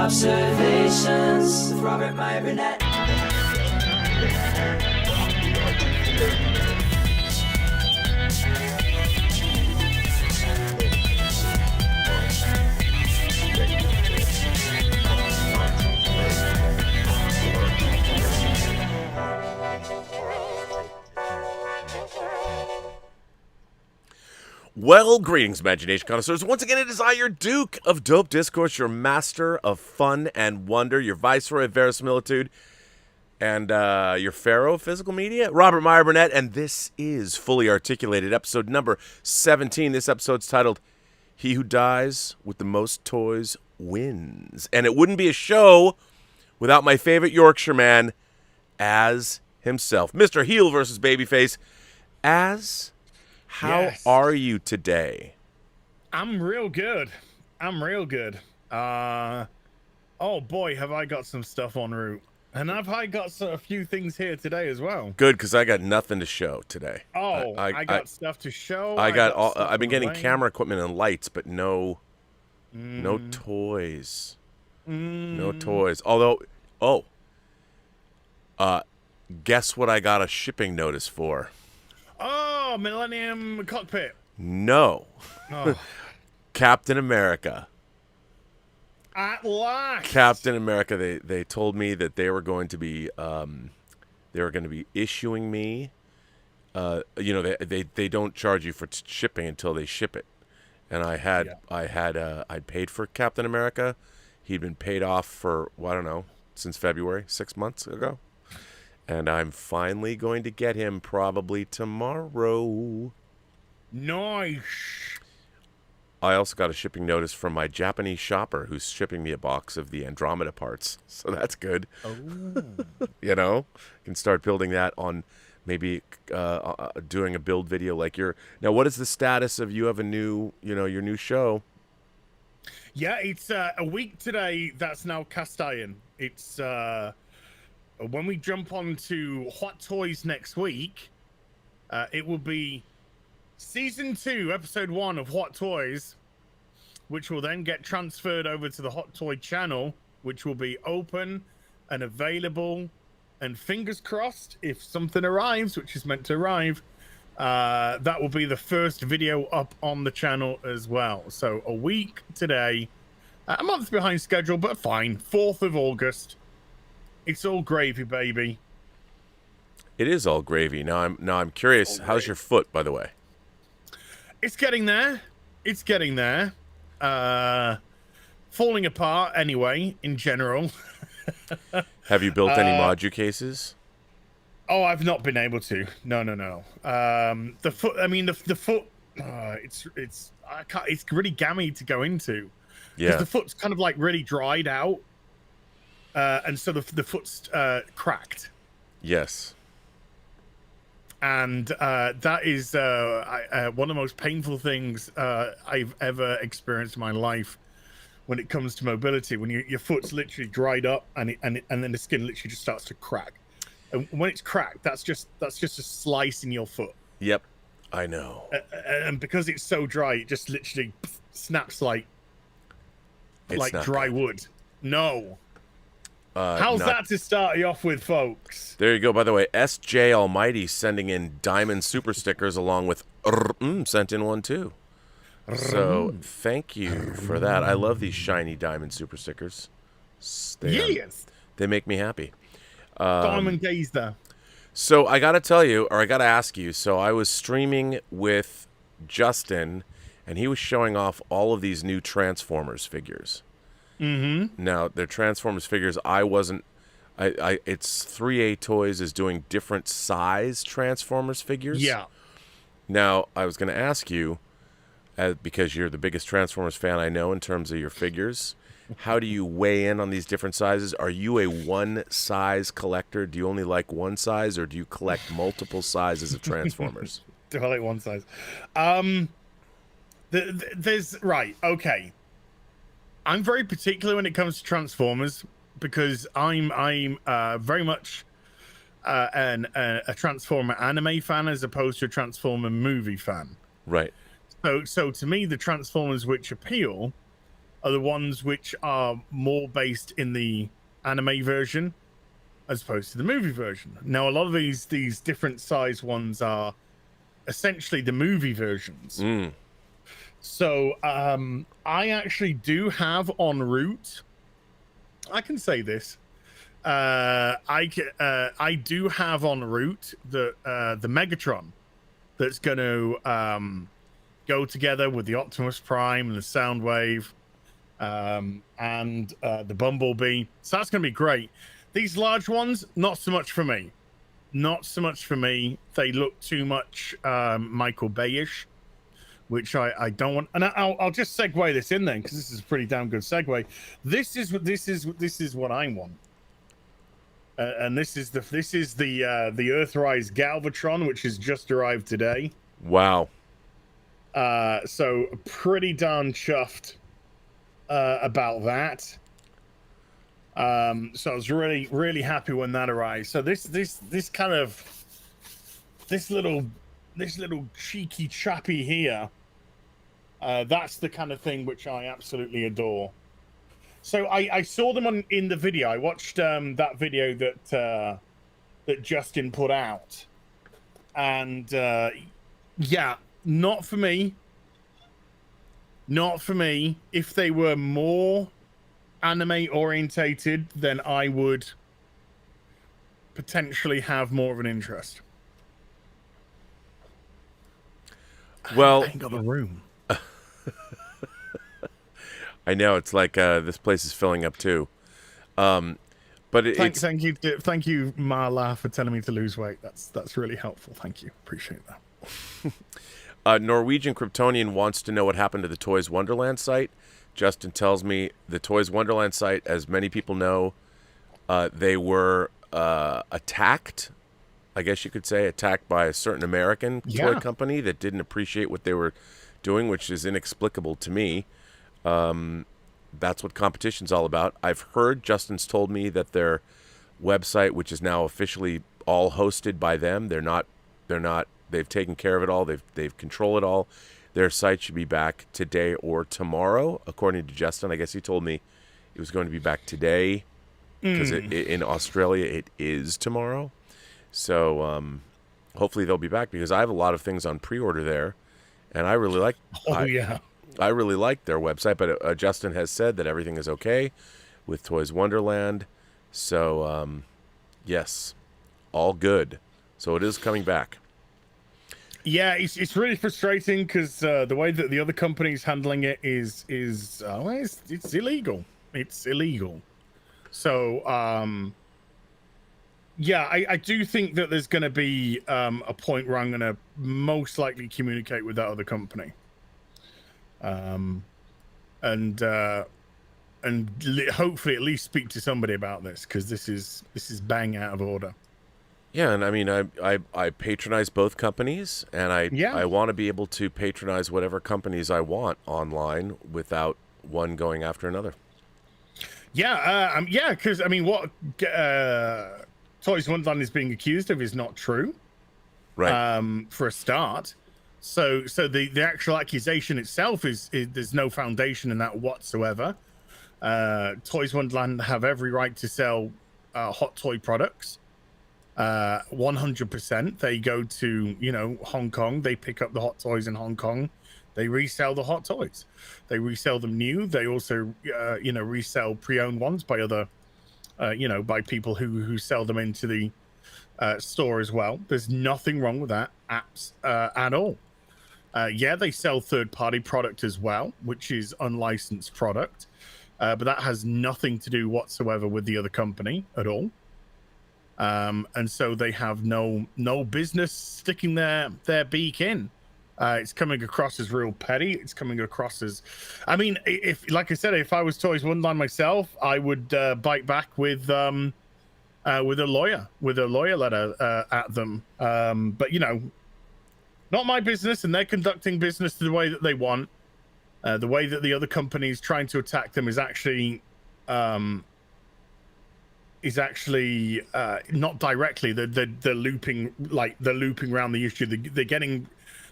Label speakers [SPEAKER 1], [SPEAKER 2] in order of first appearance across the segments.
[SPEAKER 1] Observations with Robert Meyer Burnett.
[SPEAKER 2] Well, greetings, imagination connoisseurs. Once again, it is I, your Duke of Dope Discourse, your master of fun and wonder, your viceroy of verisimilitude, and your pharaoh of physical media, Robert Meyer Burnett, and this is Fully Articulated, episode number 17. This episode's titled, He Who Dies with the Most Toys Wins. And it wouldn't be a show without my favorite Yorkshireman, Az himself, Mr. Heel versus Babyface. Az, how are you today?
[SPEAKER 3] I'm real good. Oh boy, have I got some stuff en route. And I got a few things here today as well.
[SPEAKER 2] Good, because I got nothing to show today.
[SPEAKER 3] Oh, I got stuff to show.
[SPEAKER 2] I've been getting camera equipment and lights, but no toys. No toys. Although, guess what I got a shipping notice for?
[SPEAKER 3] Oh, Millennium Cockpit.
[SPEAKER 2] No.
[SPEAKER 3] Oh.
[SPEAKER 2] Captain America.
[SPEAKER 3] At last.
[SPEAKER 2] Captain America. They told me that they were going to be issuing me. They don't charge you for shipping until they ship it, and I'd paid for Captain America. He'd been paid off for since February, 6 months ago. And I'm finally going to get him probably tomorrow.
[SPEAKER 3] Nice.
[SPEAKER 2] I also got a shipping notice from my Japanese shopper who's shipping me a box of the Andromeda parts. So that's good.
[SPEAKER 3] Oh.
[SPEAKER 2] Can start building that on maybe doing a build video like Now, what is the status of you have a new, your new show?
[SPEAKER 3] Yeah, it's a week today. That's now cast iron. It's when we jump on to Hot Toys next week, it will be Season 2, Episode 1 of Hot Toys, which will then get transferred over to the Hot Toy channel, which will be open and available. And fingers crossed, if something arrives, which is meant to arrive, that will be the first video up on the channel as well. So a week today, a month behind schedule, but fine. 4th of August. It's all gravy, baby.
[SPEAKER 2] It is all gravy. Now I'm curious. How's your foot, by the way?
[SPEAKER 3] It's getting there. Falling apart anyway, in general.
[SPEAKER 2] Have you built any modu cases?
[SPEAKER 3] Oh, I've not been able to. No. The foot. I mean, the foot. It's really gammy to go into.
[SPEAKER 2] Yeah.
[SPEAKER 3] Because the foot's kind of like really dried out. And so the foot's cracked.
[SPEAKER 2] Yes.
[SPEAKER 3] And that is one of the most painful things I've ever experienced in my life when it comes to mobility. When your foot's literally dried up and then the skin literally just starts to crack. And when it's cracked, that's just a slice in your foot.
[SPEAKER 2] Yep, I know.
[SPEAKER 3] And because it's so dry, it just literally snaps like dry wood. No. How's that to start you off with, folks?
[SPEAKER 2] There you go. By the way, SJ Almighty sending in diamond super stickers along with sent in one too. So thank you for that. I love these shiny diamond super stickers. They make me happy.
[SPEAKER 3] Diamond gazer.
[SPEAKER 2] So I got to tell you, or I got to ask you. So I was streaming with Justin, and he was showing off all of these new Transformers figures.
[SPEAKER 3] Mm-hmm.
[SPEAKER 2] Now, they're Transformers figures. It's 3A Toys is doing different size Transformers figures.
[SPEAKER 3] Yeah.
[SPEAKER 2] Now, I was going to ask you, because you're the biggest Transformers fan I know in terms of your figures, how do you weigh in on these different sizes? Are you a one-size collector? Do you only like one size, or do you collect multiple sizes of Transformers?
[SPEAKER 3] Do I like one size? Okay. I'm very particular when it comes to Transformers because I'm very much a Transformer anime fan as opposed to a Transformer movie fan.
[SPEAKER 2] Right.
[SPEAKER 3] So to me, the Transformers which appeal are the ones which are more based in the anime version as opposed to the movie version. Now, a lot of these different size ones are essentially the movie versions. So I actually do have en route, I can say this, I do have en route the Megatron that's going to go together with the Optimus Prime and the Soundwave and the Bumblebee. So that's going to be great. These large ones, not so much for me. Not so much for me. They look too much Michael Bay-ish, which I don't want. And I'll just segue this in then, because this is a pretty damn good segue. This is what I want. And this is the Earthrise Galvatron, which has just arrived today.
[SPEAKER 2] Wow.
[SPEAKER 3] So pretty darn chuffed about that. So I was really happy when that arrived. So this little cheeky chappy here, that's the kind of thing which I absolutely adore. So I saw them in the video. I watched that video that Justin put out, and yeah, not for me. Not for me. If they were more anime orientated, then I would potentially have more of an interest.
[SPEAKER 2] Well,
[SPEAKER 3] I ain't got the room.
[SPEAKER 2] I know, it's like this place is filling up too. But
[SPEAKER 3] Thank you, Marla, for telling me to lose weight. That's really helpful. Thank you. Appreciate that.
[SPEAKER 2] Norwegian Kryptonian wants to know what happened to the Toys Wonderland site. Justin tells me the Toys Wonderland site, as many people know, they were attacked, I guess you could say, attacked by a certain American toy company that didn't appreciate what they were doing, which is inexplicable to me. That's what competition's all about. I've heard, Justin's told me, that their website, which is now officially all hosted by them, they've taken care of it all. They've controlled it all. Their site should be back today or tomorrow, according to Justin. I guess he told me it was going to be back today, because in Australia it is tomorrow. So hopefully they'll be back, because I have a lot of things on pre-order there, and I really like. I really like their website, but Justin has said that everything is okay with Toys Wonderland. So yes, all good. So it is coming back.
[SPEAKER 3] Yeah, it's really frustrating, because the way that the other company's handling it is it's illegal. It's illegal. So yeah, I do think that there's going to be a point where I'm going to most likely communicate with that other company, and hopefully at least speak to somebody about this, because this is bang out of order.
[SPEAKER 2] Yeah, and I mean, I patronize both companies, and I want to be able to patronize whatever companies I want online without one going after another.
[SPEAKER 3] Yeah, because I mean, what Toys Wonderland is being accused of is not true,
[SPEAKER 2] right?
[SPEAKER 3] For a start. So the actual accusation itself is there's no foundation in that whatsoever. Toys Wonderland have every right to sell hot toy products. 100%. They go to Hong Kong. They pick up the hot toys in Hong Kong. They resell the hot toys. They resell them new. They also resell pre-owned ones by other by people who sell them into the store as well. There's nothing wrong with that at all. They sell third-party product as well, which is unlicensed product, but that has nothing to do whatsoever with the other company at all. And so they have no business sticking their beak in. It's coming across as real petty. It's coming across as, I mean, if like I said, if I was Toys Wonderland myself, I would bite back with a lawyer letter at them. But not my business, and they're conducting business the way that they want. The way that the other companies trying to attack them is actually not directly. They're looping around the issue. They're getting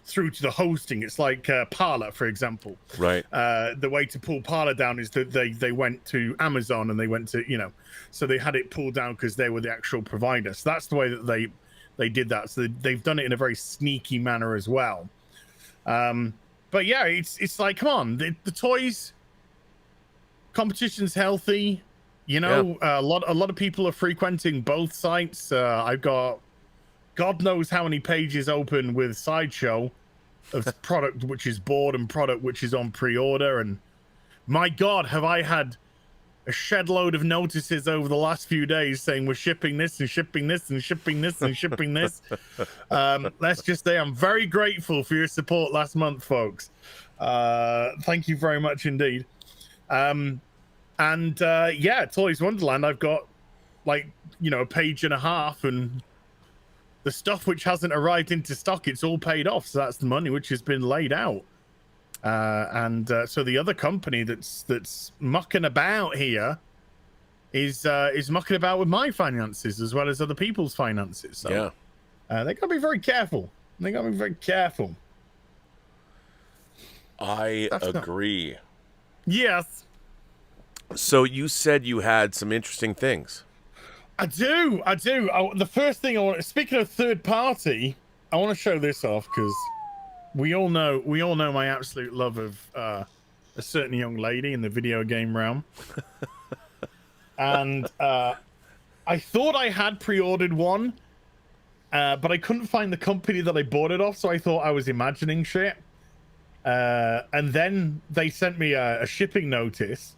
[SPEAKER 3] through to the hosting. It's like Parler, for example.
[SPEAKER 2] Right.
[SPEAKER 3] The way to pull Parler down is that they went to Amazon and they went to, so they had it pulled down because they were the actual provider. So that's the way that they did that. So they've done it in a very sneaky manner as well. But yeah, it's like, come on, the toys competition's healthy. A lot of people are frequenting both sites. I've got God knows how many pages open with Sideshow of product which is bought and product which is on pre-order. And my God, have I had a shed load of notices over the last few days saying we're shipping this and shipping this and shipping this and shipping this. Let's just say I'm very grateful for your support last month, folks. Thank you very much indeed. Toys Wonderland, I've got a page and a half, and the stuff which hasn't arrived into stock, it's all paid off. So that's the money which has been laid out. So the other company that's mucking about here is mucking about with my finances as well as other people's finances. So they gotta be very careful.
[SPEAKER 2] I agree.
[SPEAKER 3] Yes.
[SPEAKER 2] So you said you had some interesting things.
[SPEAKER 3] I do. The first thing I want, speaking of third party, I want to show this off because we all know my absolute love of a certain young lady in the video game realm. And I thought I had pre-ordered one, but I couldn't find the company that I bought it off, so I thought I was imagining shit. And then they sent me a shipping notice.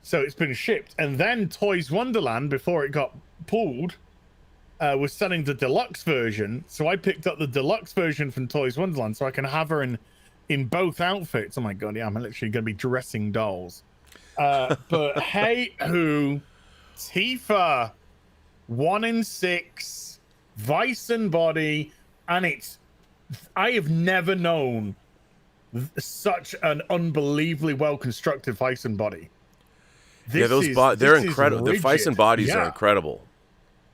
[SPEAKER 3] So it's been shipped. And then Toys Wonderland, before it got pulled, was selling the deluxe version. So I picked up the deluxe version from Toys Wonderland so I can have her in both outfits. Oh my God, yeah, I'm literally going to be dressing dolls. But hey, Tifa, 1 in 6, Vice and Body, and I have never known such an unbelievably well-constructed Vice and Body.
[SPEAKER 2] They're incredible. The Vice and Bodies are incredible.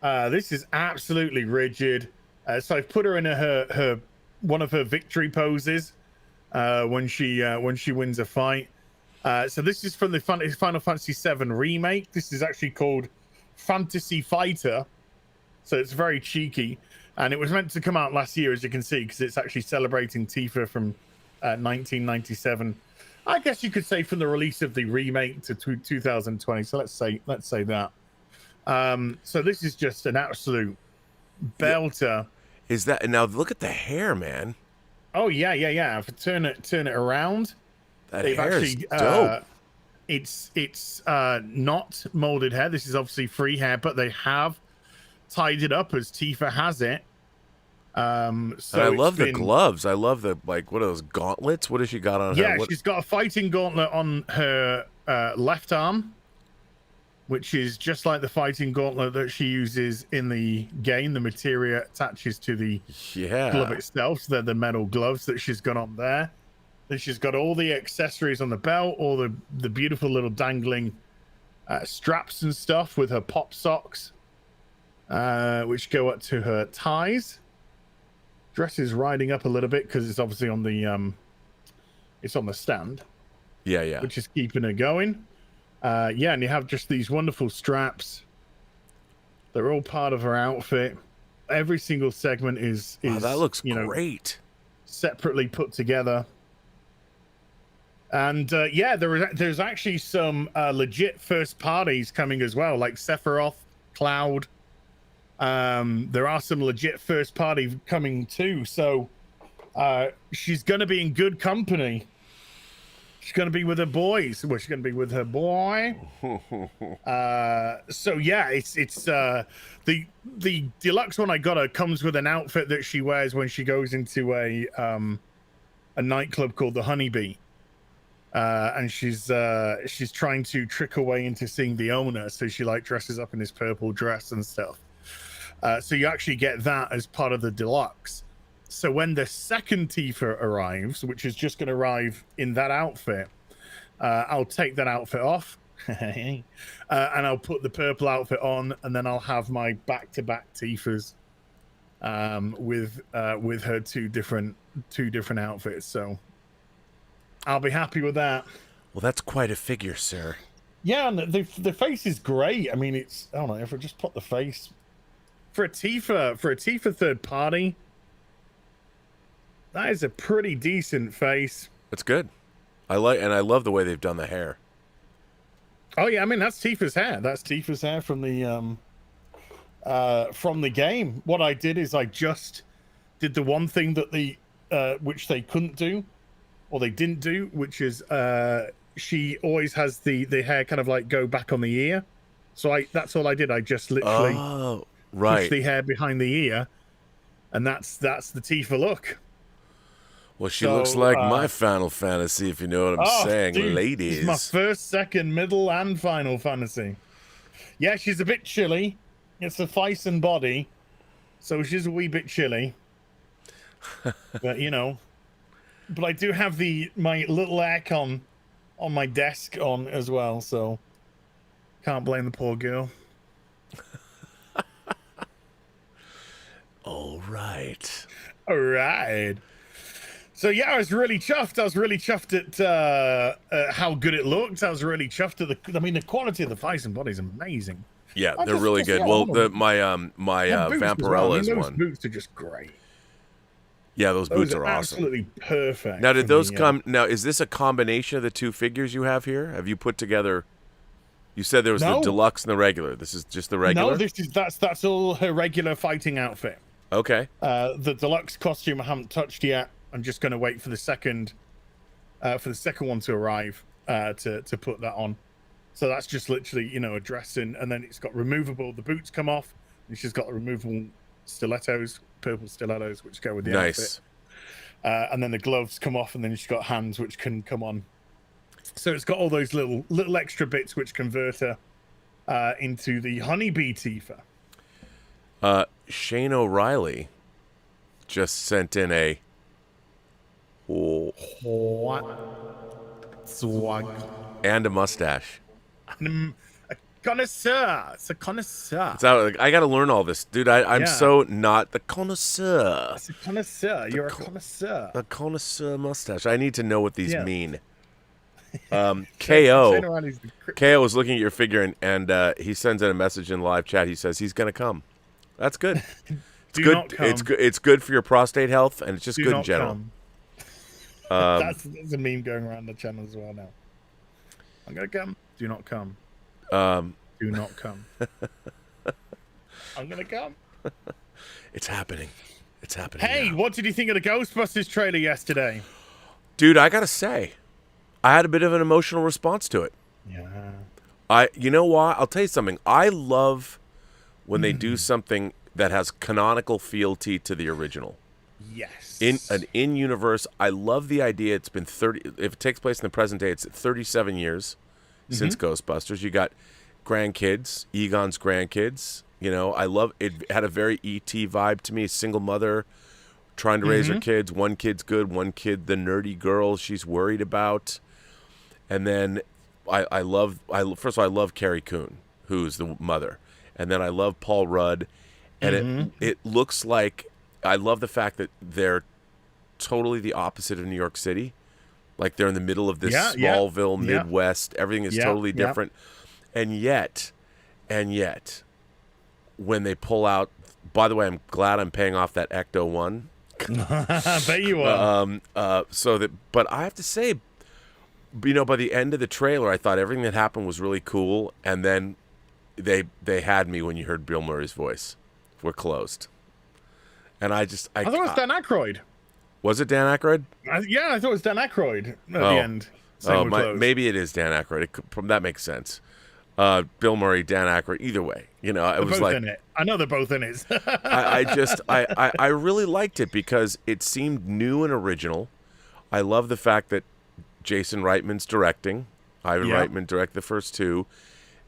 [SPEAKER 3] This is absolutely rigid. So I've put her in her one of her victory poses when she wins a fight. So this is from the Final Fantasy VII remake. This is actually called Fantasy Fighter. So it's very cheeky, and it was meant to come out last year, as you can see, because it's actually celebrating Tifa from 1997. I guess you could say from the release of the remake to 2020. So let's say that. So this is just an absolute belter.
[SPEAKER 2] Is that now? Look at the hair, man.
[SPEAKER 3] Oh yeah. If I turn it around,
[SPEAKER 2] that hair is dope.
[SPEAKER 3] It's not molded hair. This is obviously free hair, but they have tied it up as Tifa has it. So
[SPEAKER 2] and I love the gloves. I love the what are those gauntlets? What has she got on her?
[SPEAKER 3] Yeah, she's got a fighting gauntlet on her left arm, which is just like the fighting gauntlet that she uses in the game. The materia attaches to the glove itself. So they're the metal gloves that she's got on there. Then she's got all the accessories on the belt, all the beautiful little dangling straps and stuff with her pop socks, which go up to her thighs. Dress is riding up a little bit because it's obviously on the stand.
[SPEAKER 2] Yeah.
[SPEAKER 3] Which is keeping her going. And you have just these wonderful straps. They're all part of her outfit. Every single segment is
[SPEAKER 2] that looks great.
[SPEAKER 3] Separately put together. And there's actually some legit first parties coming as well, like Sephiroth, Cloud. There are some legit first party coming too, so she's gonna be in good company. She's gonna be with her boys. Well, she's gonna be with her boy. So yeah, it's the deluxe one I got her comes with an outfit that she wears when she goes into a nightclub called the Honeybee. And she's trying to trick her way into seeing the owner, so she dresses up in this purple dress and stuff. So you actually get that as part of the deluxe. So when the second Tifa arrives, which is just going to arrive in that outfit, I'll take that outfit off and I'll put the purple outfit on, and then I'll have my back-to-back Tifas with her two different two different outfits, so I'll be happy with that.
[SPEAKER 2] Well, that's quite a figure, sir.
[SPEAKER 3] Yeah, and the face is great. I mean, it's, I don't know, if I just put the face for a Tifa third party, that is a pretty decent face.
[SPEAKER 2] It's good. I love the way they've done the hair.
[SPEAKER 3] Oh yeah, I mean that's Tifa's hair. That's Tifa's hair from the game. What I did is I just did the one thing that which they couldn't do, or they didn't do, which is she always has the hair kind of like go back on the ear. So that's all I did. I just literally pushed the hair behind the ear, and that's the Tifa look.
[SPEAKER 2] Well, she looks like my Final Fantasy, if you know what I'm saying,
[SPEAKER 3] dude,
[SPEAKER 2] ladies.
[SPEAKER 3] It's my first, second, middle, and Final Fantasy. Yeah, she's a bit chilly. It's a face and body, so she's a wee bit chilly. But you know, but I do have my little aircon on my desk on as well, so can't blame the poor girl.
[SPEAKER 2] All right.
[SPEAKER 3] So yeah, I was really chuffed. I was really chuffed at how good it looked. I was really chuffed at the quality of the face and body is amazing.
[SPEAKER 2] Yeah, they're really good. Well, my Vampirella is
[SPEAKER 3] those
[SPEAKER 2] one.
[SPEAKER 3] Boots are just great.
[SPEAKER 2] Yeah, those boots are awesome.
[SPEAKER 3] Absolutely perfect.
[SPEAKER 2] Now, did those come? Now, is this a combination of the two figures you have here? Have you put together? You said there was the deluxe and the regular. This is just the regular.
[SPEAKER 3] No, that's all her regular fighting outfit.
[SPEAKER 2] Okay.
[SPEAKER 3] The deluxe costume I haven't touched yet. I'm just going to wait for the second one to arrive to put that on. So that's just literally, a dressing, and then it's got removable. The boots come off, and she's got the removable stilettos, purple stilettos, which go with the outfit. And then the gloves come off, and then she's got hands which can come on. So it's got all those little extra bits which convert her into the honeybee Tifa.
[SPEAKER 2] Shane O'Reilly just sent in a
[SPEAKER 3] what swag
[SPEAKER 2] and a mustache.
[SPEAKER 3] A connoisseur. It's a connoisseur.
[SPEAKER 2] I got to learn all this, dude. I'm so not the connoisseur.
[SPEAKER 3] It's a connoisseur. You're a connoisseur.
[SPEAKER 2] A connoisseur mustache. I need to know what these mean. KO was looking at your figure and he sends in a message in live chat. He says he's gonna come. That's good. It's good.
[SPEAKER 3] Not come.
[SPEAKER 2] It's good for your prostate health, and it's just good in general.
[SPEAKER 3] That's a meme going around the channel as well now. I'm gonna come. Do not come. Do not come. I'm gonna come.
[SPEAKER 2] It's happening. It's happening.
[SPEAKER 3] Hey,
[SPEAKER 2] now.
[SPEAKER 3] what did you think of the Ghostbusters trailer yesterday?
[SPEAKER 2] Dude, I gotta say, I had a bit of an emotional response to it.
[SPEAKER 3] Yeah.
[SPEAKER 2] You know why? I'll tell you something. I love when they do something that has canonical fealty to the original.
[SPEAKER 3] Yes.
[SPEAKER 2] In universe, I love the idea. It's been 30. If it takes place in the present day, it's 37 years since Ghostbusters. You got grandkids, Egon's grandkids. I love it. Had a very E.T. vibe to me. Single mother trying to raise her kids. One kid's good, one kid the nerdy girl she's worried about. And then first of all, I love Carrie Coon, who's the mother. And then I love Paul Rudd. And it looks like, I love the fact that they're totally the opposite of New York City. Like they're in the middle of this Smallville, Midwest. Everything is totally different. And yet, when they pull out, by the way, I'm glad I'm paying off that Ecto one.
[SPEAKER 3] I bet you are.
[SPEAKER 2] But I have to say, by the end of the trailer, I thought everything that happened was really cool. And then they had me when you heard Bill Murray's voice. We're closed. And I thought
[SPEAKER 3] it was Dan Aykroyd.
[SPEAKER 2] Was it Dan Aykroyd?
[SPEAKER 3] I thought it was Dan Aykroyd at the end.
[SPEAKER 2] Maybe it is Dan Aykroyd. That makes sense. Bill Murray, Dan Aykroyd, either way. It was like
[SPEAKER 3] in it. I know they're both in it.
[SPEAKER 2] I really liked it because it seemed new and original. I love the fact that Jason Reitman's directing. Ivan Reitman directed the first two.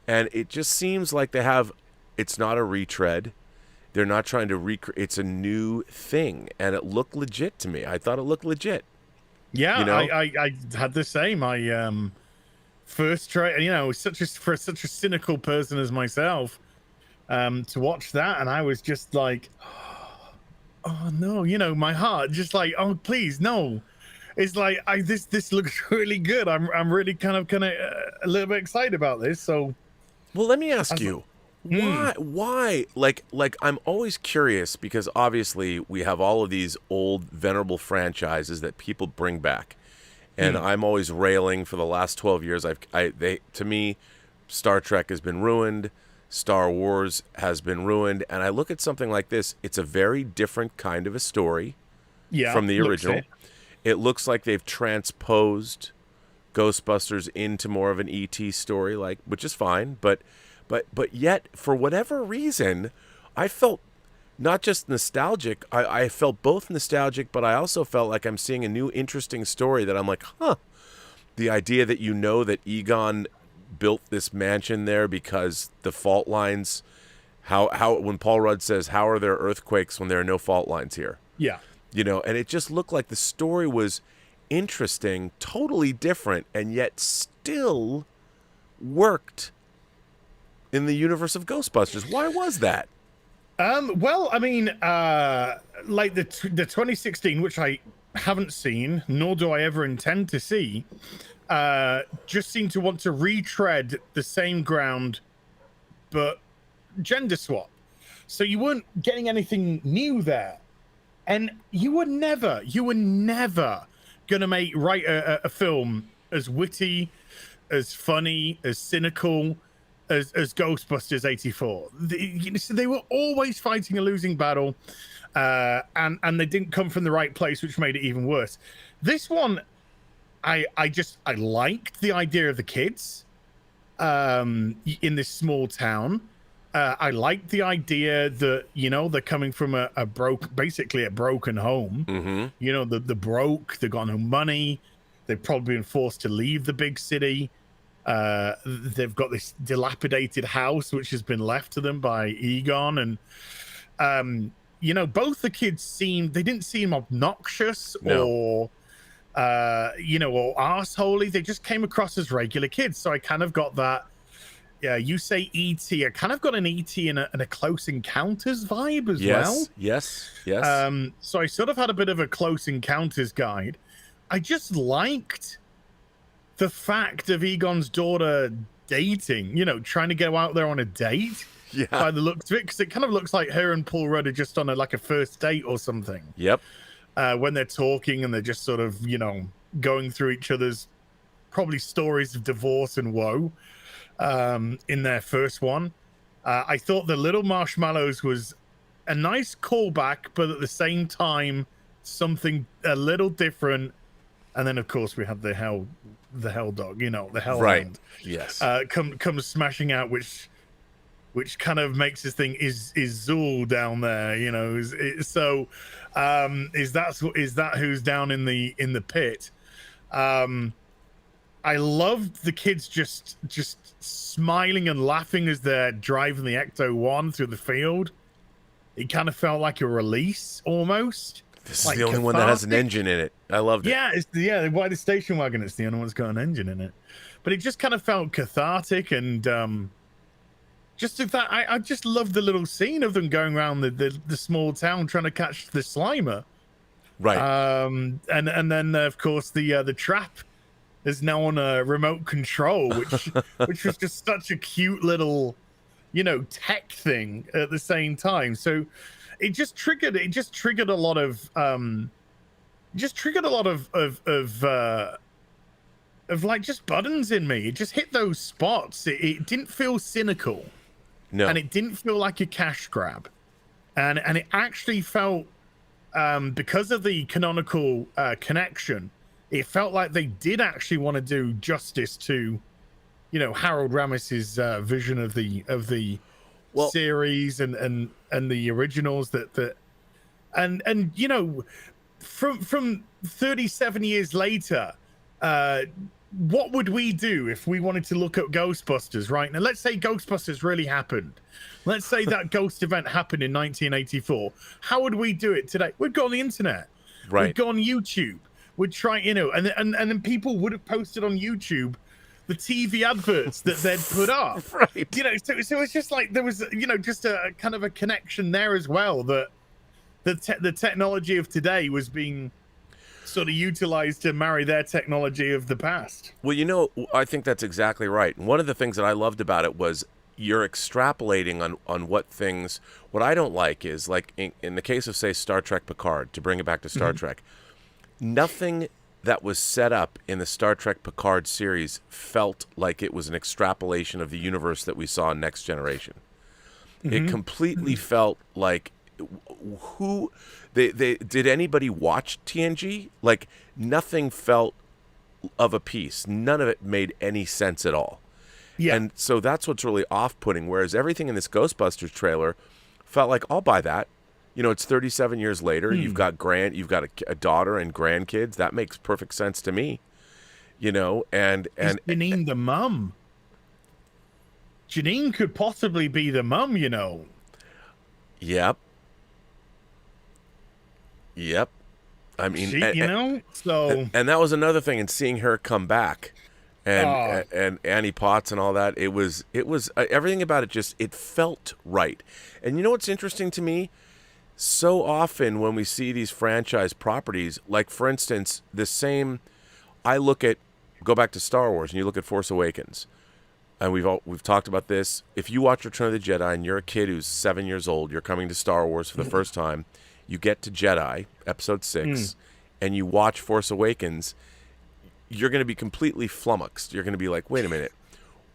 [SPEAKER 2] And it just seems like it's not a retread. They're not trying to recreate. It's a new thing, and it looked legit to me. I thought it looked legit.
[SPEAKER 3] Yeah, I had the same. First try, for such a cynical person as myself, to watch that, and I was just like, oh no, my heart just like, oh please no. It's like this looks really good. I'm really kind of a little bit excited about this. So,
[SPEAKER 2] well, let me ask you, why? Like I'm always curious because obviously we have all of these old venerable franchises that people bring back, and I'm always railing for the last 12 years. To me, Star Trek has been ruined. Star Wars has been ruined, and I look at something like this. It's a very different kind of a story from the original. It looks like they've transposed Ghostbusters into more of an ET story, which is fine. But yet, for whatever reason, I felt not just nostalgic. I felt both nostalgic, but I also felt like I'm seeing a new interesting story that I'm like, huh. The idea that that Egon built this mansion there because the fault lines, how when Paul Rudd says, how are there earthquakes when there are no fault lines here?
[SPEAKER 3] Yeah.
[SPEAKER 2] And it just looked like the story was interesting, totally different, and yet still worked in the universe of Ghostbusters. Why was that?
[SPEAKER 3] Well, I mean, like the 2016, which I haven't seen, nor do I ever intend to see, just seemed to want to retread the same ground, but gender swap. So you weren't getting anything new there. And you were never gonna write a film as witty, as funny, as cynical as Ghostbusters '84. So they were always fighting a losing battle, and they didn't come from the right place, which made it even worse. This one, I liked the idea of the kids in this small town. I like the idea that, they're coming from basically a broken home.
[SPEAKER 2] Mm-hmm.
[SPEAKER 3] The broke, they've got no money. They've probably been forced to leave the big city. They've got this dilapidated house, which has been left to them by Egon. And, both the kids didn't seem obnoxious or arseholey. They just came across as regular kids. So I kind of got that. Yeah, you say E.T. I kind of got an E.T. and a Close Encounters vibe as well.
[SPEAKER 2] Yes.
[SPEAKER 3] So I sort of had a bit of a Close Encounters guide. I just liked the fact of Egon's daughter dating, trying to go out there on a date.
[SPEAKER 2] Yeah.
[SPEAKER 3] By the looks of it, because it kind of looks like her and Paul Rudd are just on a first date or something.
[SPEAKER 2] Yep.
[SPEAKER 3] When they're talking and they're just sort of, going through each other's probably stories of divorce and woe. In their first one, I thought the Little Marshmallows was a nice callback, but at the same time something a little different. And then of course we have the hell dog, the hell
[SPEAKER 2] right. Yes.
[SPEAKER 3] Comes smashing out, which kind of makes this thing is Zool down there, is that who's down in the pit? I loved the kids just smiling and laughing as they're driving the Ecto-1 through the field. It kind of felt like a release almost.
[SPEAKER 2] This is the only one that has an engine in it. I loved it.
[SPEAKER 3] Yeah, why the station wagon? It's the only one that's got an engine in it. But it just kind of felt cathartic, and just that I just loved the little scene of them going around the small town trying to catch the Slimer.
[SPEAKER 2] Right.
[SPEAKER 3] And then of course the trap is now on a remote control, which was just such a cute little, tech thing at the same time. So it just triggered a lot of like just buttons in me. It just hit those spots. It didn't feel cynical.
[SPEAKER 2] No.
[SPEAKER 3] And it didn't feel like a cash grab. And it actually felt, because of the canonical connection, it felt like they did actually want to do justice to, Harold Ramis's vision of the series and the originals and from 37 years later, what would we do if we wanted to look at Ghostbusters right now? Let's say Ghostbusters really happened. Let's say that ghost event happened in 1984. How would we do it today? We'd go on the internet.
[SPEAKER 2] Right.
[SPEAKER 3] We'd go on YouTube. We'd try, and then people would have posted on YouTube the TV adverts that they'd put up.
[SPEAKER 2] Right.
[SPEAKER 3] So it's just like there was, just a kind of a connection there as well that the technology of today was being sort of utilized to marry their technology of the past.
[SPEAKER 2] Well, I think that's exactly right. And one of the things that I loved about it was you're extrapolating on what I don't like is, like, in the case of, say, Star Trek Picard, to bring it back to Star Trek, nothing that was set up in the Star Trek Picard series felt like it was an extrapolation of the universe that we saw in Next Generation. It completely felt like, did anybody watch TNG? Like, nothing felt of a piece. None of it made any sense at all. Yeah. And so that's what's really off-putting, whereas everything in this Ghostbusters trailer felt like, I'll buy that. You know, it's 37 years later. You've got a daughter and grandkids. That makes perfect sense to me. You know, and
[SPEAKER 3] Janine the mum. Janine could possibly be the mum, you know.
[SPEAKER 2] Yep. I mean,
[SPEAKER 3] so
[SPEAKER 2] and that was another thing. And seeing her come back, and Annie Potts and all that, it was everything about it it felt right. And you know what's interesting to me? So often when we see these franchise properties, like for instance, go back to Star Wars and you look at Force Awakens, and we've talked about this. If you watch Return of the Jedi and you're a kid who's 7 years old, you're coming to Star Wars for the first time, you get to Jedi, Episode 6, and you watch Force Awakens, you're going to be completely flummoxed. You're going to be like, wait a minute.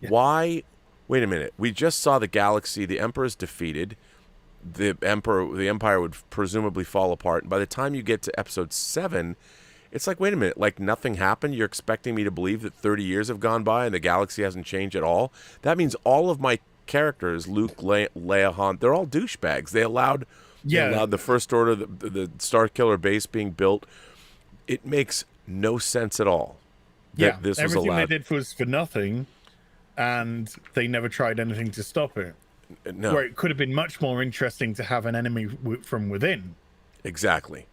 [SPEAKER 2] Why? Wait a minute. We just saw the galaxy. The Emperor's defeated. The Empire would presumably fall apart. And by the time you get to Episode 7, it's like, wait a minute. Like, nothing happened? You're expecting me to believe that 30 years have gone by and the galaxy hasn't changed at all? That means all of my characters, Luke, Leia, Han, they're all douchebags. They allowed the First Order, the Star Killer base being built. It makes no sense at all. This
[SPEAKER 3] everything
[SPEAKER 2] was allowed.
[SPEAKER 3] they did was for nothing, and they never tried anything to stop it.
[SPEAKER 2] No.
[SPEAKER 3] Where it could have been much more interesting to have an enemy from within.
[SPEAKER 2] Exactly.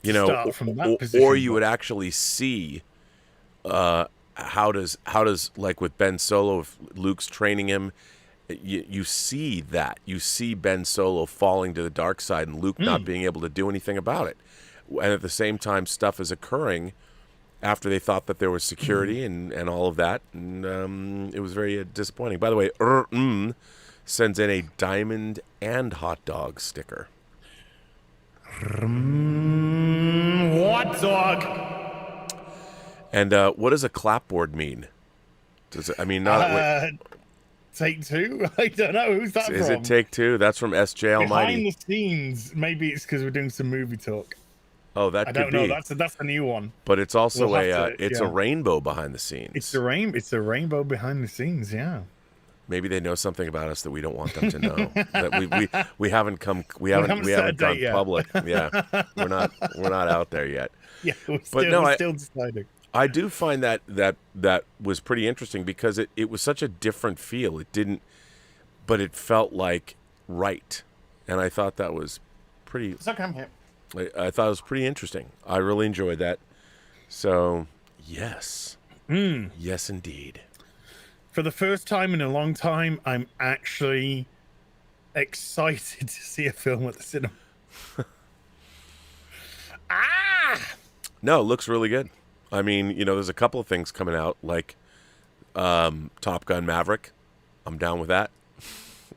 [SPEAKER 2] You know,
[SPEAKER 3] Start from that position,
[SPEAKER 2] or you would actually see how does like with Ben Solo, if Luke's training him, you see that. You see Ben Solo falling to the dark side and Luke not being able to do anything about it. And at the same time, stuff is occurring after they thought that there was security and all of that. And it was very disappointing. By the way, sends in a diamond and hot dog sticker.
[SPEAKER 3] What dog?
[SPEAKER 2] And what does a clapboard mean? Does it, I mean, not
[SPEAKER 3] Take Two? I don't know. Who's that
[SPEAKER 2] is
[SPEAKER 3] from?
[SPEAKER 2] it Take Two? That's from SJ Almighty.
[SPEAKER 3] Behind the scenes, maybe it's because we're doing some movie talk.
[SPEAKER 2] Oh, that
[SPEAKER 3] I
[SPEAKER 2] could
[SPEAKER 3] don't know.
[SPEAKER 2] be.
[SPEAKER 3] That's a new one.
[SPEAKER 2] But it's also
[SPEAKER 3] We'll
[SPEAKER 2] a rainbow behind the scenes.
[SPEAKER 3] It's a rainbow behind the scenes. Yeah.
[SPEAKER 2] Maybe they know something about us that we don't want them to know. That we haven't gone public. Yeah, we're not out there yet.
[SPEAKER 3] Yeah, we're still deciding.
[SPEAKER 2] I do find that was pretty interesting because it was such a different feel. But it felt like right, and I thought that was pretty.
[SPEAKER 3] So come here.
[SPEAKER 2] I thought it was pretty interesting. I really enjoyed that. So yes, yes indeed.
[SPEAKER 3] For the first time in a long time, I'm actually excited to see a film at the cinema.
[SPEAKER 2] No, it looks really good. I mean, there's a couple of things coming out, like Top Gun Maverick. I'm down with that.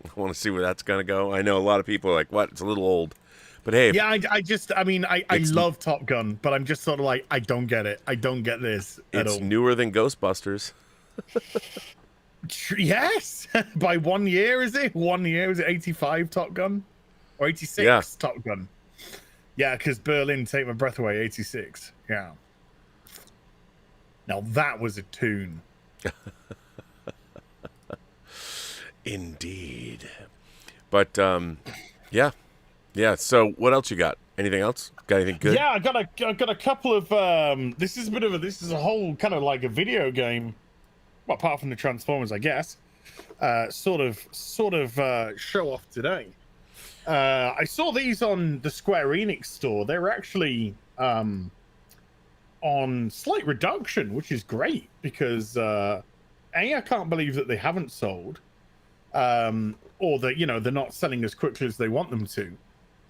[SPEAKER 2] I want to see where that's going to go. I know a lot of people are like, what? It's a little old. But hey.
[SPEAKER 3] Yeah, I love Top Gun, but I'm just sort of like, I don't get it. I don't get this at all.
[SPEAKER 2] It's newer than Ghostbusters.
[SPEAKER 3] Yes. By 1 year, is it? 1 year? Was it 85 Top Gun? Or 86 Top Gun? Yeah, because Berlin, Take My Breath Away, 86. Yeah. Now that was a tune.
[SPEAKER 2] Indeed. But yeah. So what else you got? Anything else? Got anything good?
[SPEAKER 3] Yeah, I got a couple of this is a whole kind of like a video game. Well, apart from the Transformers, I guess. Sort of show off today. I saw these on the Square Enix store. They're actually on slight reduction, which is great because I can't believe that they haven't sold, or that they're not selling as quickly as they want them to.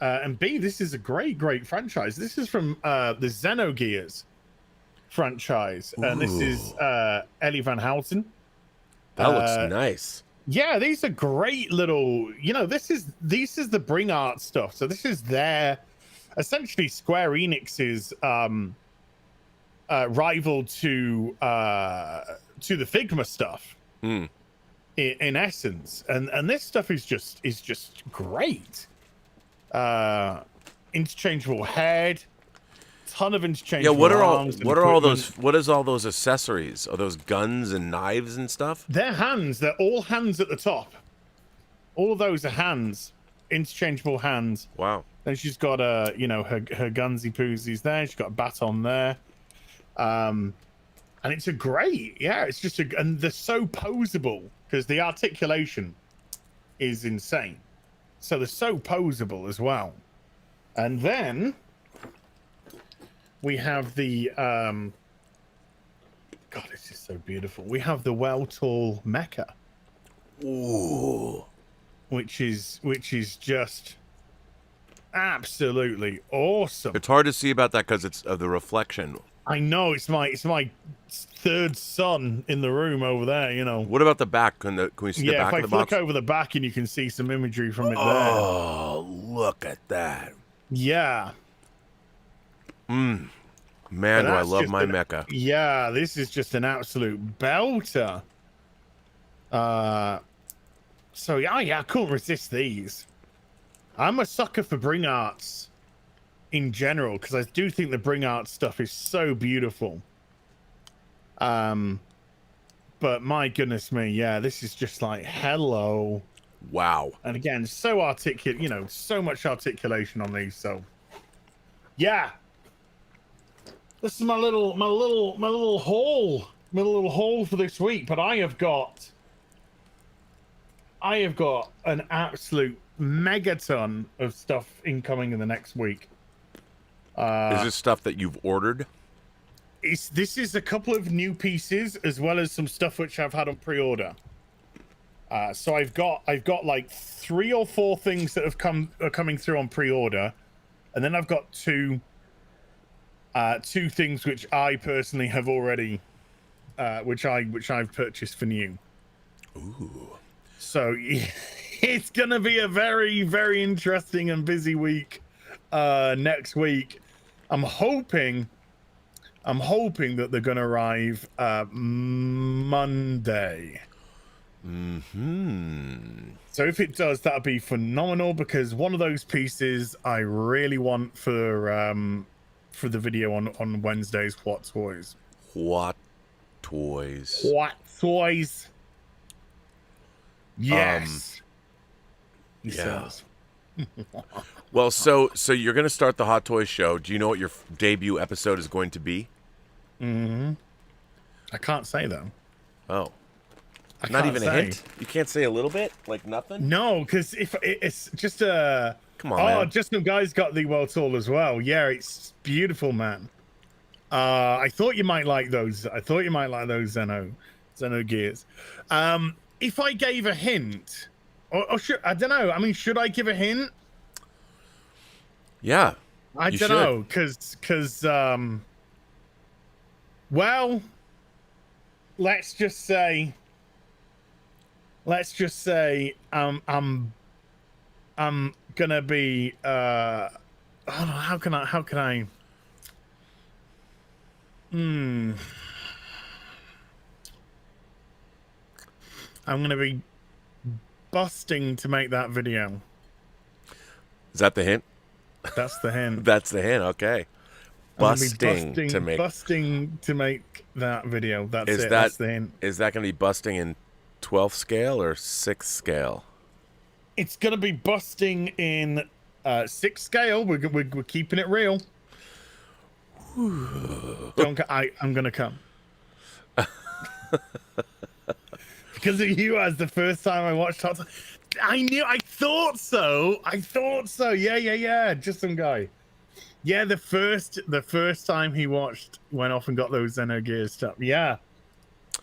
[SPEAKER 3] And B, this is a great franchise. This is from the Xenogears franchise, and this is Ellie Van Houten.
[SPEAKER 2] That looks nice.
[SPEAKER 3] Yeah, these are great little. This is the Bring Art stuff. So this is their essentially Square Enix's rival to the Figma stuff. In essence, and this stuff is just great. Interchangeable head, ton of interchangeable
[SPEAKER 2] what are all those accessories? Are those guns and knives and stuff?
[SPEAKER 3] They're hands. They're all hands at the top. All of those are hands, interchangeable hands.
[SPEAKER 2] Wow.
[SPEAKER 3] Then she's got her gunsy poozies there. She's got a baton there. And it's a great, it's just and they're so posable because the articulation is insane. So they're so posable as well. And then we have the God, this is so beautiful. We have the Well-Tall Mecha.
[SPEAKER 2] Ooh.
[SPEAKER 3] Which is just absolutely awesome.
[SPEAKER 2] It's hard to see about that because it's of the reflection.
[SPEAKER 3] I know, it's my third son in the room over there.
[SPEAKER 2] What about the back? Can we see the back of the box?
[SPEAKER 3] Yeah, if I flick over the back and you can see some imagery from it there.
[SPEAKER 2] Oh, look at that.
[SPEAKER 3] Yeah.
[SPEAKER 2] Man, do I love my mecha.
[SPEAKER 3] Yeah, this is just an absolute belter. So yeah, I couldn't resist these. I'm a sucker for Bring Arts in general because I do think the Bring Art stuff is so beautiful. But my goodness me, yeah, this is just like hello.
[SPEAKER 2] Wow.
[SPEAKER 3] And again, so articulate, so much articulation on these. So yeah, this is my little haul for this week. But I have got an absolute megaton of stuff incoming in the next week.
[SPEAKER 2] Is this stuff that you've ordered?
[SPEAKER 3] This is a couple of new pieces as well as some stuff which I've had on pre-order. So I've got like 3 or 4 things that are coming through on pre-order, and then I've got two things which I personally have already, which I've purchased for new.
[SPEAKER 2] Ooh.
[SPEAKER 3] So it's gonna be a very, very interesting and busy week next week. I'm hoping that they're gonna arrive Monday. So if it does, that'll be phenomenal because one of those pieces I really want for the video on Wednesday's What Toys.
[SPEAKER 2] What toys?
[SPEAKER 3] What toys? Yes.
[SPEAKER 2] Yeah. Well, so you're going to start the Hot Toys show. Do you know what your debut episode is going to be?
[SPEAKER 3] I can't say though.
[SPEAKER 2] Oh. Not even a hint? You can't say a little bit? Like nothing?
[SPEAKER 3] No, because if it's just a...
[SPEAKER 2] Come on, man.
[SPEAKER 3] Just some guys got the Well-Tall as well. Yeah, it's beautiful, man. I thought you might like those. Xenogears. If I gave a hint, or should, I don't know. I mean, should I give a hint?
[SPEAKER 2] Yeah.
[SPEAKER 3] I don't know, because well, let's just say I'm gonna be I don't know, how can I I'm gonna be busting to make that video.
[SPEAKER 2] Is that the hint?
[SPEAKER 3] That's the hint.
[SPEAKER 2] That's the hint, okay. Busting to make
[SPEAKER 3] that video. That's the hint.
[SPEAKER 2] Is that gonna be busting in 12th scale or 6th scale?
[SPEAKER 3] It's gonna be busting in 6th scale. We're keeping it real. I'm gonna come. Because of you, as the first time I watched Hot Toys. I thought so. Yeah. Just some guy. Yeah, the first time he went off and got those Xenogears stuff. Yeah.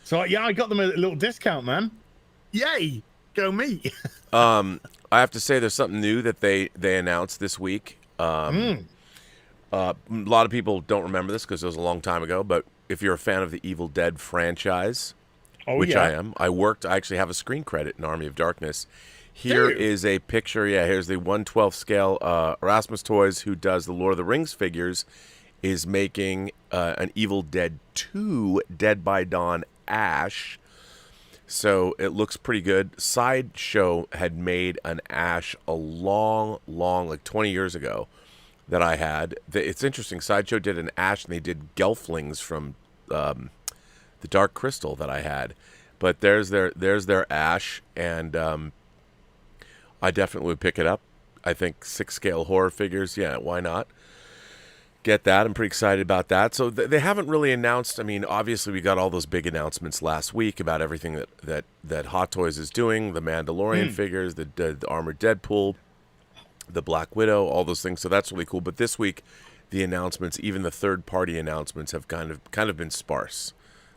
[SPEAKER 3] So yeah, I got them a little discount, man. Yay, go me.
[SPEAKER 2] I have to say there's something new that they announced this week. A lot of people don't remember this because it was a long time ago, but if you're a fan of the Evil Dead franchise, which I am, I actually have a screen credit in Army of Darkness. Here is a picture. Yeah, here's the 1/12 scale. Erasmus Toys, who does the Lord of the Rings figures, is making an Evil Dead 2 Dead by Dawn Ash. So it looks pretty good. Sideshow had made an Ash a long, like 20 years ago that I had. It's interesting. Sideshow did an Ash, and they did Gelflings from the Dark Crystal that I had. But there's their Ash, and I definitely would pick it up. I think 6-scale horror figures, yeah, why not? Get that. I'm pretty excited about that. So they haven't really announced. I mean, obviously we got all those big announcements last week about everything that Hot Toys is doing, the Mandalorian figures, the Armored Deadpool, the Black Widow, all those things. So that's really cool. But this week, the announcements, even the third-party announcements, have kind of been sparse,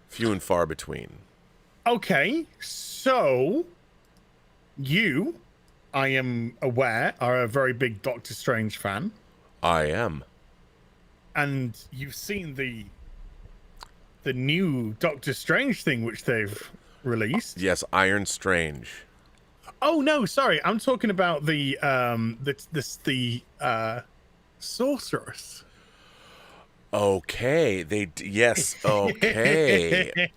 [SPEAKER 2] few and far between.
[SPEAKER 3] Okay, so you, I am aware, are a very big Doctor Strange fan.
[SPEAKER 2] I am.
[SPEAKER 3] And you've seen the new Doctor Strange thing which they've released.
[SPEAKER 2] Yes, Iron Strange.
[SPEAKER 3] Oh no, sorry, I'm talking about the Sorceress.
[SPEAKER 2] Okay, yes, okay.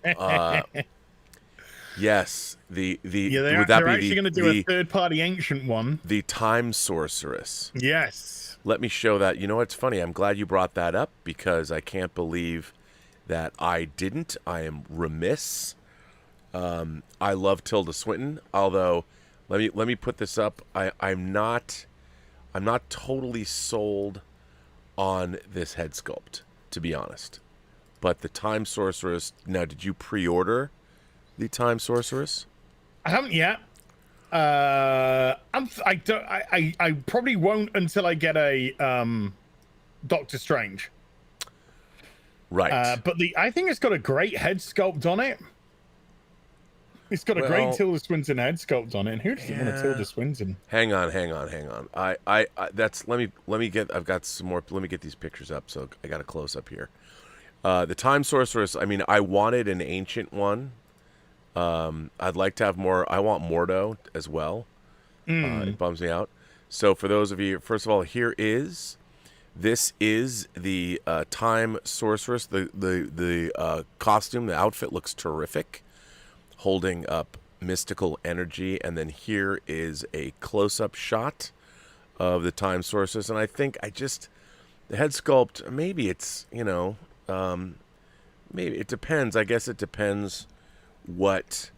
[SPEAKER 2] Yes, would that
[SPEAKER 3] they're
[SPEAKER 2] be
[SPEAKER 3] actually going to do a third-party ancient one.
[SPEAKER 2] The Thyme Sorceress.
[SPEAKER 3] Yes.
[SPEAKER 2] Let me show that. You know what's funny? I'm glad you brought that up because I can't believe that I didn't. I am remiss. I love Tilda Swinton, although let me put this up. I'm not totally sold on this head sculpt, to be honest. But the Thyme Sorceress. Now, did you pre-order the Thyme Sorceress?
[SPEAKER 3] I haven't yet. I probably won't until I get a Doctor Strange.
[SPEAKER 2] Right.
[SPEAKER 3] But I think it's got a great head sculpt on it. It's got a great Tilda Swinton head sculpt on it. And who doesn't want a Tilda Swinton? Hang on.
[SPEAKER 2] That's let me get. I've got some more. Let me get these pictures up. So I got a close up here. The Thyme Sorceress. I mean, I wanted an ancient one. I'd like to have more. I want Mordo as well. It bums me out. So for those of you, first of all, this is the Thyme Sorceress. The costume, the outfit looks terrific, holding up mystical energy. And then here is a close-up shot of the Thyme Sorceress. And I think the head sculpt, maybe it's, maybe it depends. I guess it depends what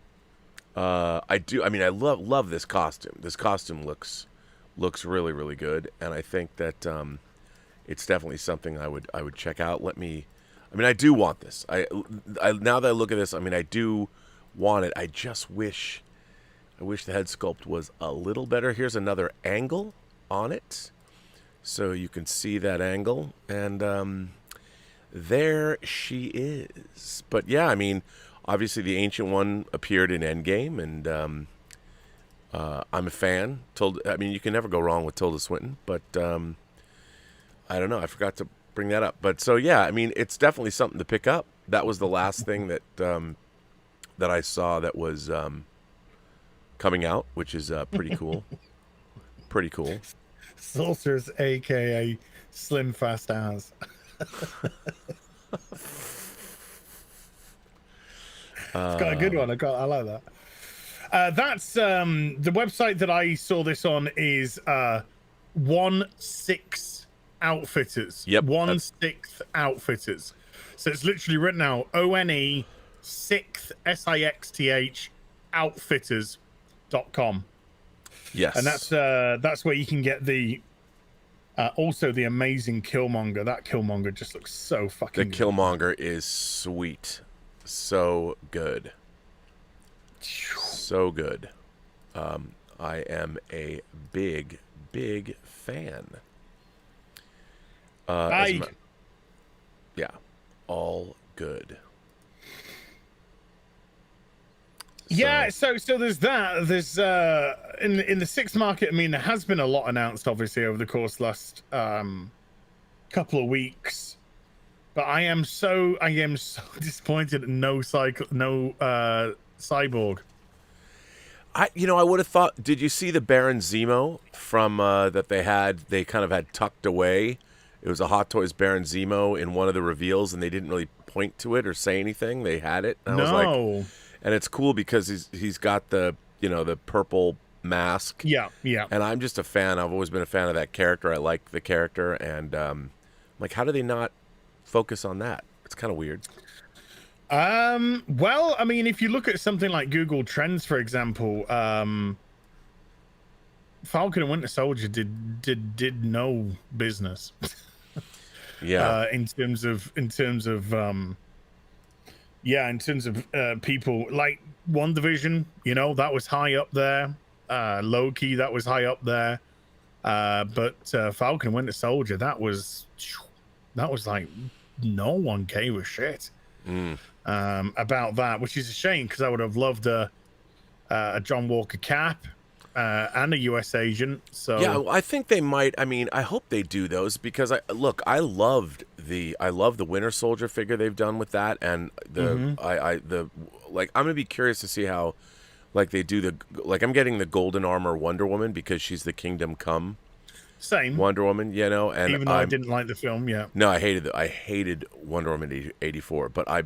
[SPEAKER 2] I do. I mean, I love this costume. This costume looks really, really good, and I think that it's definitely something I would check out. I do want this. I now that I look at this, I mean, I do want it. I just wish the head sculpt was a little better. Here's another angle on it, so you can see that angle, and there she is. But yeah, I mean, obviously, the ancient one appeared in End Game, and I'm a fan. You can never go wrong with Tilda Swinton, but I don't know. I forgot to bring that up. But so, yeah, I mean, it's definitely something to pick up. That was the last thing that I saw that was coming out, which is pretty cool. Pretty cool.
[SPEAKER 3] Sorceress, a.k.a. Slim Fast Hours. It's got a good one. I like that. That's the website that I saw this on is 1/6 Outfitters.
[SPEAKER 2] Yep.
[SPEAKER 3] 1/6 Outfitters. So it's literally written out ONE 6th SIXTH Outfitters.com.
[SPEAKER 2] Yes.
[SPEAKER 3] And that's where you can get the also the amazing Killmonger. That Killmonger just looks so fucking
[SPEAKER 2] good. The Killmonger is sweet. So good. So good. I am a big fan. Yeah. All good.
[SPEAKER 3] Yeah, so there's that. There's in the sixth market. I mean, there has been a lot announced, obviously, over the course of the last couple of weeks. But I am so disappointed at no Cyborg.
[SPEAKER 2] I would have thought. Did you see the Baron Zemo from that they had? They kind of had tucked away. It was a Hot Toys Baron Zemo in one of the reveals, and they didn't really point to it or say anything. They had it. And I was like, and it's cool because he's got the the purple mask.
[SPEAKER 3] Yeah.
[SPEAKER 2] And I'm just a fan. I've always been a fan of that character. I like the character, and like, how do they not focus on that? It's kind of weird.
[SPEAKER 3] Well, I mean, if you look at something like Google Trends, for example, Falcon and Winter Soldier did no business.
[SPEAKER 2] Yeah.
[SPEAKER 3] In terms of people like WandaVision, that was high up there. Loki, that was high up there. But Falcon and Winter Soldier, that was like no one gave a shit about that, which is a shame because I would have loved a John Walker Cap and a US agent. So
[SPEAKER 2] yeah, I think they might. I mean, I hope they do those because I love the Winter Soldier figure they've done with that, and I'm gonna be curious to see how like they do I'm getting the Golden Armor Wonder Woman because she's the Kingdom Come.
[SPEAKER 3] Same
[SPEAKER 2] Wonder Woman, and
[SPEAKER 3] even though I didn't like the film,
[SPEAKER 2] No, I hated Wonder Woman 84, but I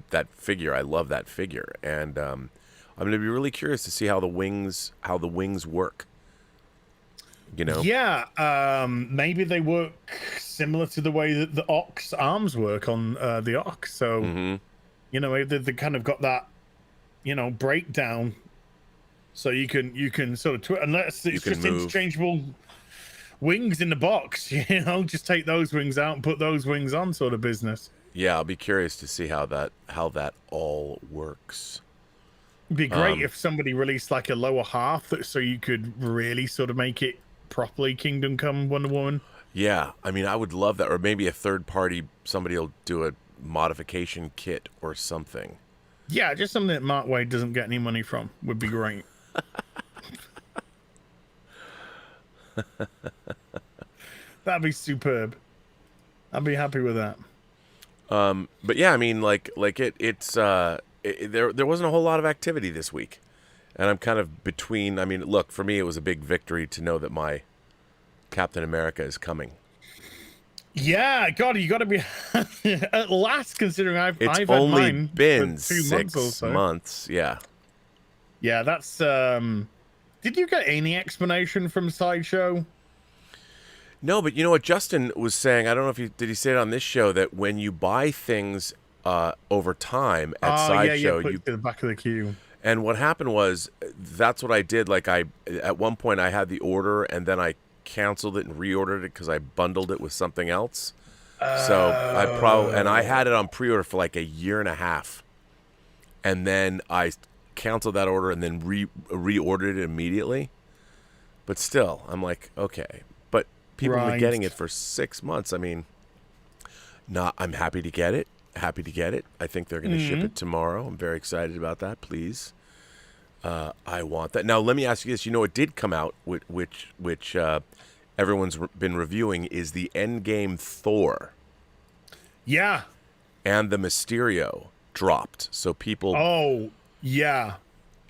[SPEAKER 2] love that figure, and I'm going to be really curious to see how the wings work.
[SPEAKER 3] Yeah, maybe they work similar to the way that the Ox arms work on the Ox. So they kind of got that breakdown, so you can sort of unless it's just move. Interchangeable wings in the box, just take those wings out and put those wings on, sort of business.
[SPEAKER 2] Yeah, I'll be curious to see how that all works.
[SPEAKER 3] It'd be great if somebody released like a lower half so you could really sort of make it properly Kingdom Come Wonder Woman.
[SPEAKER 2] Yeah, I mean, I would love that, or maybe a third party, somebody will do a modification kit or something.
[SPEAKER 3] Yeah, just something that Mark Waid doesn't get any money from would be great. That'd be superb. I'd be happy with that.
[SPEAKER 2] But yeah, I mean, there wasn't a whole lot of activity this week, and I'm kind of between. I mean, look, for me, it was a big victory to know that my Captain America is coming. Yeah,
[SPEAKER 3] God, you got to be at last. Considering I've
[SPEAKER 2] only
[SPEAKER 3] had mine
[SPEAKER 2] been
[SPEAKER 3] for 2
[SPEAKER 2] 6
[SPEAKER 3] months.
[SPEAKER 2] Months. Yeah.
[SPEAKER 3] Yeah, that's. Did you get any explanation from Sideshow?
[SPEAKER 2] No, but you know what Justin was saying? I don't know if did he say it on this show that when you buy things over time at Sideshow,
[SPEAKER 3] you put it to the back of the queue.
[SPEAKER 2] And what happened was that's what I did. Like at one point I had the order and then I canceled it and reordered it because I bundled it with something else. So I had it on pre-order for like a year and a half, and then I canceled that order and then reordered it immediately. But still, I'm like, okay. But people have been getting it for 6 months. I mean, I'm happy to get it. I think they're going to ship it tomorrow. I'm very excited about that. Please, I want that. Now, let me ask you this. It did come out, which everyone's been reviewing, is the End Game Thor.
[SPEAKER 3] Yeah.
[SPEAKER 2] And the Mysterio dropped. So people...
[SPEAKER 3] Oh, yeah.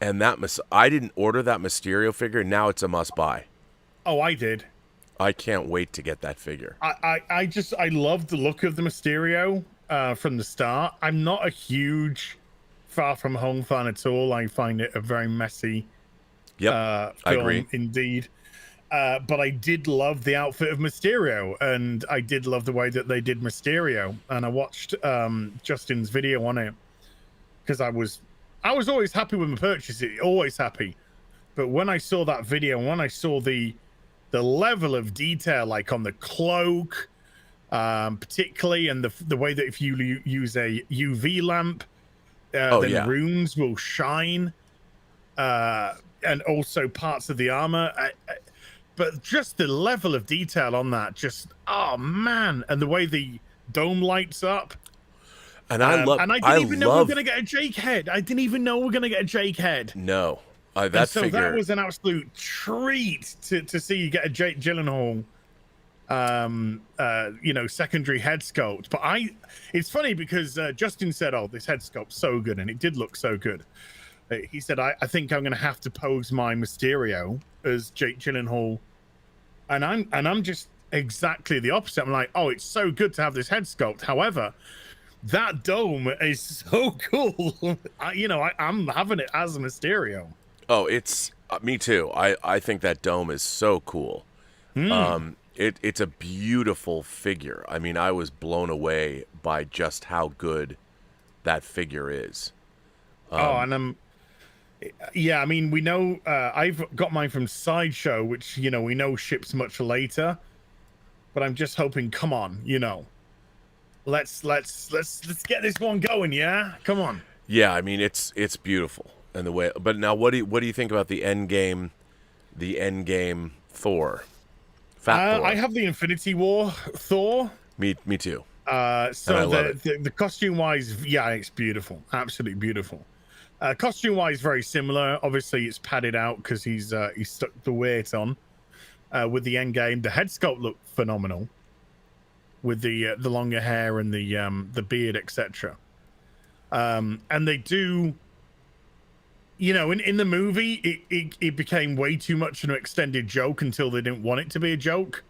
[SPEAKER 2] And I didn't order that Mysterio figure. Now it's a must-buy.
[SPEAKER 3] Oh, I did.
[SPEAKER 2] I can't wait to get that figure.
[SPEAKER 3] I love the look of the Mysterio from the start. I'm not a huge Far From Home fan at all. I find it a very messy film,
[SPEAKER 2] I agree.
[SPEAKER 3] Indeed. But I did love the outfit of Mysterio, and I did love the way that they did Mysterio. And I watched Justin's video on it because I was always happy with my purchase, always happy. But when I saw that video, when I saw the level of detail, like on the cloak, particularly, and the way that if you use a UV lamp, the runes will shine, and also parts of the armor. But just the level of detail on that, oh man, and the way the dome lights up.
[SPEAKER 2] And I love.
[SPEAKER 3] And I didn't even know we were gonna get a Jake head. I didn't even know we were gonna get a Jake head.
[SPEAKER 2] No, that
[SPEAKER 3] and so
[SPEAKER 2] figure.
[SPEAKER 3] that was an absolute treat to see you get a Jake Gyllenhaal, secondary head sculpt. But it's funny because Justin said, "Oh, this head sculpt's so good," and it did look so good. He said, "I think I'm gonna have to pose my Mysterio as Jake Gyllenhaal," and I'm just exactly the opposite. I'm like, "Oh, it's so good to have this head sculpt." However, that dome is so cool. I'm having it as a Mysterio.
[SPEAKER 2] Oh, it's me too. I think that dome is so cool. It's a beautiful figure. I mean, I was blown away by just how good that figure is.
[SPEAKER 3] I mean, we know I've got mine from Sideshow, which we know ships much later. But I'm just hoping, come on, let's get this one going, yeah? Come on.
[SPEAKER 2] Yeah, I mean it's beautiful and the way. But now, what do you think about the End Game Thor? Fat Thor.
[SPEAKER 3] I have the Infinity War Thor.
[SPEAKER 2] Me too.
[SPEAKER 3] So the costume wise, yeah, it's beautiful, absolutely beautiful. Costume wise, very similar. Obviously, it's padded out because he's stuck the weight on. With the End Game, the head sculpt looked phenomenal. With the longer hair and the beard, etc. And they do, in the movie, it became way too much an extended joke until they didn't want it to be a joke,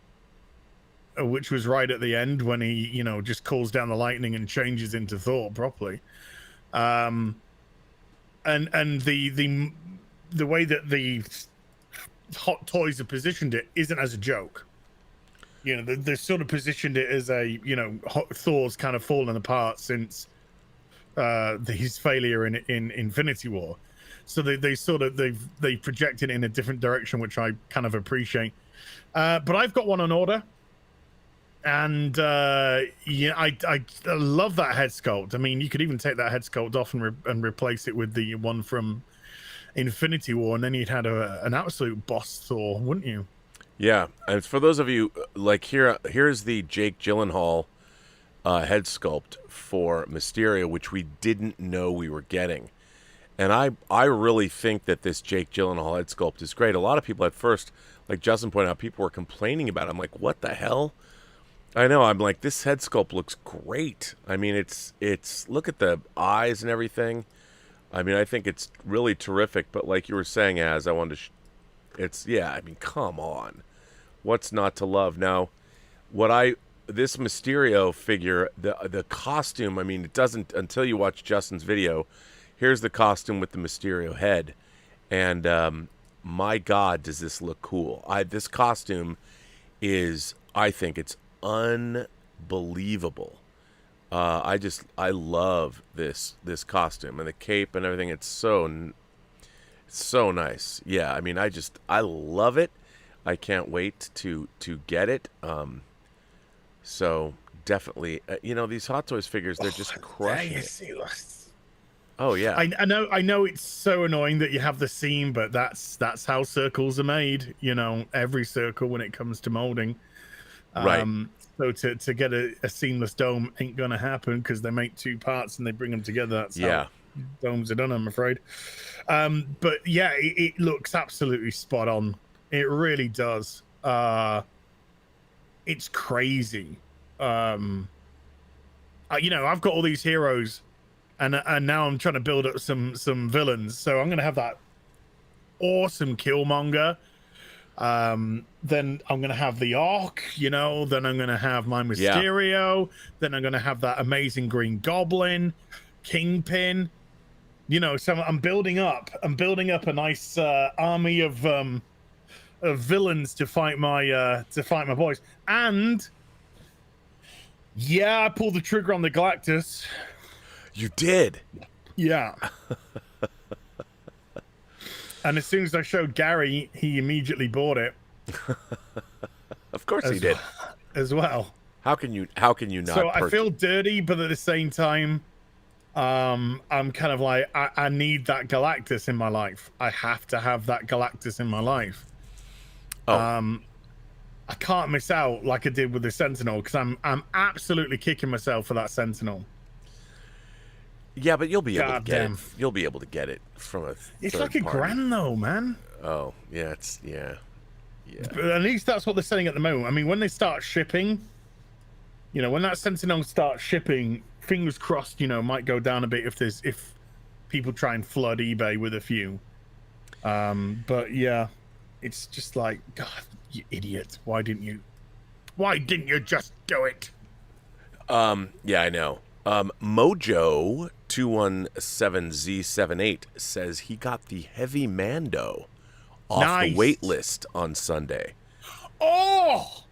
[SPEAKER 3] which was right at the end when he, just calls down the lightning and changes into Thor properly. And the way that the Hot Toys have positioned it isn't as a joke. They sort of positioned it as a, Thor's kind of fallen apart since his failure in Infinity War. So they projected it in a different direction, which I kind of appreciate. But I've got one on order. And I love that head sculpt. I mean, you could even take that head sculpt off and replace it with the one from Infinity War, and then you'd had an absolute boss Thor, wouldn't you?
[SPEAKER 2] Yeah, and for those of you like here's the Jake Gyllenhaal head sculpt for Mysterio, which we didn't know we were getting, and I really think that this Jake Gyllenhaal head sculpt is great. A lot of people at first, like Justin pointed out, people were complaining about it. I'm like, what the hell? I know. I'm like, this head sculpt looks great. I mean, it's look at the eyes and everything. I mean, I think it's really terrific. But like you were saying, I wanted to, I mean, come on, what's not to love? Now, this Mysterio figure, the costume. I mean, it doesn't until you watch Justin's video. Here's the costume with the Mysterio head, and my God, does this look cool? This costume is, I think it's unbelievable. I love this costume and the cape and everything. It's so nice. Yeah, I mean, I love it. I can't wait to get it. So definitely, these Hot Toys figures, they're just crushing it. Oh yeah,
[SPEAKER 3] I know it's so annoying that you have the seam, but that's how circles are made. Every circle when it comes to molding.
[SPEAKER 2] Right.
[SPEAKER 3] So to get a seamless dome ain't gonna happen because they make two parts and they bring them together. That's how domes are done, I'm afraid. But yeah, it looks absolutely spot on. It really does. It's crazy. I've got all these heroes, and now I'm trying to build up some villains. So I'm gonna have that awesome Killmonger. Then I'm gonna have the Orc, then I'm gonna have my Mysterio, then I'm gonna have that amazing Green Goblin, Kingpin, so I'm building up a nice army of villains to fight my boys. And I pulled the trigger on the Galactus.
[SPEAKER 2] You did?
[SPEAKER 3] Yeah. And as soon as I showed Gary, he immediately bought it.
[SPEAKER 2] Of course he did.
[SPEAKER 3] As well.
[SPEAKER 2] How can you not?
[SPEAKER 3] So I feel dirty, but at the same time, I'm kind of like, I need that Galactus in my life. I have to have that Galactus in my life.
[SPEAKER 2] Oh.
[SPEAKER 3] I can't miss out like I did with the Sentinel because I'm absolutely kicking myself for that Sentinel.
[SPEAKER 2] Yeah, but you'll be able to get it.
[SPEAKER 3] Goddamn.
[SPEAKER 2] You'll be able to get it from a
[SPEAKER 3] It's
[SPEAKER 2] third
[SPEAKER 3] like a
[SPEAKER 2] party.
[SPEAKER 3] grand though, man.
[SPEAKER 2] Oh, yeah, yeah.
[SPEAKER 3] But at least that's what they're selling at the moment. I mean, when they start shipping, when that Sentinel starts shipping, fingers crossed, might go down a bit if people try and flood eBay with a few. But yeah, it's just like, God, you idiot! Why didn't you just do it?
[SPEAKER 2] Yeah, I know. Mojo 217Z78 says he got the Heavy Mando off the wait list on Sunday.
[SPEAKER 3] Oh,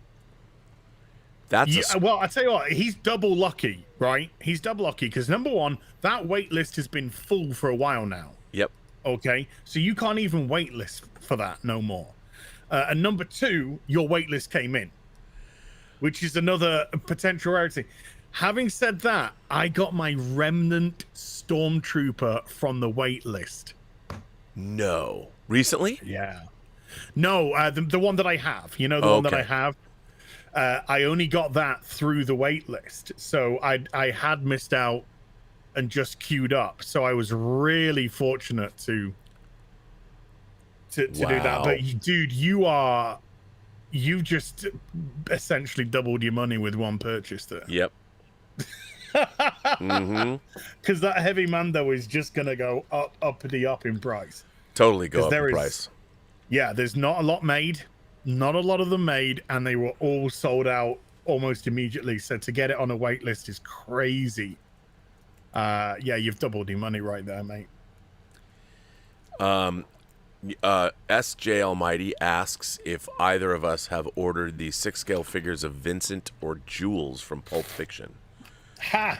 [SPEAKER 2] That's
[SPEAKER 3] well, I tell you what, he's double lucky, right? He's double lucky because number one, that wait list has been full for a while now.
[SPEAKER 2] Yep.
[SPEAKER 3] Okay, so you can't even wait list for that no more. And number two, your wait list came in, which is another potential rarity. Having said that, I got my Remnant Stormtrooper from the wait list.
[SPEAKER 2] No. Recently?
[SPEAKER 3] Yeah. No, the one that I have. One that I have. I only got that through the wait list. So I had missed out and just queued up. So I was really fortunate to do that. But dude, you've just essentially doubled your money with one purchase there.
[SPEAKER 2] Yep. Mm-hmm.
[SPEAKER 3] Because that Heavy Mando is just gonna go up in price.
[SPEAKER 2] Totally go up in price.
[SPEAKER 3] Yeah, there's not a lot made, not a lot of them made, and they were all sold out almost immediately. So to get it on a wait list is crazy. Yeah, you've doubled your money right there, mate.
[SPEAKER 2] SJ Almighty asks if either of us have ordered the 6-scale figures of Vincent or Jules from Pulp Fiction.
[SPEAKER 3] Ha!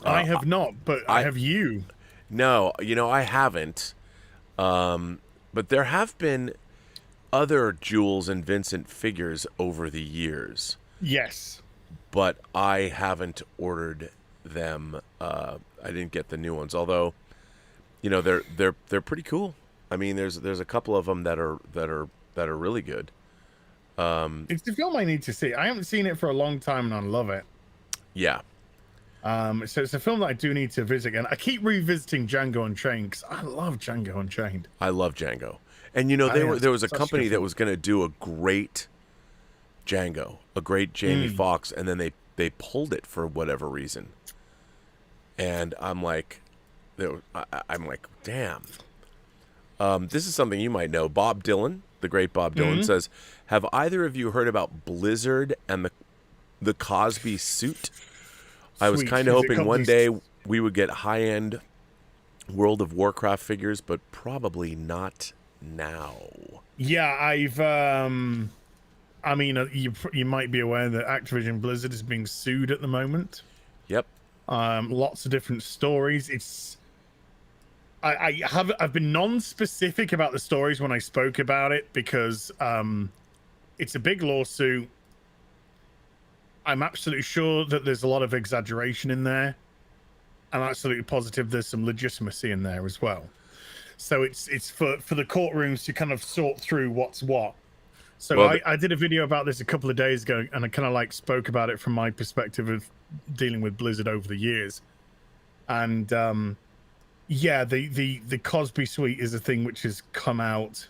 [SPEAKER 3] I have not, but I have you.
[SPEAKER 2] No, I haven't. But there have been other Jules and Vincent figures over the years.
[SPEAKER 3] Yes.
[SPEAKER 2] But I haven't ordered them. I didn't get the new ones, although they're pretty cool. I mean, there's a couple of them that are really good.
[SPEAKER 3] It's the film I need to see. I haven't seen it for a long time, and I love it.
[SPEAKER 2] Yeah.
[SPEAKER 3] So it's a film that I do need to visit again. I keep revisiting Django Unchained because I love Django Unchained.
[SPEAKER 2] I love Django, and there was a company that was going to do a great Django, a great Jamie Foxx, and then they pulled it for whatever reason. And I'm like, damn. This is something you might know. Bob Dylan, the great Bob Dylan, says, "Have either of you heard about Blizzard and the Cosby suit? I was kind of hoping one day we would get high-end World of Warcraft figures, but probably not now."
[SPEAKER 3] Yeah, I mean, you might be aware that Activision Blizzard is being sued at the moment.
[SPEAKER 2] Yep.
[SPEAKER 3] Lots of different stories. I've been non-specific about the stories when I spoke about it because it's a big lawsuit. I'm absolutely sure that there's a lot of exaggeration in there. I'm absolutely positive there's some legitimacy in there as well. So it's for the courtrooms to kind of sort through what's what. So well, I did a video about this a couple of days ago, and I kind of spoke about it from my perspective of dealing with Blizzard over the years. And yeah, the Cosby suite is a thing which has come out.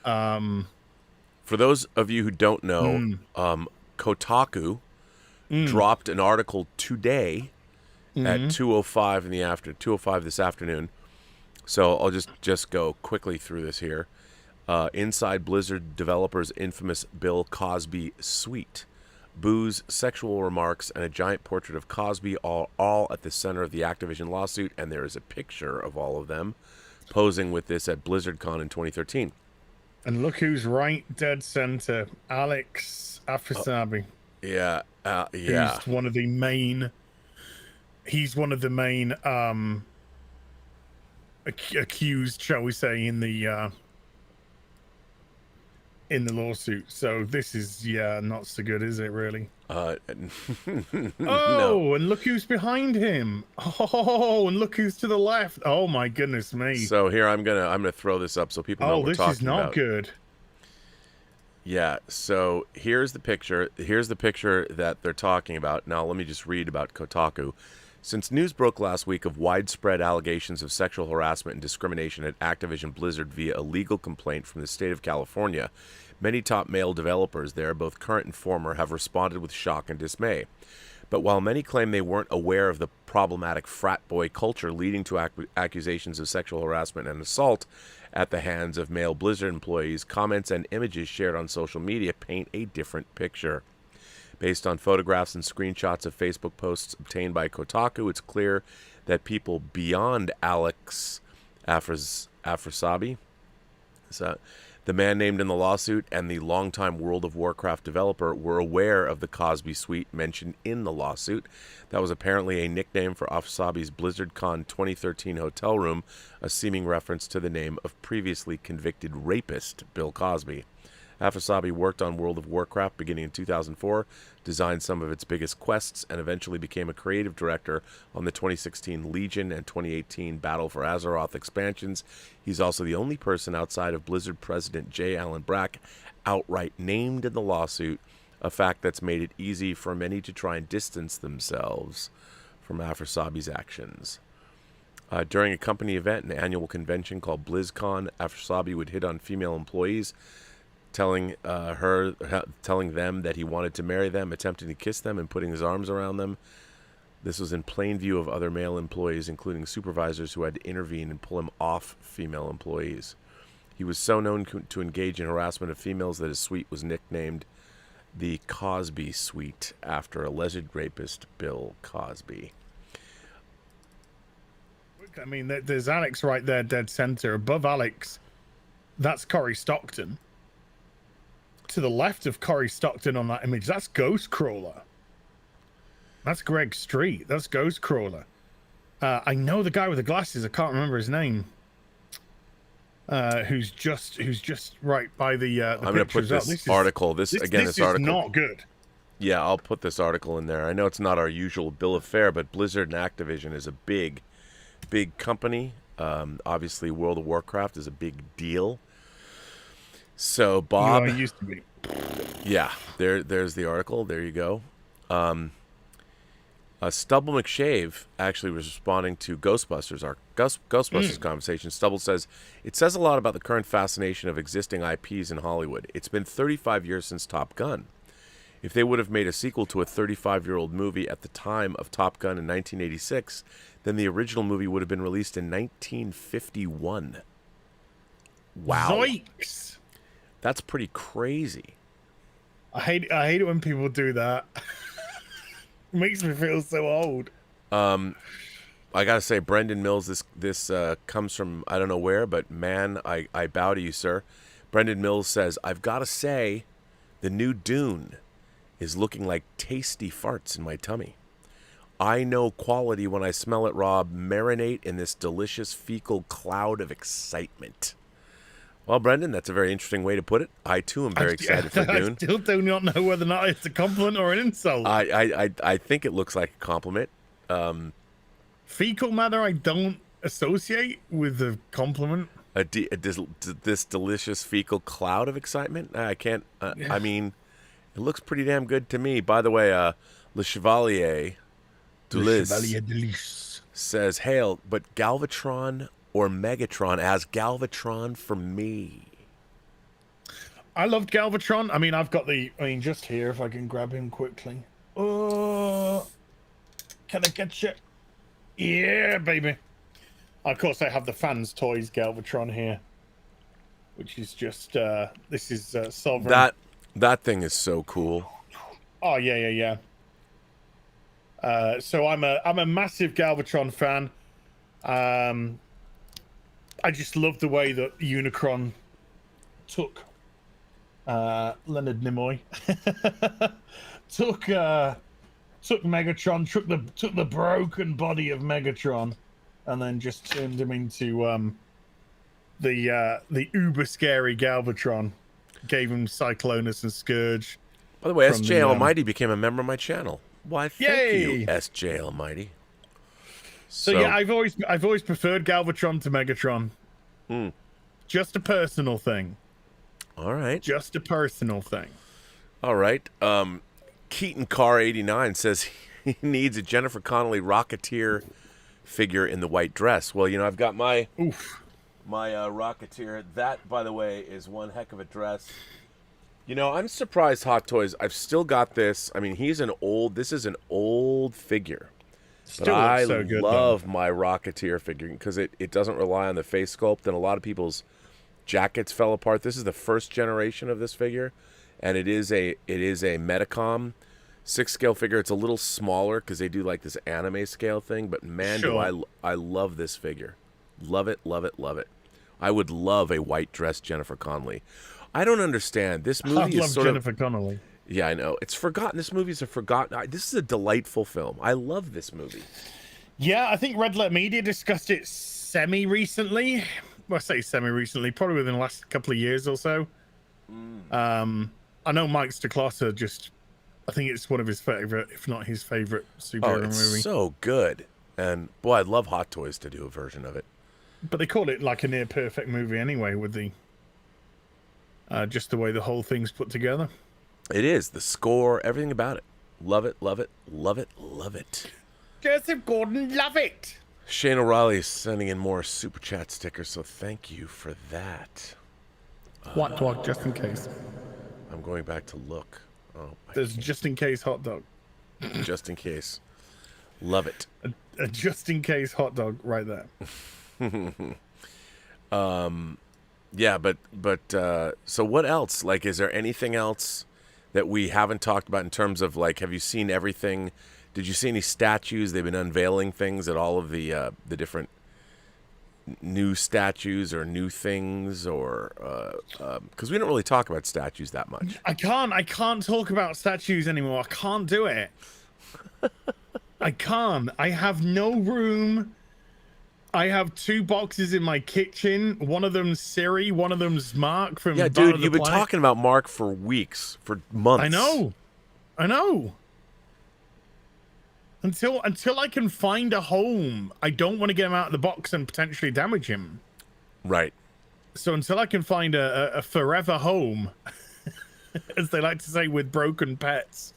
[SPEAKER 2] For those of you who don't know, Kotaku dropped an article today at 2:05 this afternoon. So I'll just go quickly through this here. Inside Blizzard developers' infamous Bill Cosby suite. Booze, sexual remarks, and a giant portrait of Cosby all at the center of the Activision lawsuit, and there is a picture of all of them posing with this at BlizzardCon in 2013.
[SPEAKER 3] And look who's right dead center. Alex Afisabi.
[SPEAKER 2] Yeah.
[SPEAKER 3] He's one of the main accused, shall we say, in the lawsuit. So this is not so good, is it really?
[SPEAKER 2] No.
[SPEAKER 3] And look who's behind him. Oh, and look who's to the left. Oh my goodness me.
[SPEAKER 2] So here I'm gonna throw this up so people know what we're talking about. Oh, this is not
[SPEAKER 3] good.
[SPEAKER 2] Yeah, so here's the picture. Here's the picture that they're talking about. Now let me just read about Kotaku. Since news broke last week of widespread allegations of sexual harassment and discrimination at Activision Blizzard via a legal complaint from the state of California, many top male developers there, both current and former, have responded with shock and dismay. But while many claim they weren't aware of the problematic frat boy culture leading to accusations of sexual harassment and assault at the hands of male Blizzard employees, comments and images shared on social media paint a different picture. Based on photographs and screenshots of Facebook posts obtained by Kotaku, it's clear that people beyond Alex Afrasiabi, the man named in the lawsuit, and the longtime World of Warcraft developer were aware of the Cosby Suite mentioned in the lawsuit. That was apparently a nickname for Afrasiabi's BlizzardCon 2013 hotel room, a seeming reference to the name of previously convicted rapist Bill Cosby. Afrasiabi worked on World of Warcraft beginning in 2004, designed some of its biggest quests, and eventually became a creative director on the 2016 Legion and 2018 Battle for Azeroth expansions. He's also the only person outside of Blizzard President J. Allen Brack outright named in the lawsuit, a fact that's made it easy for many to try and distance themselves from Afrasiabi's actions. During a company event, an annual convention called BlizzCon, Afrasiabi would hit on female employees, telling them that he wanted to marry them, attempting to kiss them, and putting his arms around them. This was in plain view of other male employees, including supervisors who had to intervene and pull him off female employees. He was so known to engage in harassment of females that his suite was nicknamed the Cosby Suite, after alleged rapist Bill Cosby.
[SPEAKER 3] I mean, there's Alex right there, dead center. Above Alex, that's Corey Stockton. To the left of Corey Stockton on that image, that's Ghostcrawler. That's Greg Street. That's Ghostcrawler. I know the guy with the glasses. I can't remember his name. Who's just right by the
[SPEAKER 2] I'm going to put this article. This article
[SPEAKER 3] is not good.
[SPEAKER 2] Yeah, I'll put this article in there. I know it's not our usual bill of fare, but Blizzard and Activision is a big company. Obviously, World of Warcraft is a big deal. So Bob,
[SPEAKER 3] used to be.
[SPEAKER 2] Yeah, there's the article. There you go. Stubble McShave actually was responding to Ghostbusters, our Ghostbusters conversation. Stubble says, "It says a lot about the current fascination of existing IPs in Hollywood. It's been 35 years since Top Gun. If they would have made a sequel to a 35-year-old movie at the time of Top Gun in 1986, then the original movie would have been released in 1951. Wow.
[SPEAKER 3] Zoinks!
[SPEAKER 2] That's pretty crazy.
[SPEAKER 3] I hate it when people do that. It makes me feel so old.
[SPEAKER 2] I gotta say, Brendan Mills, this comes from I don't know where, but man, I bow to you, sir. Brendan Mills says, I've gotta say, the new Dune is looking like tasty farts in my tummy. I know quality when I smell it, Rob. Marinate in this delicious fecal cloud of excitement. Well, Brendan, that's a very interesting way to put it. I, too, am very excited for Dune.
[SPEAKER 3] I still do not know whether or not it's a compliment or an insult.
[SPEAKER 2] I think it looks like a compliment.
[SPEAKER 3] Fecal matter I don't associate with a compliment.
[SPEAKER 2] This delicious fecal cloud of excitement? I can't... I mean, it looks pretty damn good to me. By the way, Le Chevalier de Lis says, hail, but Galvatron... or Megatron as Galvatron for me.
[SPEAKER 3] I loved Galvatron. I mean, I've got just here, if I can grab him quickly. Oh, can I get you? Yeah, baby. Of course, I have the fans' toys Galvatron here, which is just, this is Sovereign.
[SPEAKER 2] That thing is so cool.
[SPEAKER 3] Oh, yeah. So I'm a massive Galvatron fan. I just love the way that Unicron took Leonard Nimoy, took Megatron, took the broken body of Megatron, and then just turned him into the uber scary Galvatron. Gave him Cyclonus and Scourge.
[SPEAKER 2] By the way, SJ Almighty became a member of my channel. Why, thank you, SJ Almighty.
[SPEAKER 3] So yeah, I've always preferred Galvatron to Megatron. Just a personal thing.
[SPEAKER 2] All right.
[SPEAKER 3] Just a personal thing.
[SPEAKER 2] All right. Keaton Car 89 says he needs a Jennifer Connelly Rocketeer figure in the white dress. Well, you know, I've got my Rocketeer. That, by the way, is one heck of a dress. You know, I'm surprised Hot Toys. I've still got this. I mean, this is an old figure. But I love my Rocketeer figure because it doesn't rely on the face sculpt, and a lot of people's jackets fell apart. This is the first generation of this figure, and it is a Metacom 6 scale figure. It's a little smaller because they do like this anime scale thing, but man, do I love this figure. Love it, love it, love it. I would love a white dress Jennifer Connelly. I don't understand. This movie is sort of
[SPEAKER 3] Jennifer Connelly.
[SPEAKER 2] Yeah, I know. It's forgotten. This movie's a forgotten. This is a delightful film. I love this movie.
[SPEAKER 3] Yeah, I think Red Letter Media discussed it semi-recently. Well, I say semi-recently, probably within the last couple of years or so. I know Mike Stacklosser I think it's one of his favorite, if not his favorite superhero movie.
[SPEAKER 2] So good. And boy, I'd love Hot Toys to do a version of it.
[SPEAKER 3] But they call it like a near perfect movie anyway, with the just the way the whole thing's put together.
[SPEAKER 2] It is. The score, everything about it. Love it, love it, love it, love it.
[SPEAKER 3] Joseph Gordon, love it.
[SPEAKER 2] Shane O'Reilly is sending in more Super Chat stickers, so thank you for that.
[SPEAKER 3] Hot dog, just in case.
[SPEAKER 2] I'm going back to look. Oh,
[SPEAKER 3] there's just in case hot dog.
[SPEAKER 2] Just in case. Love it.
[SPEAKER 3] A just in case hot dog right there.
[SPEAKER 2] Yeah, but so what else? Like, is there anything else that we haven't talked about in terms of, like, have you seen everything? Did you see any statues? They've been unveiling things at all of the different new statues or new things, or because we don't really talk about statues that much.
[SPEAKER 3] I can't talk about statues anymore. I can't do it. I can't. I have no room. I have 2 boxes in my kitchen. One of them's Siri. One of them's Mark from
[SPEAKER 2] Yeah, dude, you've been talking about Mark for weeks, for months.
[SPEAKER 3] I know. Until I can find a home, I don't want to get him out of the box and potentially damage him.
[SPEAKER 2] Right.
[SPEAKER 3] So until I can find a forever home, as they like to say with broken pets.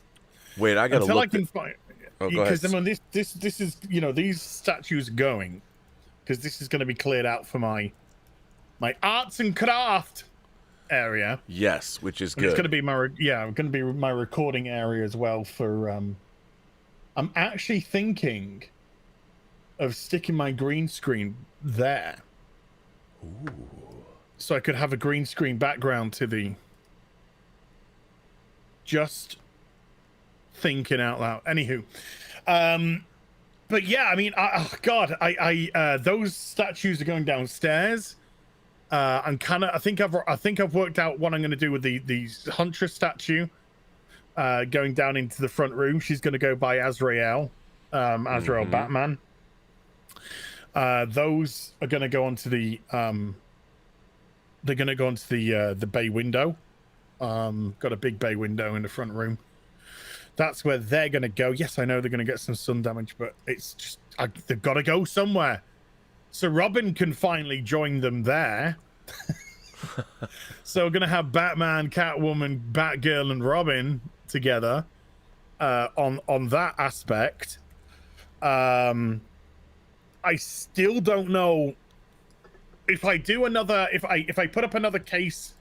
[SPEAKER 2] Wait, I gotta
[SPEAKER 3] until
[SPEAKER 2] look.
[SPEAKER 3] I can find.
[SPEAKER 2] Oh, go ahead.
[SPEAKER 3] Because I mean, this is, you know, these statues are going, because this is going to be cleared out for my arts and craft area.
[SPEAKER 2] Yes, which is
[SPEAKER 3] and
[SPEAKER 2] good.
[SPEAKER 3] It's going to be my recording area as well for. I'm actually thinking of sticking my green screen there.
[SPEAKER 2] Ooh.
[SPEAKER 3] So I could have a green screen background to the. Just thinking out loud. Anywho, but yeah, I mean, I those statues are going downstairs. I think I've worked out what I'm going to do with the Huntress statue. Going down into the front room, she's going to go by Azrael, Batman. Those are going to go onto the they're going to go onto the bay window. Got a big bay window in the front room. That's where they're going to go. Yes, I know they're going to get some sun damage, but it's just they've got to go somewhere. So Robin can finally join them there. So we're going to have Batman, Catwoman, Batgirl, and Robin together on that aspect. I still don't know if I do another. If I put up another case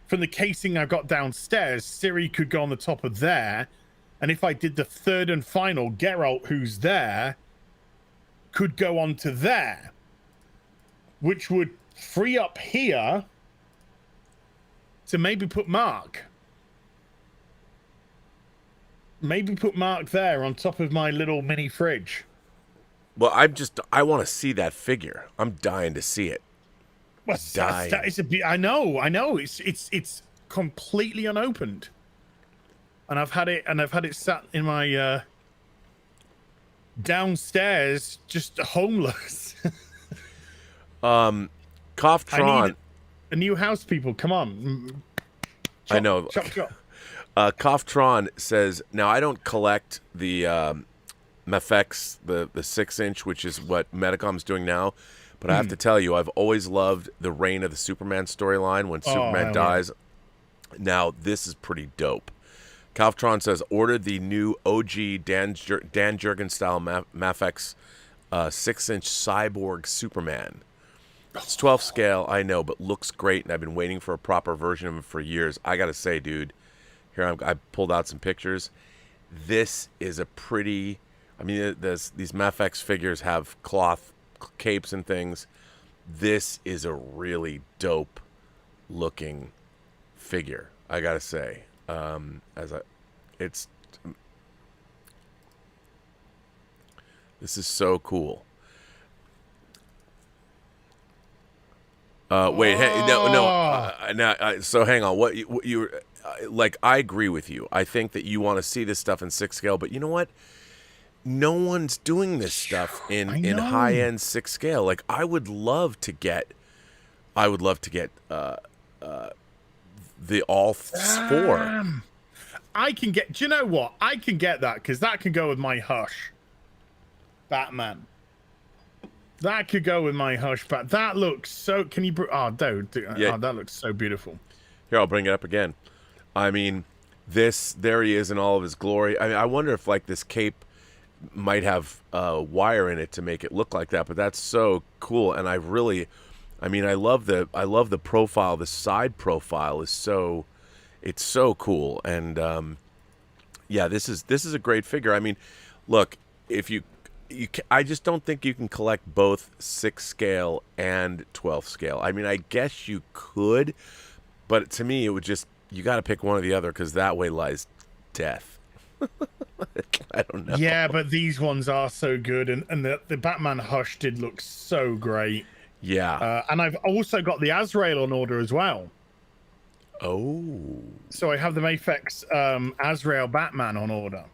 [SPEAKER 3] from the casing I've got downstairs, Siri could go on the top of there. And if I did the third and final, Geralt, who's there, could go on to there, which would free up here to maybe put Mark. Maybe put Mark there on top of my little mini fridge.
[SPEAKER 2] Well, I want to see that figure. I'm dying to see it.
[SPEAKER 3] Well, I know. It's completely unopened. And I've had it sat in my downstairs, just homeless.
[SPEAKER 2] Coughtron.
[SPEAKER 3] A new house, people. Come on.
[SPEAKER 2] I know.
[SPEAKER 3] Chop.
[SPEAKER 2] Coughtron says, now I don't collect the Mafex, the 6-inch, which is what Metacom's doing now. But I have to tell you, I've always loved the Reign of the Superman storyline when Superman dies.
[SPEAKER 3] Yeah.
[SPEAKER 2] Now, this is pretty dope. Galvatron says, ordered the new OG Dan Jurgen style Mafex 6-inch Cyborg Superman. It's 12 scale, I know, but looks great, and I've been waiting for a proper version of him for years. I gotta say, dude, here I pulled out some pictures. This is a pretty. I mean, these Mafex figures have cloth capes and things. This is a really dope looking figure, I gotta say. This is so cool. Wait, no. So hang on. What you like? I agree with you. I think that you want to see this stuff in 6 scale, but you know what? No one's doing this stuff in high end 6 scale. Like I would love to get the all 4.
[SPEAKER 3] I can get. Do you know what? I can get that because that can go with my Hush Batman. That could go with my Hush, but that looks so. Can you? Oh, dude,
[SPEAKER 2] yeah.
[SPEAKER 3] Oh, that looks so beautiful.
[SPEAKER 2] Here, I'll bring it up again. I mean, there he is in all of his glory. I mean, I wonder if like this cape might have wire in it to make it look like that, but that's so cool. And I love the profile. The side profile is so, it's so cool. And yeah, this is a great figure. I mean, look, if I just don't think you can collect both 6 scale and 12 scale. I mean, I guess you could, but to me, it would just, you got to pick one or the other because that way lies death. I don't know.
[SPEAKER 3] Yeah, but these ones are so good, and the Batman Hush did look so great.
[SPEAKER 2] Yeah.
[SPEAKER 3] And I've also got the Azrael on order as well.
[SPEAKER 2] Oh.
[SPEAKER 3] So I have the Mafex Azrael Batman on order.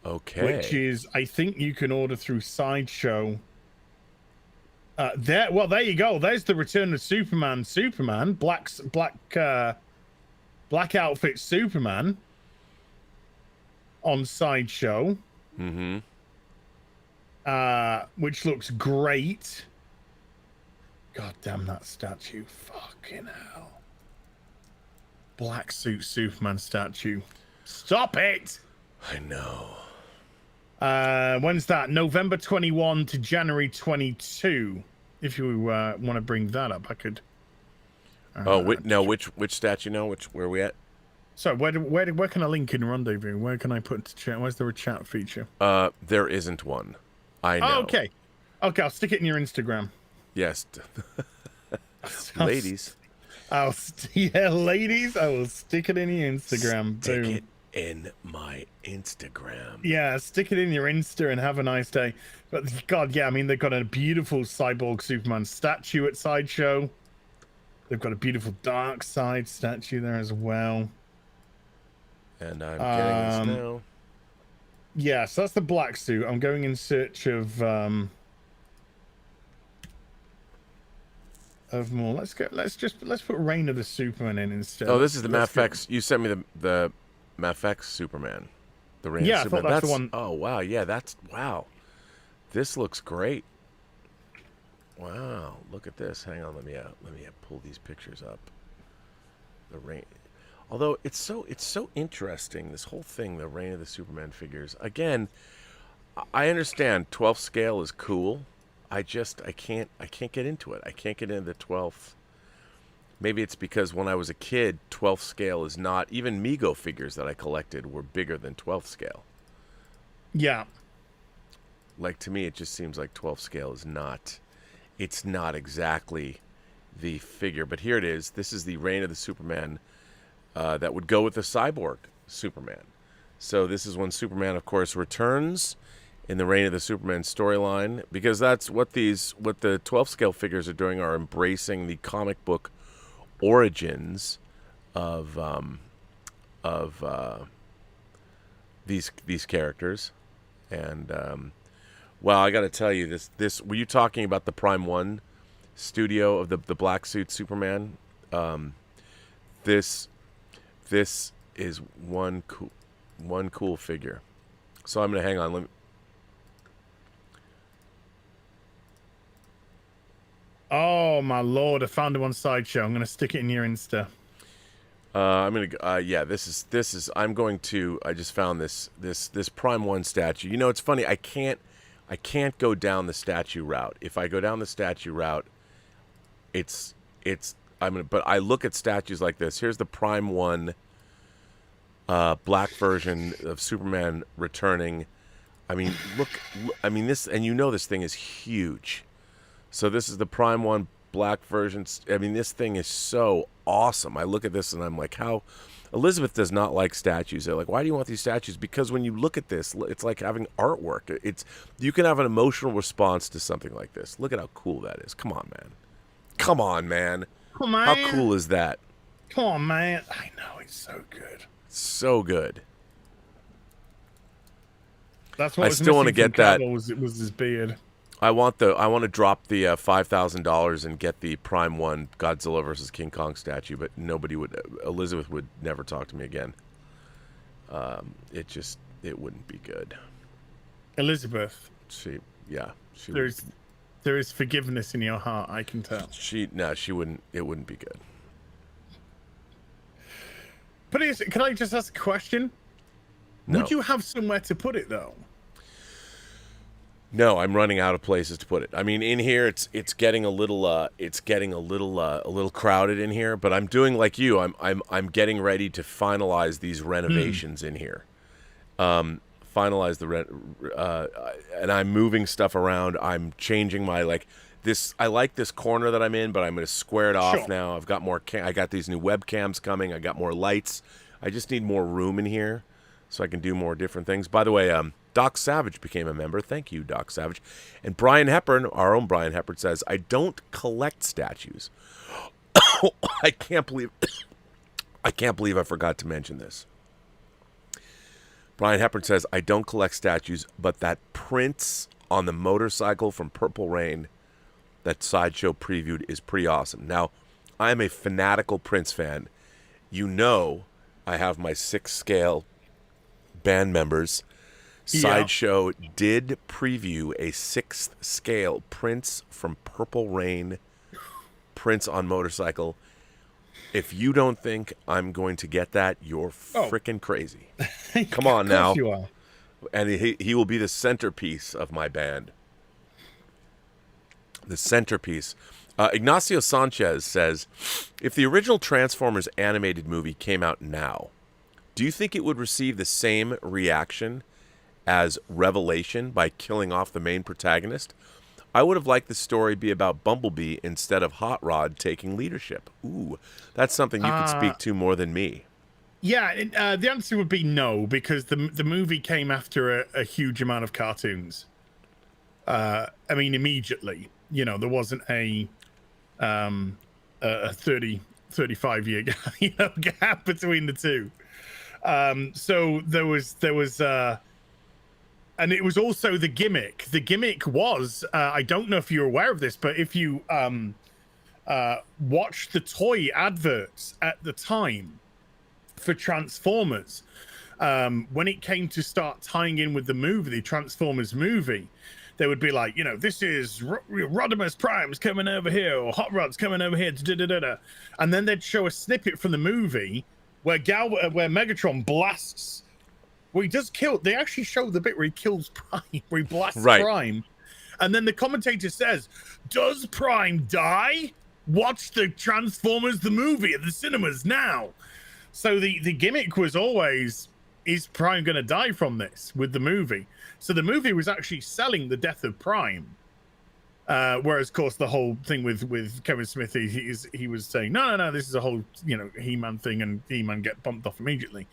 [SPEAKER 2] Okay.
[SPEAKER 3] Which is, I think you can order through Sideshow. There you go. There's the Return of Superman. Black outfit Superman on Sideshow.
[SPEAKER 2] Mm-hmm.
[SPEAKER 3] Which looks great. God damn that statue. Fucking hell. Black suit Superman statue. Stop it!
[SPEAKER 2] I know.
[SPEAKER 3] When's that? November 21 to January 22. If you want to bring that up, I could.
[SPEAKER 2] Which statue now? Where are we at?
[SPEAKER 3] So where can I link in Rendezvous? Where can I put into chat? Where's there a chat feature?
[SPEAKER 2] There isn't one. I know.
[SPEAKER 3] Oh, okay, I'll stick it in your Instagram.
[SPEAKER 2] Yes. Ladies.
[SPEAKER 3] Ladies, I will stick it in your Instagram.
[SPEAKER 2] Stick it in my Instagram.
[SPEAKER 3] Yeah, stick it in your Insta and have a nice day. But God, yeah, I mean, they've got a beautiful Cyborg Superman statue at Sideshow. They've got a beautiful Dark Side statue there as well.
[SPEAKER 2] And I'm getting this now.
[SPEAKER 3] Yeah, so that's the black suit. I'm going in search of more. Let's put Reign of the Superman in instead.
[SPEAKER 2] Oh, this is the Mafex. You sent me the Mafex Superman. The Reign of Superman.
[SPEAKER 3] I thought that's the one.
[SPEAKER 2] Oh wow, yeah, wow. This looks great. Wow, look at this. Hang on, let me pull these pictures up. The Reign. Although it's so interesting, this whole thing, the Reign of the Superman figures. Again, I understand 12 scale is cool. I can't get into it. I can't get into the 12th. Maybe it's because when I was a kid, 12th scale is not, even Mego figures that I collected were bigger than 12th scale.
[SPEAKER 3] Yeah.
[SPEAKER 2] Like, to me, it just seems like 12th scale is not, it's not exactly the figure. But here it is. This is the Reign of the Superman that would go with the Cyborg Superman. So this is when Superman, of course, returns in the Reign of the Superman storyline, because that's what the 12th scale figures are doing, are embracing the comic book origins of these characters. And well, I got to tell you, this were you talking about the Prime 1 studio of the black suit Superman? This is one cool figure. So I'm gonna hang on.
[SPEAKER 3] Oh my lord! I found him on Sideshow. I'm gonna stick it in your Insta.
[SPEAKER 2] I'm gonna. Yeah, this is. I'm going to. I just found this Prime One statue. You know, it's funny. I can't go down the statue route. If I go down the statue route, it's. I'm gonna. But I look at statues like this. Here's the Prime One. Black version of Superman returning. I mean, look. I mean this, and you know this thing is huge. So this is the Prime One black version. I mean, this thing is so awesome. I look at this and I'm like, how Elizabeth does not like statues. They're like, why do you want these statues? Because when you look at this, it's like having artwork. It's you can have an emotional response to something like this. Look at how cool that is. Come on, man. Come on, man.
[SPEAKER 3] Come on.
[SPEAKER 2] How cool is that?
[SPEAKER 3] Come on, man. I know, it's so good.
[SPEAKER 2] So good.
[SPEAKER 3] That's what
[SPEAKER 2] I still want to get that.
[SPEAKER 3] Was his beard.
[SPEAKER 2] I want to drop the $5,000 and get the Prime One Godzilla versus King Kong statue, but Elizabeth would never talk to me again. It wouldn't be good.
[SPEAKER 3] Elizabeth. There is forgiveness in your heart, I can tell.
[SPEAKER 2] She wouldn't. It wouldn't be good.
[SPEAKER 3] But can I just ask a question?
[SPEAKER 2] No.
[SPEAKER 3] Would you have somewhere to put it though?
[SPEAKER 2] No, I'm running out of places to put it. I mean, in here it's getting a little crowded in here. But I'm doing like you. I'm getting ready to finalize these renovations in here. Finalize and I'm moving stuff around. I'm changing my this. I like this corner that I'm in, but I'm going to square it off now. I've got more. I got these new webcams coming. I got more lights. I just need more room in here, so I can do more different things. By the way, Doc Savage became a member. Thank you, Doc Savage. And Brian Hepburn, our own Brian Hepburn, says, I don't collect statues. I can't believe I forgot to mention this. Brian Hepburn says, I don't collect statues, but that Prince on the motorcycle from Purple Rain that Sideshow previewed is pretty awesome. Now, I am a fanatical Prince fan. You know I have my 6 scale band members. Sideshow did preview a 6th scale Prince from Purple Rain, Prince on motorcycle. If you don't think I'm going to get that, you're freaking crazy. Come on now.
[SPEAKER 3] You are.
[SPEAKER 2] And he will be the centerpiece of my band. The centerpiece. Ignacio Sanchez says, if the original Transformers animated movie came out now, do you think it would receive the same reaction as Revelation by killing off the main protagonist? I would have liked the story be about Bumblebee instead of Hot Rod taking leadership. Ooh, that's something you can speak to more than me.
[SPEAKER 3] Yeah, the answer would be no, because the movie came after a huge amount of cartoons. I mean, immediately, there wasn't a 35 year gap between the two. So there was and it was also the gimmick. The gimmick was, I don't know if you're aware of this, but if you watch the toy adverts at the time for Transformers, when it came to start tying in with the movie, the Transformers movie, they would be like, this is Rodimus Prime's coming over here, or Hot Rod's coming over here, and then they'd show a snippet from the movie where Megatron blasts. Well, he does kill. They actually show the bit where he kills Prime, where he blasts Prime. And then the commentator says, does Prime die? Watch the Transformers, the movie at the cinemas now. So the gimmick was always, is Prime going to die from this with the movie? So the movie was actually selling the death of Prime. Whereas, of course, the whole thing with Kevin Smith, he was saying, no, this is a whole, He-Man thing, and He-Man get bumped off immediately.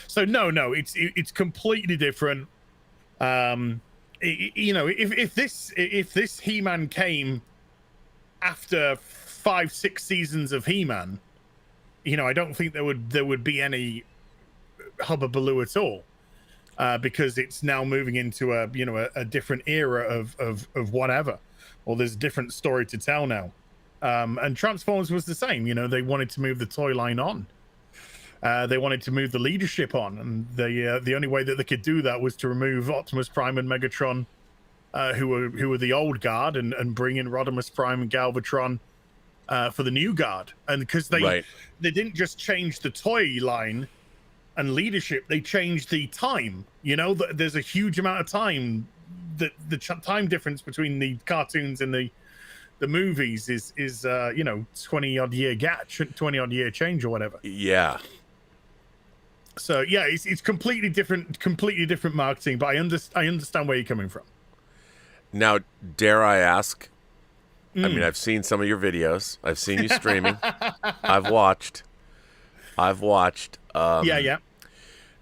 [SPEAKER 3] So no, it's completely different. If this He-Man came after 5-6 seasons of He-Man, I don't think there would be any hubbubaloo at all, because it's now moving into a different era of whatever. Or there's a different story to tell now. And Transformers was the same. They wanted to move the toy line on. They wanted to move the leadership on. And the only way that they could do that was to remove Optimus Prime and Megatron, who were the old guard, and bring in Rodimus Prime and Galvatron, for the new guard, and because they
[SPEAKER 2] Right.
[SPEAKER 3] they didn't just change the toy line and leadership, they changed the time. You know, there's a huge amount of time that the time difference between the cartoons and the movies is 20 odd year gap, 20 odd year change or whatever.
[SPEAKER 2] Yeah.
[SPEAKER 3] So yeah, it's completely different marketing, but I understand where you're coming from.
[SPEAKER 2] Now, dare I ask? I mean, I've seen some of your videos. I've seen you streaming. I've watched.
[SPEAKER 3] Yeah.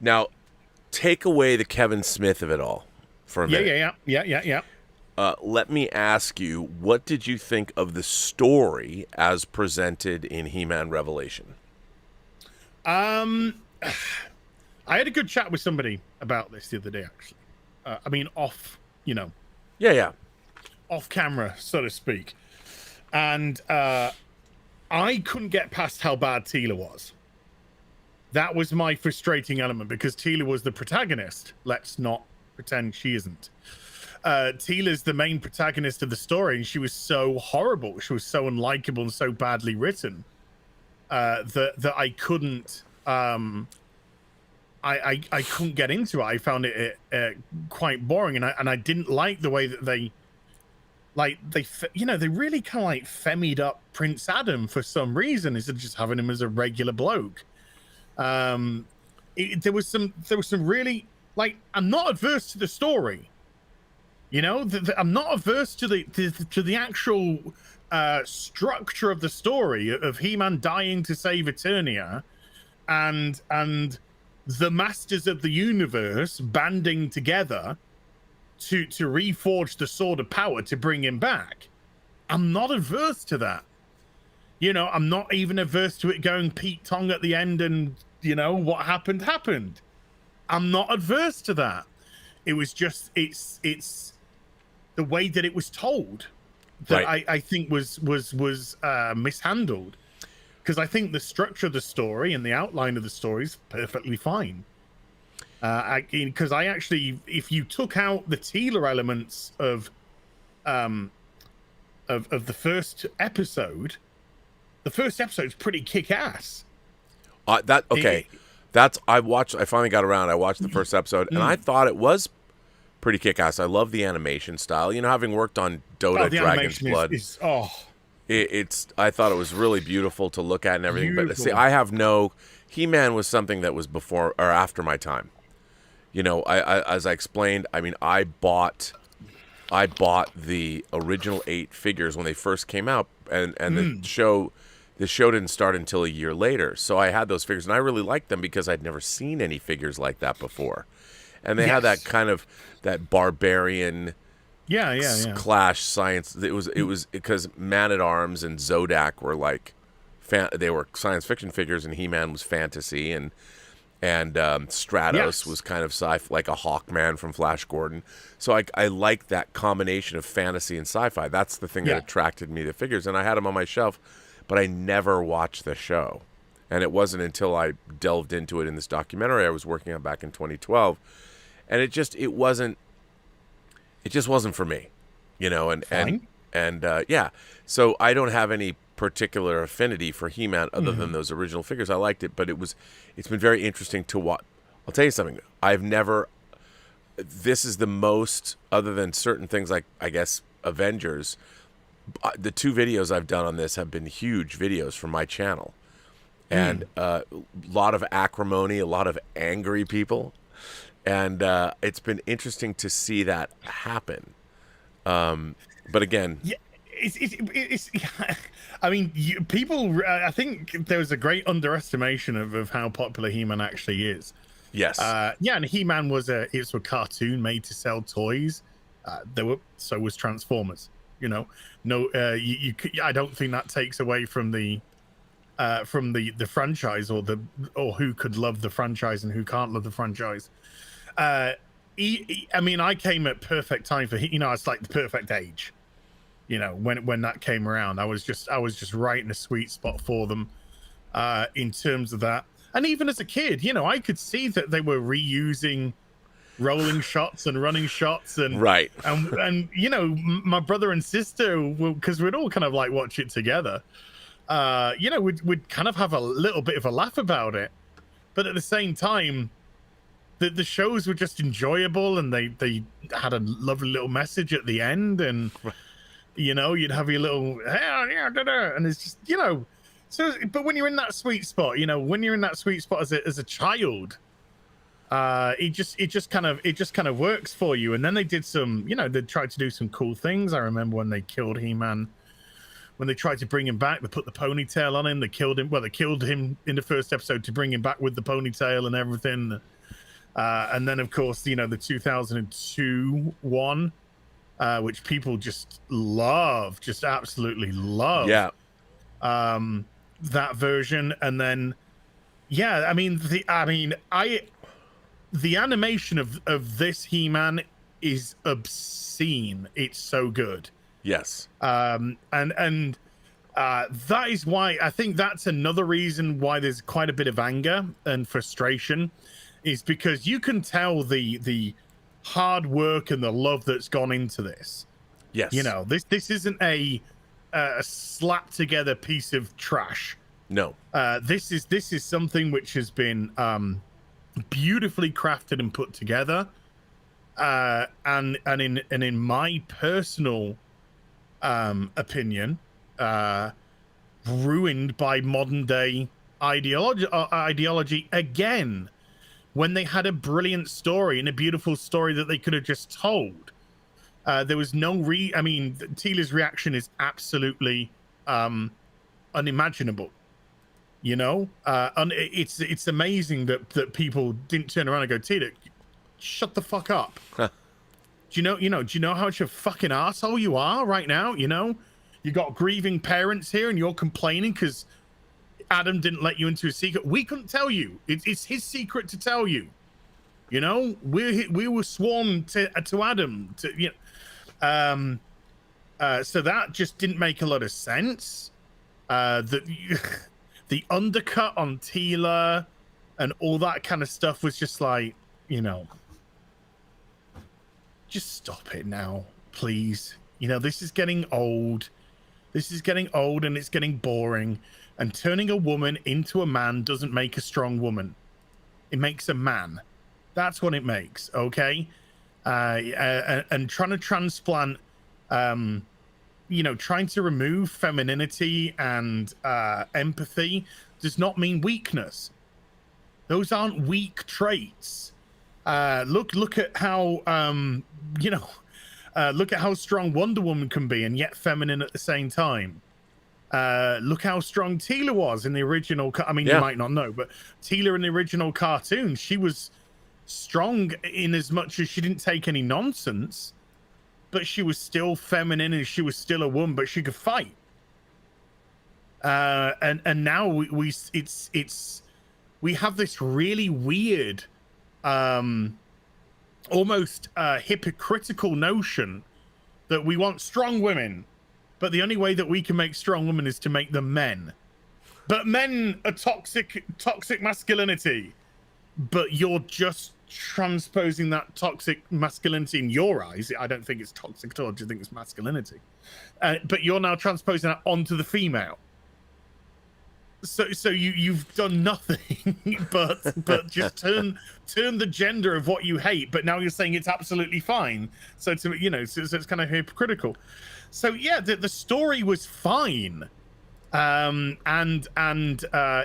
[SPEAKER 2] Now, take away the Kevin Smith of it all for a minute.
[SPEAKER 3] Yeah.
[SPEAKER 2] Let me ask you, what did you think of the story as presented in He-Man Revelation?
[SPEAKER 3] I had a good chat with somebody about this the other day, actually. I mean, off camera, so to speak. And I couldn't get past how bad Teela was. That was my frustrating element, because Teela was the protagonist. Let's not pretend she isn't. Teela's the main protagonist of the story, and she was so horrible. She was so unlikable and so badly written that I couldn't. I couldn't get into it. I found it quite boring, and I didn't like the way that they really kind of like femmied up Prince Adam for some reason, instead of just having him as a regular bloke. There was some really, like, I'm not adverse to the story. I'm not averse to the actual structure of the story of He-Man dying to save Eternia, and the Masters of the Universe banding together to reforge the Sword of Power to bring him back. I'm not averse to that. I'm not even averse to it going Pete Tong at the end, and what happened. I'm not adverse to that. It was just it's the way that it was told that
[SPEAKER 2] Right.
[SPEAKER 3] I think was mishandled, because I think the structure of the story and the outline of the story is perfectly fine. Because I actually, if you took out the Teela elements of the first episode is pretty kick-ass.
[SPEAKER 2] I finally got around. I watched the first episode, and I thought it was pretty kick-ass. I love the animation style. Having worked on Dota Dragon's Blood, I thought it was really beautiful to look at and everything.
[SPEAKER 3] Beautiful.
[SPEAKER 2] But see, He-Man was something that was before or after my time. As I explained, I mean, I bought the original 8 figures when they first came out, and the show didn't start until a year later. So I had those figures, and I really liked them because I'd never seen any figures like that before. And they had that kind of that barbarian clash science. It was because Man-at-Arms and Zodak were like they were science fiction figures, and He-Man was fantasy, and Stratos was kind of like a Hawkman from Flash Gordon. So I like that combination of fantasy and sci-fi. That's the thing that attracted me to figures, and I had them on my shelf, but I never watched the show. And it wasn't until I delved into it in this documentary I was working on back in 2012, and it just wasn't for me, So I don't have any particular affinity for He-Man other than those original figures. I liked it, but it's been very interesting to watch. I'll tell you something. This is the most, other than certain things like, I guess, Avengers, the 2 videos I've done on this have been huge videos from my channel. And a lot of acrimony, a lot of angry people. And it's been interesting to see that happen. But again...
[SPEAKER 3] Yeah, it's I mean, people, I think there was a great underestimation of how popular He-Man actually is.
[SPEAKER 2] Yes.
[SPEAKER 3] And He-Man was a cartoon made to sell toys. So was Transformers. I don't think that takes away from the franchise, or who could love the franchise and who can't love the franchise. I mean, I came at perfect time for it's like the perfect age. When that came around, I was just right in a sweet spot for them, in terms of that. And even as a kid, I could see that they were reusing rolling shots and running shots and
[SPEAKER 2] Right.
[SPEAKER 3] and you know, my brother and sister, because we'd all kind of like watch it together. You know, we'd kind of have a little bit of a laugh about it, but at the same time, the shows were just enjoyable, and they had a lovely little message at the end, and you know, you'd have your little and it's just, you know. So, but when you're in that sweet spot, you know, when you're in that sweet spot as a child, it just kind of works for you. And then they did some, you know, they tried to do some cool things. I remember when they killed He-Man, when they tried to bring him back, they put the ponytail on him. They killed him. Well, they killed him in the first episode to bring him back with the ponytail and everything. And then, of course, you know, the 2002 one, which people just love, just absolutely love.
[SPEAKER 2] Yeah.
[SPEAKER 3] That version. And then, yeah, I mean, the animation of this He-Man is obscene. It's so good.
[SPEAKER 2] Yes.
[SPEAKER 3] And that is why I think that's another reason why there's quite a bit of anger and frustration, is because you can tell the hard work and the love that's gone into this.
[SPEAKER 2] Yes.
[SPEAKER 3] You know, this isn't a slapped together piece of trash.
[SPEAKER 2] No.
[SPEAKER 3] This is something which has been beautifully crafted and put together. And in my personal opinion, ruined by modern day ideology again, when they had a brilliant story and a beautiful story that they could have just told. There was no I mean, Teela's reaction is absolutely unimaginable. You know, it's amazing that people didn't turn around and go, Teela, shut the fuck up. Do you know how much of a fucking asshole you are right now? You know, you got grieving parents here and you're complaining because Adam didn't let you into his secret. We couldn't tell you. It's his secret to tell you. You know, we were sworn to Adam to, you know, so that just didn't make a lot of sense. The undercut on Teela and all that kind of stuff was just like, you know, just stop it now, please. You know, this is getting old. This is getting old and it's getting boring. And turning a woman into a man doesn't make a strong woman. It makes a man. That's what it makes, okay? And trying to transplant, you know, trying to remove femininity and empathy does not mean weakness. Those aren't weak traits. Look at how you know, look at how strong Wonder Woman can be and yet feminine at the same time. Look how strong Teela was in the original. I mean, you might not know, but Teela in the original cartoon, she was strong in as much as she didn't take any nonsense, but she was still feminine and she was still a woman, but she could fight. And now we have this really weird, almost hypocritical notion that we want strong women, but the only way that we can make strong women is to make them men. But men are toxic masculinity. But you're just transposing that toxic masculinity in your eyes. I don't think it's toxic at all. I just think it's masculinity. But you're now transposing that onto the female. So you've done nothing but just turn the gender of what you hate. But now you're saying it's absolutely fine. So so it's kind of hypocritical. So yeah, the story was fine. And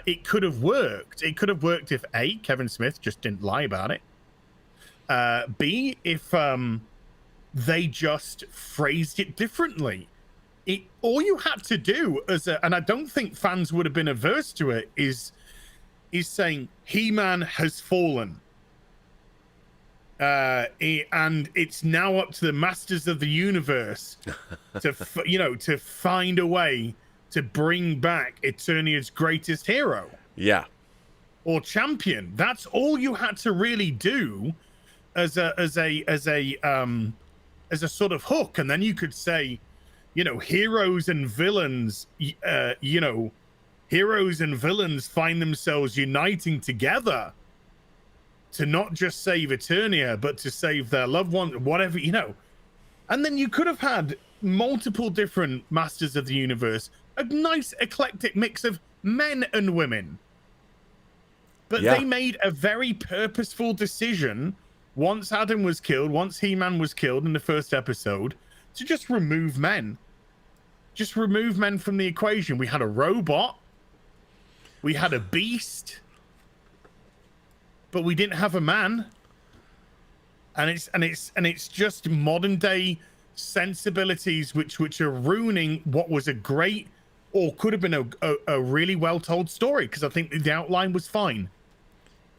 [SPEAKER 3] it could have worked. It could have worked if A, Kevin Smith just didn't lie about it. B, if they just phrased it differently. All you had to do and I don't think fans would have been averse to it, is saying He-Man has fallen. And it's now up to the masters of the universe to find a way to bring back Eternia's greatest hero. Yeah. Or champion. That's all you had to really do as a sort of hook. And then you could say, heroes and villains, heroes and villains find themselves uniting together to not just save Eternia, but to save their loved one, whatever, you know. And then you could have had multiple different Masters of the Universe, a nice eclectic mix of men and women. But they made a very purposeful decision once Adam was killed, once He-Man was killed in the first episode, to just remove men. Just remove men from the equation. We had a robot. We had a beast. But we didn't have a man. And it's just modern day sensibilities which are ruining what was a great, or could have been a really well told story, because I think the outline was fine.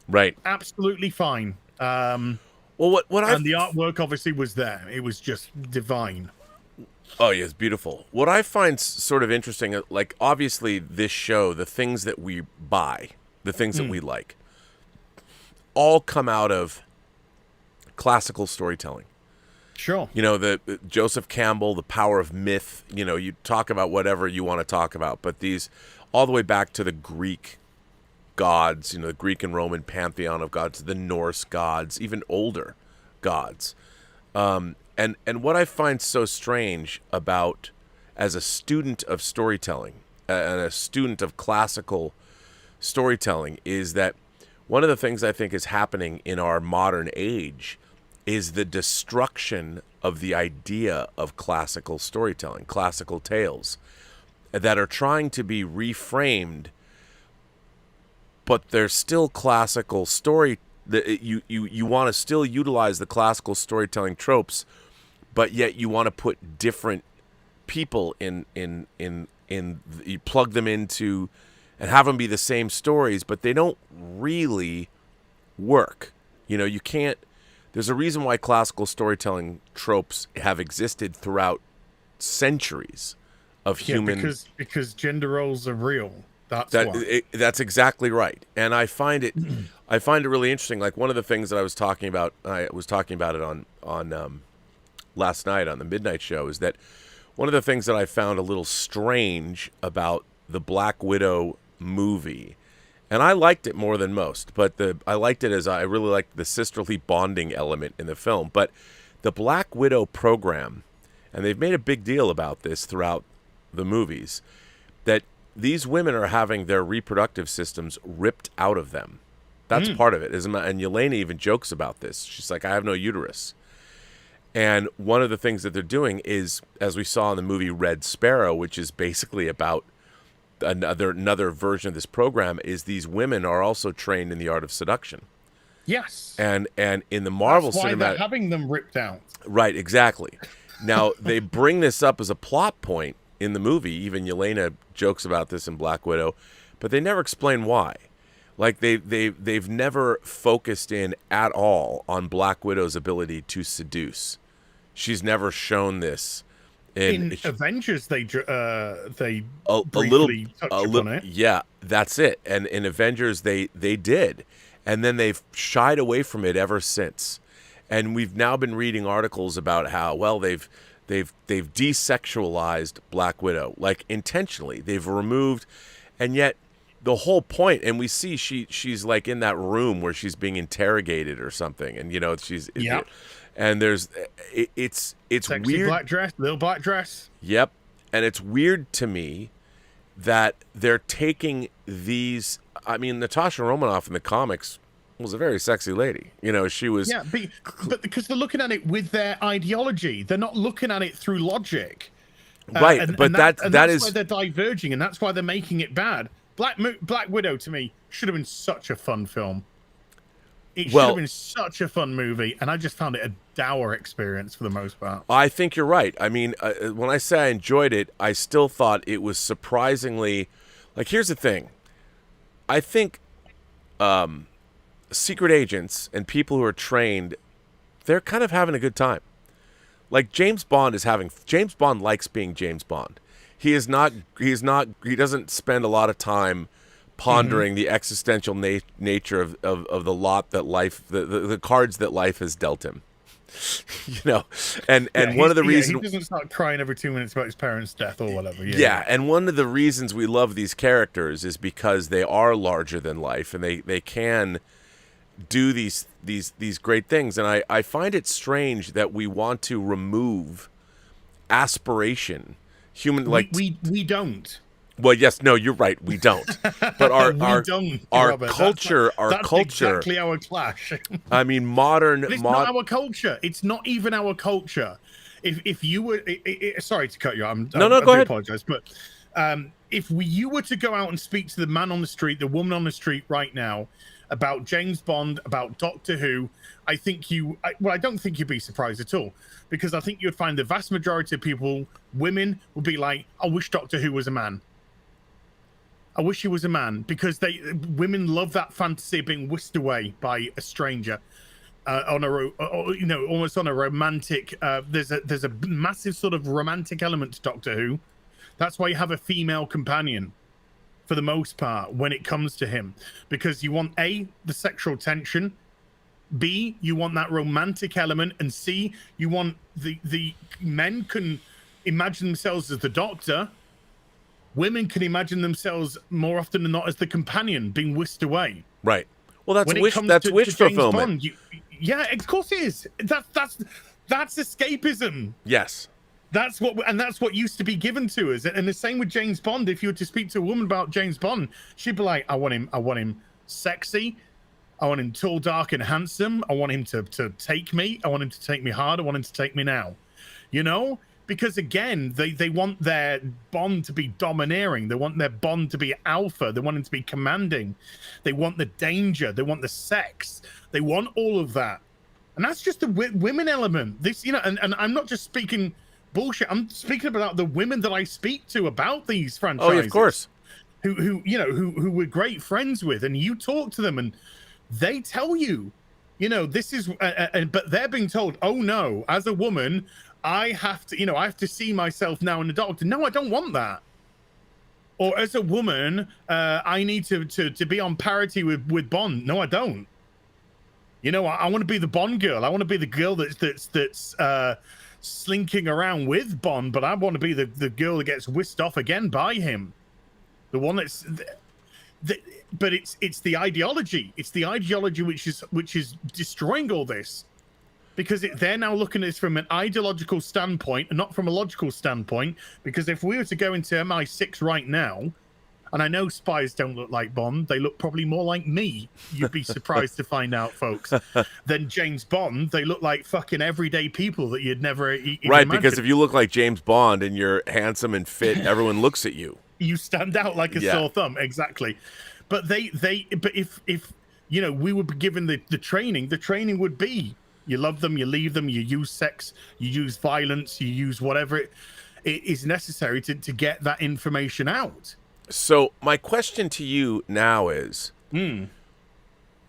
[SPEAKER 2] Right.
[SPEAKER 3] Absolutely fine.
[SPEAKER 2] Well, what
[SPEAKER 3] and the artwork obviously was there. It was just divine.
[SPEAKER 2] Oh, yeah, it's beautiful. What I find sort of interesting, like, obviously this show, the things that we buy, the things that we like, all come out of classical storytelling.
[SPEAKER 3] Sure.
[SPEAKER 2] You know, the Joseph Campbell, The Power of Myth, you know, you talk about whatever you want to talk about, but these, all the way back to the Greek gods, you know, the Greek and Roman pantheon of gods, the Norse gods, even older gods. And what I find so strange about, as a student of storytelling and a student of classical storytelling, is that one of the things I think is happening in our modern age is the destruction of the idea of classical storytelling, classical tales that are trying to be reframed, but they're still classical story. You want to still utilize the classical storytelling tropes, but yet you want to put different people in you plug them into and have them be the same stories, but they don't really work. You know, you can't. There's a reason why classical storytelling tropes have existed throughout centuries of human.
[SPEAKER 3] Because gender roles are real. That's
[SPEAKER 2] exactly right. And I find it really interesting. Like, one of the things that I was talking about it on last night on the Midnight Show, is that one of the things that I found a little strange about the Black Widow movie, and I liked it more than most, but I liked it as I really liked the sisterly bonding element in the film. But the Black Widow program, and they've made a big deal about this throughout the movies, that these women are having their reproductive systems ripped out of them. That's part of it. And Yelena even jokes about this. She's like, I have no uterus. And one of the things that they're doing is, as we saw in the movie Red Sparrow, which is basically about another version of this program, is these women are also trained in the art of seduction.
[SPEAKER 3] Yes.
[SPEAKER 2] And in the Marvel
[SPEAKER 3] That's why
[SPEAKER 2] cinematic,
[SPEAKER 3] they're having them ripped out.
[SPEAKER 2] Right, exactly. Now, they bring this up as a plot point in the movie. Even Yelena jokes about this in Black Widow, but they never explain why. Like, they've never focused in at all on Black Widow's ability to seduce. She's never shown this.
[SPEAKER 3] In Avengers, they briefly touched upon it.
[SPEAKER 2] Yeah, that's it. And in Avengers, they did, and then they've shied away from it ever since. And we've now been reading articles about how, well, they've desexualized Black Widow, like, intentionally. They've removed, and yet the whole point, and we see she's like in that room where she's being interrogated or something, and you know and there's it's
[SPEAKER 3] sexy
[SPEAKER 2] weird,
[SPEAKER 3] black dress, little black dress.
[SPEAKER 2] Yep. And it's weird to me that they're taking these. I mean, Natasha Romanoff in the comics was a very sexy lady. You know, she was.
[SPEAKER 3] Yeah, but because they're looking at it with their ideology, they're not looking at it through logic.
[SPEAKER 2] Right, but that's
[SPEAKER 3] why they're diverging, and that's why they're making it bad. Black Widow, to me, should have been such a fun film. It should have been such a fun movie, and I just found it a dour experience for the most part. I
[SPEAKER 2] think you're right. I mean, when I say I enjoyed it, I still thought it was surprisingly... Like, here's the thing. I think secret agents and people who are trained, they're kind of having a good time. Like, James Bond likes being James Bond. He doesn't spend a lot of time pondering the existential nature of the lot that life, the cards that life has dealt him. You know, and one of the reasons
[SPEAKER 3] he doesn't start crying every 2 minutes about his parents' death or whatever.
[SPEAKER 2] Yeah, and one of the reasons we love these characters is because they are larger than life, and they can do these great things, and I find it strange that we want to remove aspiration, human like
[SPEAKER 3] we don't.
[SPEAKER 2] Well, yes, no, you're right, we don't. But our
[SPEAKER 3] Robert.
[SPEAKER 2] culture,
[SPEAKER 3] that's exactly our clash.
[SPEAKER 2] I mean, modern.
[SPEAKER 3] But it's not our culture. It's not even our culture. If you were, sorry to cut you.
[SPEAKER 2] No,
[SPEAKER 3] I
[SPEAKER 2] go ahead.
[SPEAKER 3] Apologize, but you were to go out and speak to the man on the street, the woman on the street right now, about James Bond, about Doctor Who, I think I don't think you'd be surprised at all, because I think you'd find the vast majority of people, women, would be like, I wish Doctor Who was a man. I wish he was a man, because women love that fantasy of being whisked away by a stranger on almost on a romantic. There's a massive sort of romantic element to Doctor Who. That's why you have a female companion, for the most part, when it comes to him, because you want A, the sexual tension, B, you want that romantic element, and C, you want the men can imagine themselves as the Doctor. Women can imagine themselves more often than not as the companion being whisked away.
[SPEAKER 2] Right. Well, that's wish
[SPEAKER 3] to
[SPEAKER 2] fulfillment.
[SPEAKER 3] Bond, yeah, of course it is. That's escapism.
[SPEAKER 2] Yes.
[SPEAKER 3] That's what used to be given to us. And the same with James Bond. If you were to speak to a woman about James Bond, she'd be like, I want him sexy. I want him tall, dark, and handsome. I want him to take me. I want him to take me hard. I want him to take me now. You know? Because again, they want their Bond to be domineering. They want their Bond to be alpha. They want him to be commanding. They want the danger. They want the sex. They want all of that. And that's just the women element. This, and I'm not just speaking bullshit. I'm speaking about the women that I speak to about these franchises.
[SPEAKER 2] Oh, yeah, of course.
[SPEAKER 3] Who we're great friends with, and you talk to them and they tell you, this is, but they're being told, oh no, as a woman, I have to see myself now in the Doctor. No, I don't want that. Or as a woman, I need to be on parity with Bond. No, I don't. I want to be the Bond girl. I want to be the girl that's slinking around with Bond, but I want to be the girl that gets whisked off again by him. The one but it's the ideology. It's the ideology which is destroying all this. Because they're now looking at this from an ideological standpoint and not from a logical standpoint. Because if we were to go into MI6 right now, and I know spies don't look like Bond, they look probably more like me. You'd be surprised to find out, folks. Than James Bond, they look like fucking everyday people that you'd never even imagine.
[SPEAKER 2] Because if you look like James Bond and you're handsome and fit, everyone looks at you.
[SPEAKER 3] You stand out like a sore thumb, exactly. But but if we would be given the training would be, you love them, you leave them, you use sex, you use violence, you use whatever it is necessary to get that information out.
[SPEAKER 2] So my question to you now is,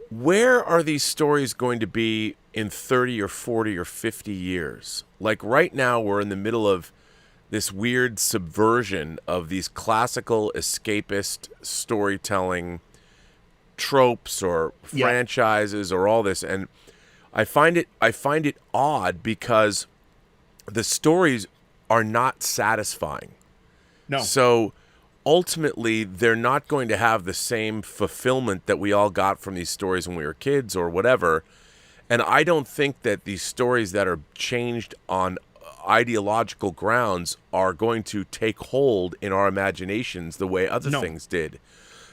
[SPEAKER 2] where are these stories going to be in 30 or 40 or 50 years? Like right now, we're in the middle of this weird subversion of these classical escapist storytelling tropes or franchises or all this. And I find it odd because the stories are not satisfying.
[SPEAKER 3] No.
[SPEAKER 2] So ultimately, they're not going to have the same fulfillment that we all got from these stories when we were kids or whatever. And I don't think that these stories that are changed on ideological grounds are going to take hold in our imaginations the way other things did.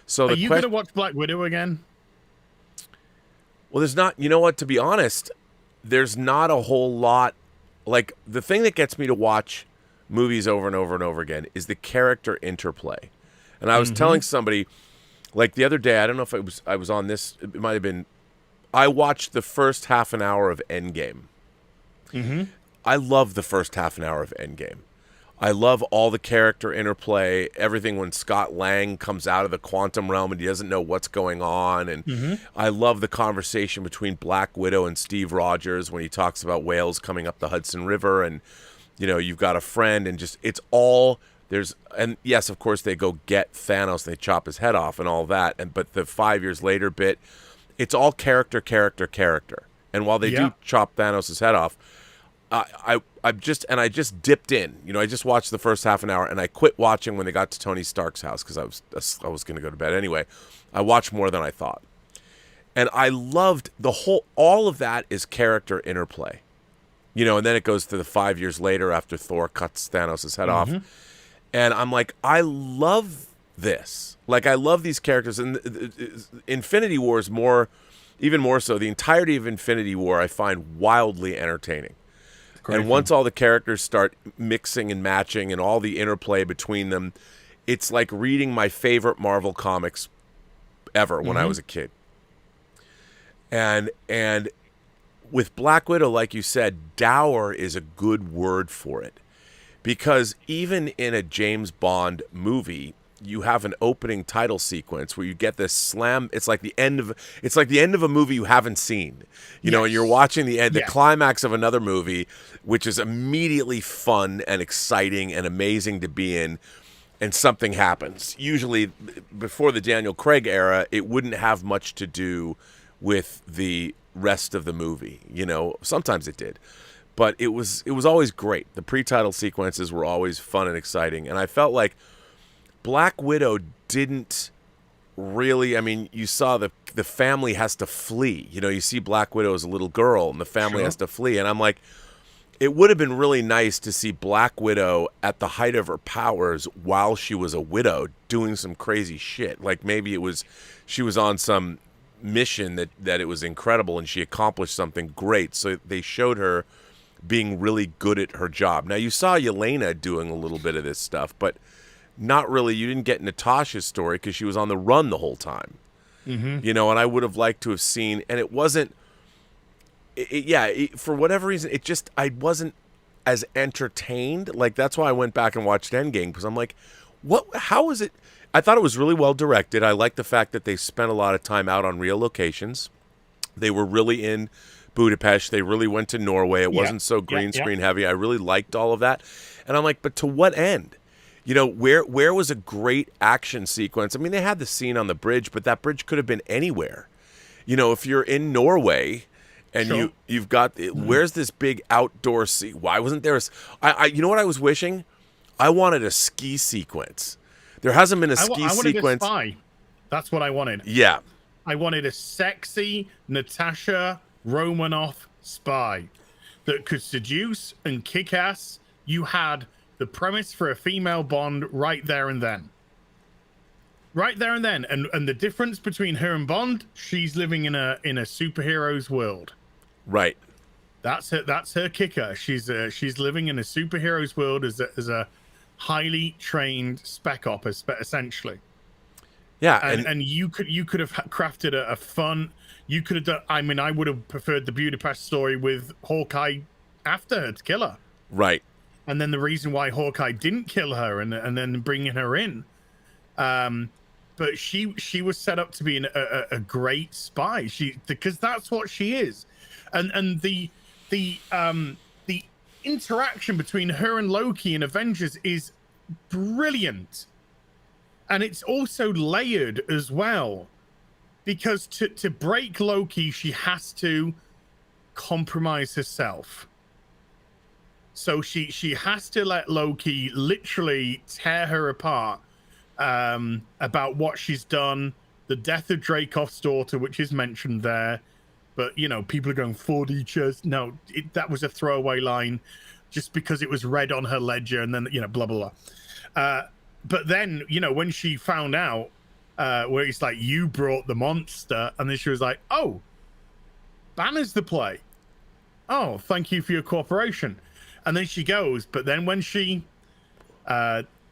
[SPEAKER 2] So
[SPEAKER 3] are you going to watch Black Widow again?
[SPEAKER 2] Well, there's not, to be honest, there's not a whole lot. Like, the thing that gets me to watch movies over and over and over again is the character interplay. And I was telling somebody, like the other day, I don't know if I was on this, it might have been, I watched the first half an hour of End Game. I love the first half an hour of End Game. I love all the character interplay, everything when Scott Lang comes out of the quantum realm and he doesn't know what's going on. And I love the conversation between Black Widow and Steve Rogers when he talks about whales coming up the Hudson River and, you've got a friend and just, it's all, and yes, of course, they go get Thanos and they chop his head off and all that. But the 5 years later bit, it's all character. And while they do chop Thanos' head off, I just dipped in. I just watched the first half an hour and I quit watching when they got to Tony Stark's house because I was going to go to bed anyway. I watched more than I thought. And I loved all of that is character interplay. And then it goes to the 5 years later after Thor cuts Thanos' head off. And I'm like, I love this. Like, I love these characters. And Infinity War is even more so. The entirety of Infinity War I find wildly entertaining. And once all the characters start mixing and matching and all the interplay between them, it's like reading my favorite Marvel comics ever when I was a kid. And with Black Widow, like you said, dour is a good word for it. Because even in a James Bond movie, you have an opening title sequence where you get this slam. It's like the end of a movie you haven't seen. You know, and you're watching the climax of another movie, which is immediately fun and exciting and amazing to be in, and something happens. Usually, before the Daniel Craig era, it wouldn't have much to do with the rest of the movie. Sometimes it did. But it was always great. The pre-title sequences were always fun and exciting. And I felt like Black Widow didn't really... I mean, you saw the family has to flee. You see Black Widow as a little girl, and the family has to flee. And I'm like, it would have been really nice to see Black Widow at the height of her powers while she was a widow doing some crazy shit. Like maybe she was on some mission that it was incredible and she accomplished something great. So they showed her being really good at her job. Now, you saw Yelena doing a little bit of this stuff, but not really. You didn't get Natasha's story because she was on the run the whole time. And I would have liked to have seen, and it wasn't, for whatever reason, I wasn't as entertained. Like, that's why I went back and watched Endgame, because I'm like, how is it? I thought it was really well directed. I like the fact that they spent a lot of time out on real locations. They were really in Budapest. They really went to Norway. It wasn't so green screen heavy. I really liked all of that. And I'm like, but to what end? Where was a great action sequence? I mean, they had the scene on the bridge, but that bridge could have been anywhere. If you're in Norway and you've got, where's this big outdoor scene? Why wasn't there you know what I was wishing? I wanted a ski sequence. There hasn't been a ski sequence.
[SPEAKER 3] A spy. That's what I wanted.
[SPEAKER 2] Yeah.
[SPEAKER 3] I wanted a sexy Natasha Romanoff spy that could seduce and kick ass. You had the premise for a female Bond right there and then. And the difference between her and Bond, she's living in a superhero's world. Right. That's her kicker. She's living in a superhero's world as a highly trained spec op, essentially. Yeah, and you could have crafted a fun. You could have done. I mean, I would have preferred the Budapest story with Hawkeye after her to kill her. Right. And then the reason why Hawkeye didn't kill her and then bringing her in, but she was set up to be a great spy. Because that's what she is, and the interaction between her and Loki in Avengers is brilliant. And it's also layered as well, because to break Loki, she has to compromise herself. So she has to let Loki literally tear her apart about what she's done, the death of Dreykov's daughter, which is mentioned there. But, people are going 4D chess. No, that was a throwaway line just because it was read on her ledger and then, blah, blah, blah. But then, when she found out where it's like, you brought the monster, and then she was like, oh, Banner's the play. Oh, thank you for your cooperation. And then she goes, but then when she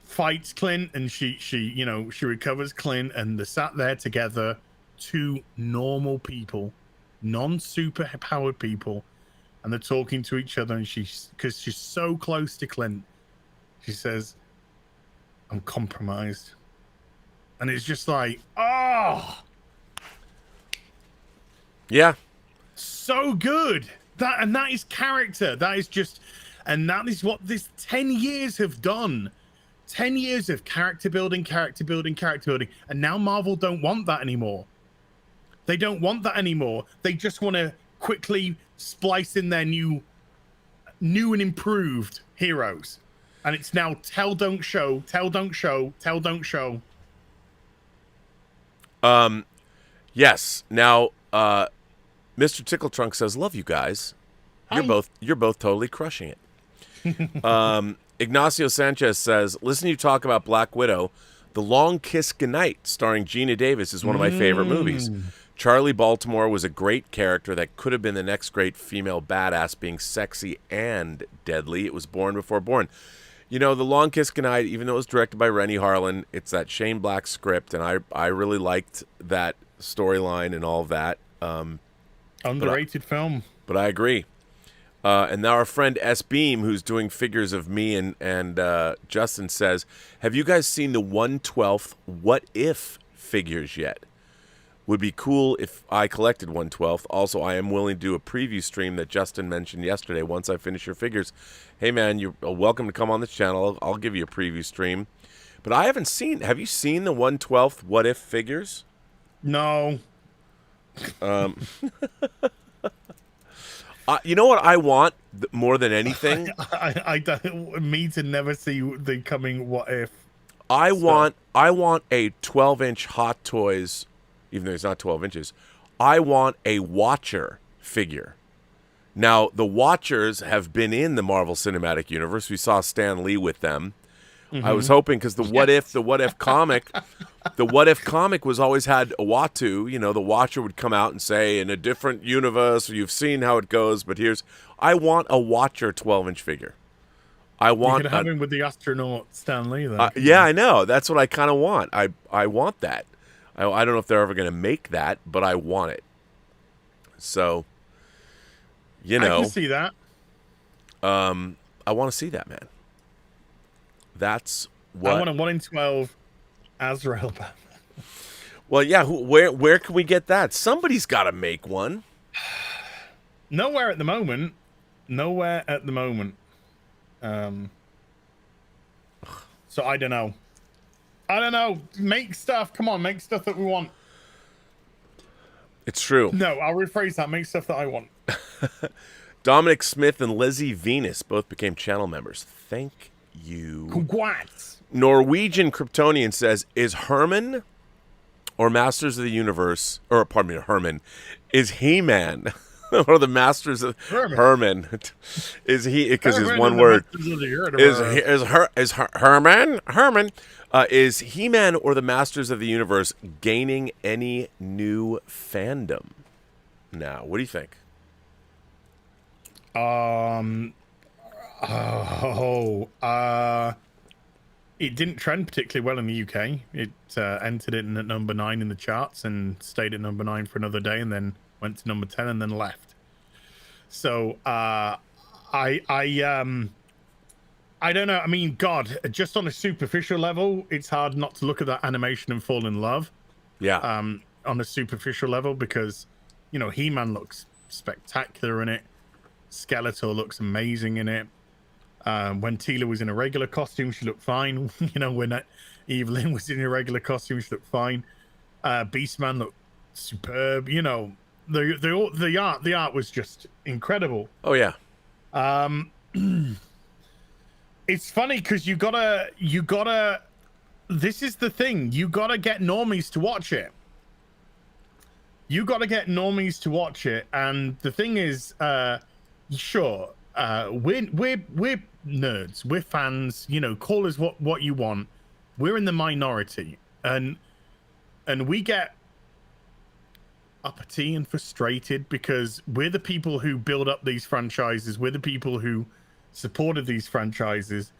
[SPEAKER 3] fights Clint and she recovers Clint, and they're sat there together, two normal people, non-super powered people, and they're talking to each other, and because she's so close to Clint, she says, I'm compromised. And it's just like, oh, yeah, so good. That is character. That is just, and that is what this 10 years have done. 10 years of character building. And now Marvel don't want that anymore. They don't want that anymore. They just want to quickly splice in their new and improved heroes. And it's now tell, don't show, tell, don't show, tell, don't show.
[SPEAKER 2] Yes. Now, Mr. Tickle Trunk says, "Love you guys.
[SPEAKER 3] Hi.
[SPEAKER 2] You're both totally crushing it." Ignacio Sanchez says, "Listen to you talk about Black Widow. The Long Kiss Goodnight, starring Gina Davis, is one of my favorite movies. Charlie Baltimore was a great character that could have been the next great female badass, being sexy and deadly. It was born before born." You know, The Long Kiss Goodnight, even though it was directed by Rennie Harlan, it's that Shane Black script, and I really liked that storyline and all of that.
[SPEAKER 3] Underrated film.
[SPEAKER 2] But I agree. And now our friend S. Beam, who's doing figures of me and Justin, says, "Have you guys seen the 1/12 What If figures yet? Would be cool if I collected 1/12. Also, I am willing to do a preview stream that Justin mentioned yesterday once I finish your figures. Hey, man, you're welcome to come on this channel. I'll give you a preview stream. But I haven't seen... Have you seen the 1/12 What If figures?
[SPEAKER 3] No.
[SPEAKER 2] You know what I want more than anything?
[SPEAKER 3] I don't... Me to never see the coming What If.
[SPEAKER 2] I want a 12-inch Hot Toys... Even though it's not 12 inches, I want a Watcher figure. Now, the Watchers have been in the Marvel Cinematic Universe. We saw Stan Lee with them. I was hoping, because the What If comic, the What If comic was always had a Uatu. You know, the Watcher would come out and say, in a different universe, you've seen how it goes, but here's... I want a Watcher 12-inch figure. I want...
[SPEAKER 3] You could have him with the astronaut Stan Lee, then.
[SPEAKER 2] Yeah, I know. That's what I kind of want. I want that. I don't know if they're ever going to make that, but I want it. So, you know.
[SPEAKER 3] I can see that.
[SPEAKER 2] I want to see that, man. That's what...
[SPEAKER 3] I want a 1 in 12 Azrael Batman.
[SPEAKER 2] Well, yeah, where can we get that? Somebody's got to make one.
[SPEAKER 3] Nowhere at the moment. Nowhere at the moment. So I don't know. I don't know. Make stuff. Come on, make stuff that we want.
[SPEAKER 2] It's true.
[SPEAKER 3] No, I'll rephrase that. Make stuff that I want.
[SPEAKER 2] Dominic Smith and Lizzie Venus both became channel members. Thank you.
[SPEAKER 3] Congrats.
[SPEAKER 2] Norwegian Kryptonian says, "Is Herman or Masters of the Universe, or pardon me, Herman, is He-Man or the Masters of Herman? Is he, because it's one word. Is Herman? Is He-Man or the Masters of the Universe gaining any new fandom now? What do you think?"
[SPEAKER 3] It didn't trend particularly well in the UK. It entered it in at number 9 in the charts and stayed at number 9 for another day, and then went to number 10 and then left. So I don't know. I mean, God, just on a superficial level, it's hard not to look at that animation and fall in love.
[SPEAKER 2] Yeah.
[SPEAKER 3] On a superficial level, because, you know, He-Man looks spectacular in it. Skeletor looks amazing in it. When Teela was in a regular costume, she looked fine. You know, when Evelyn was in a regular costume, she looked fine. Beastman looked superb. You know, the art was just incredible.
[SPEAKER 2] Oh yeah.
[SPEAKER 3] It's funny because you gotta. This is the thing. You gotta get normies to watch it. You gotta get normies to watch it, and the thing is, sure, we're nerds, we're fans. You know, call us what you want. We're in the minority, and we get uppity and frustrated because we're the people who build up these franchises. We're the people who supported these franchises,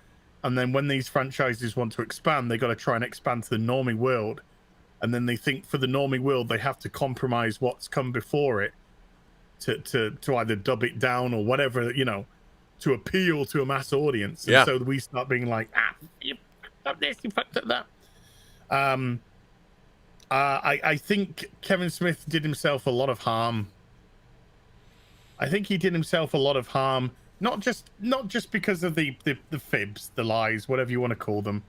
[SPEAKER 3] and then when these franchises want to expand, they got to try and expand to the normie world, and then they think for the normie world they have to compromise what's come before it to either dub it down or whatever, you know, to appeal to a mass audience.
[SPEAKER 2] Yeah.
[SPEAKER 3] And so we start being like, you fucked up this, you fucked up that. I think Kevin Smith did himself a lot of harm. I think he did himself a lot of harm. Not just because of the fibs, the lies, whatever you want to call them.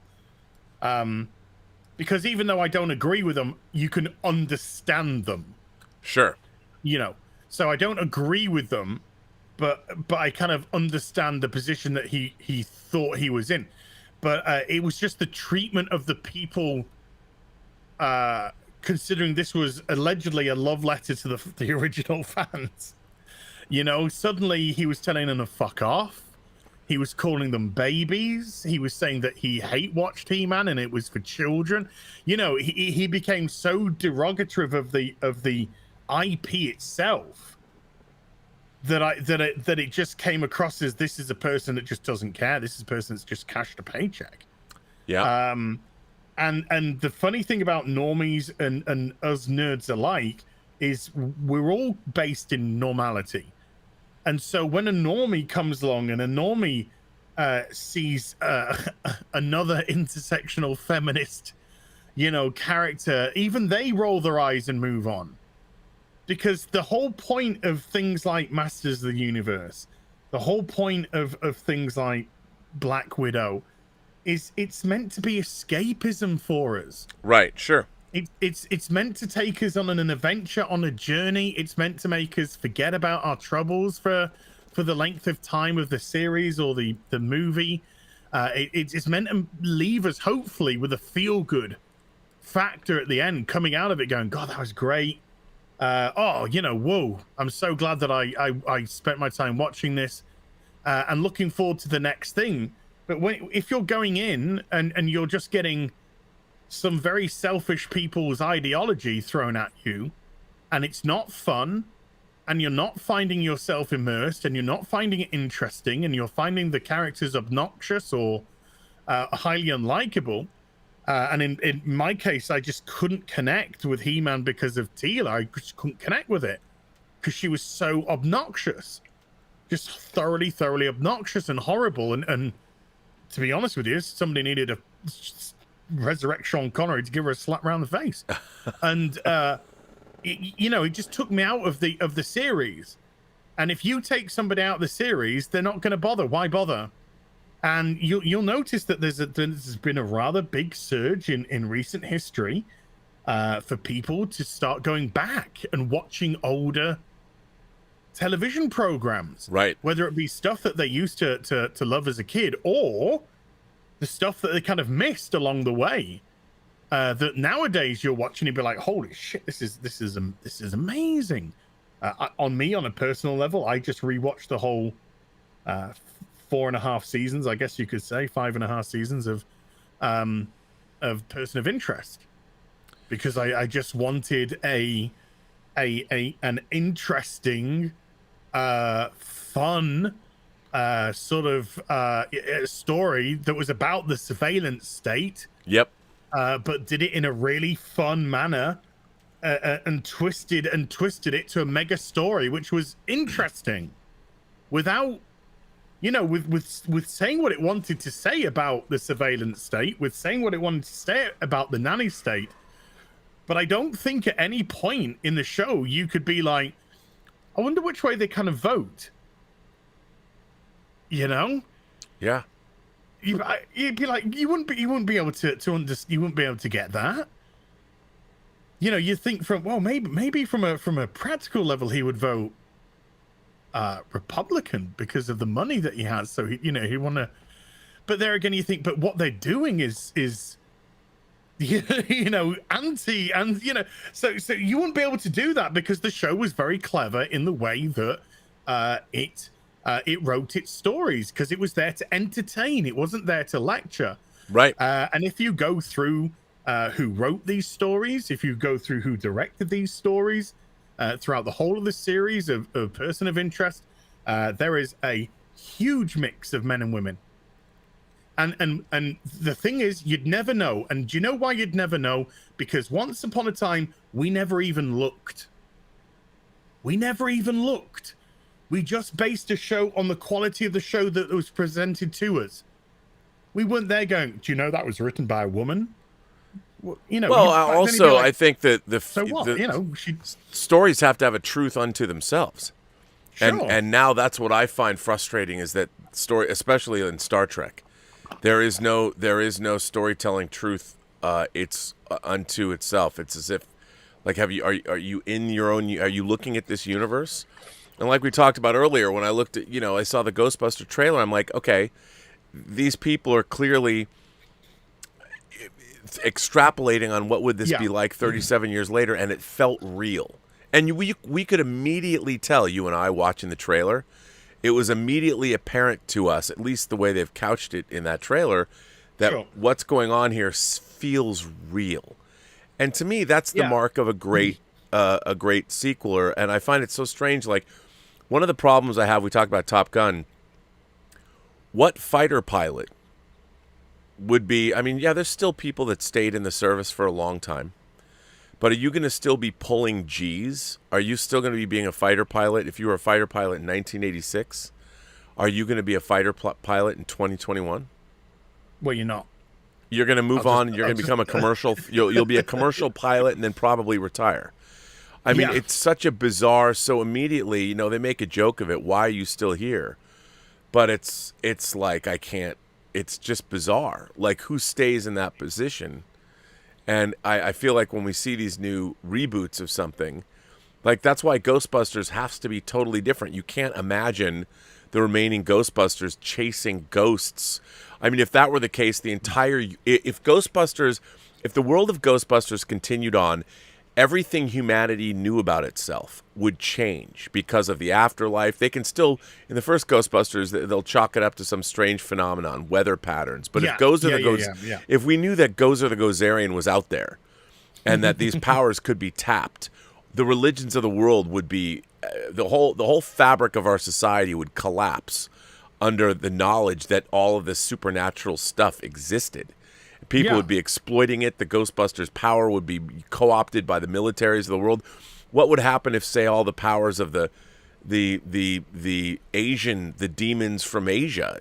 [SPEAKER 3] Because even though I don't agree with them, you can understand them.
[SPEAKER 2] Sure.
[SPEAKER 3] You know, so I don't agree with them, but I kind of understand the position that he thought he was in. But it was just the treatment of the people considering this was allegedly a love letter to the original fans. You know, suddenly he was telling them to fuck off. He was calling them babies. He was saying that he hate-watched He-Man and it was for children. You know, he became so derogative of the IP itself that it just came across as this is a person that just doesn't care. This is a person that's just cashed a paycheck.
[SPEAKER 2] Yeah.
[SPEAKER 3] And the funny thing about normies and us nerds alike is we're all based in normality. And so when a normie comes along and a normie sees another intersectional feminist, you know, character, even they roll their eyes and move on. Because the whole point of things like Masters of the Universe, the whole point of things like Black Widow is it's meant to be escapism for us.
[SPEAKER 2] Right, sure.
[SPEAKER 3] It's meant to take us on an adventure, on a journey. It's meant to make us forget about our troubles for the length of time of the series or the movie. It's meant to leave us hopefully with a feel-good factor at the end, coming out of it going, God, that was great. You know, whoa, I'm so glad that I spent my time watching this and looking forward to the next thing. But if you're going in and you're just getting some very selfish people's ideology thrown at you, and it's not fun, and you're not finding yourself immersed, and you're not finding it interesting, and you're finding the characters obnoxious or highly unlikable, and in my case, I just couldn't connect with He-Man because of Teela. I just couldn't connect with it because she was so obnoxious, just thoroughly obnoxious and horrible. And to be honest with you, somebody needed a resurrect Sean Connery to give her a slap around the face. And you know, it just took me out of the series. And if you take somebody out of the series, they're not going to bother. Why bother? And you'll notice that there's been a rather big surge in recent history for people to start going back and watching older television programs.
[SPEAKER 2] Right.
[SPEAKER 3] Whether it be stuff that they used to love as a kid or the stuff that they kind of missed along the way. That nowadays you're watching and be like, holy shit, this is amazing. On a personal level, I just rewatched the whole 4.5 seasons, I guess you could say 5.5 seasons of Person of Interest, because I just wanted an interesting, fun sort of story that was about the surveillance state.
[SPEAKER 2] Yep.
[SPEAKER 3] But did it in a really fun manner and twisted it to a mega story, which was interesting without, you know, with saying what it wanted to say about the surveillance state, with saying what it wanted to say about the nanny state. But I don't think at any point in the show you could be like, I wonder which way they kind of vote. You know?
[SPEAKER 2] Yeah.
[SPEAKER 3] You'd be like, you wouldn't be able to understand. You wouldn't be able to get that. You know, you think maybe from a practical level he would vote Republican because of the money that he has. So he want to. But there again, you think, but what they're doing is you know, anti, and you know, so you wouldn't be able to do that because the show was very clever in the way that it wrote its stories, because it was there to entertain. It wasn't there to lecture.
[SPEAKER 2] Right.
[SPEAKER 3] And if you go through who wrote these stories, if you go through who directed these stories throughout the whole of the series of Person of Interest, there is a huge mix of men and women. And the thing is, you'd never know. And do you know why you'd never know? Because once upon a time, we never even looked. We never even looked. We just based a show on the quality of the show that was presented to us. We weren't there going, do you know that was written by a woman? You know.
[SPEAKER 2] Well, also, I think that
[SPEAKER 3] so what? You know,
[SPEAKER 2] stories have to have a truth unto themselves.
[SPEAKER 3] Sure.
[SPEAKER 2] And now that's what I find frustrating is that story, especially in Star Trek, there is no storytelling truth. It's unto itself. It's as if, like, are you in your own? Are you looking at this universe? And like we talked about earlier, when I looked at, I saw the Ghostbuster trailer, I'm like, okay, these people are clearly, extrapolating on what would this be like 37 years later, and it felt real. And we could immediately tell, you and I watching the trailer, it was immediately apparent to us, at least the way they've couched it in that trailer, that what's going on here feels real. And to me, that's the mark of a great sequeler. And I find it so strange. Like, one of the problems I have, we talk about Top Gun, what fighter pilot would be, I mean, there's still people that stayed in the service for a long time. But are you going to still be pulling G's? Are you still going to be being a fighter pilot? If you were a fighter pilot in 1986, are you going to be a fighter pilot in 2021?
[SPEAKER 3] Well, you're not.
[SPEAKER 2] You're going to move on. You're going to become a commercial. You'll be a commercial pilot and then probably retire. I mean, it's such a bizarre. So immediately, they make a joke of it. Why are you still here? But it's like I can't. It's just bizarre. Like, who stays in that position? And I feel like when we see these new reboots of something, like, that's why Ghostbusters has to be totally different. You can't imagine the remaining Ghostbusters chasing ghosts. I mean, if that were the case, if the world of Ghostbusters continued on, everything humanity knew about itself would change because of the afterlife. They can still, in the first Ghostbusters, they'll chalk it up to some strange phenomenon, weather patterns. But if we knew that Gozer the Gozerian was out there and that these powers could be tapped, the religions of the world would be, the whole fabric of our society would collapse under the knowledge that all of this supernatural stuff existed. People would be exploiting it. The Ghostbusters' power would be co-opted by the militaries of the world. What would happen if, say, all the powers of the demons from Asia,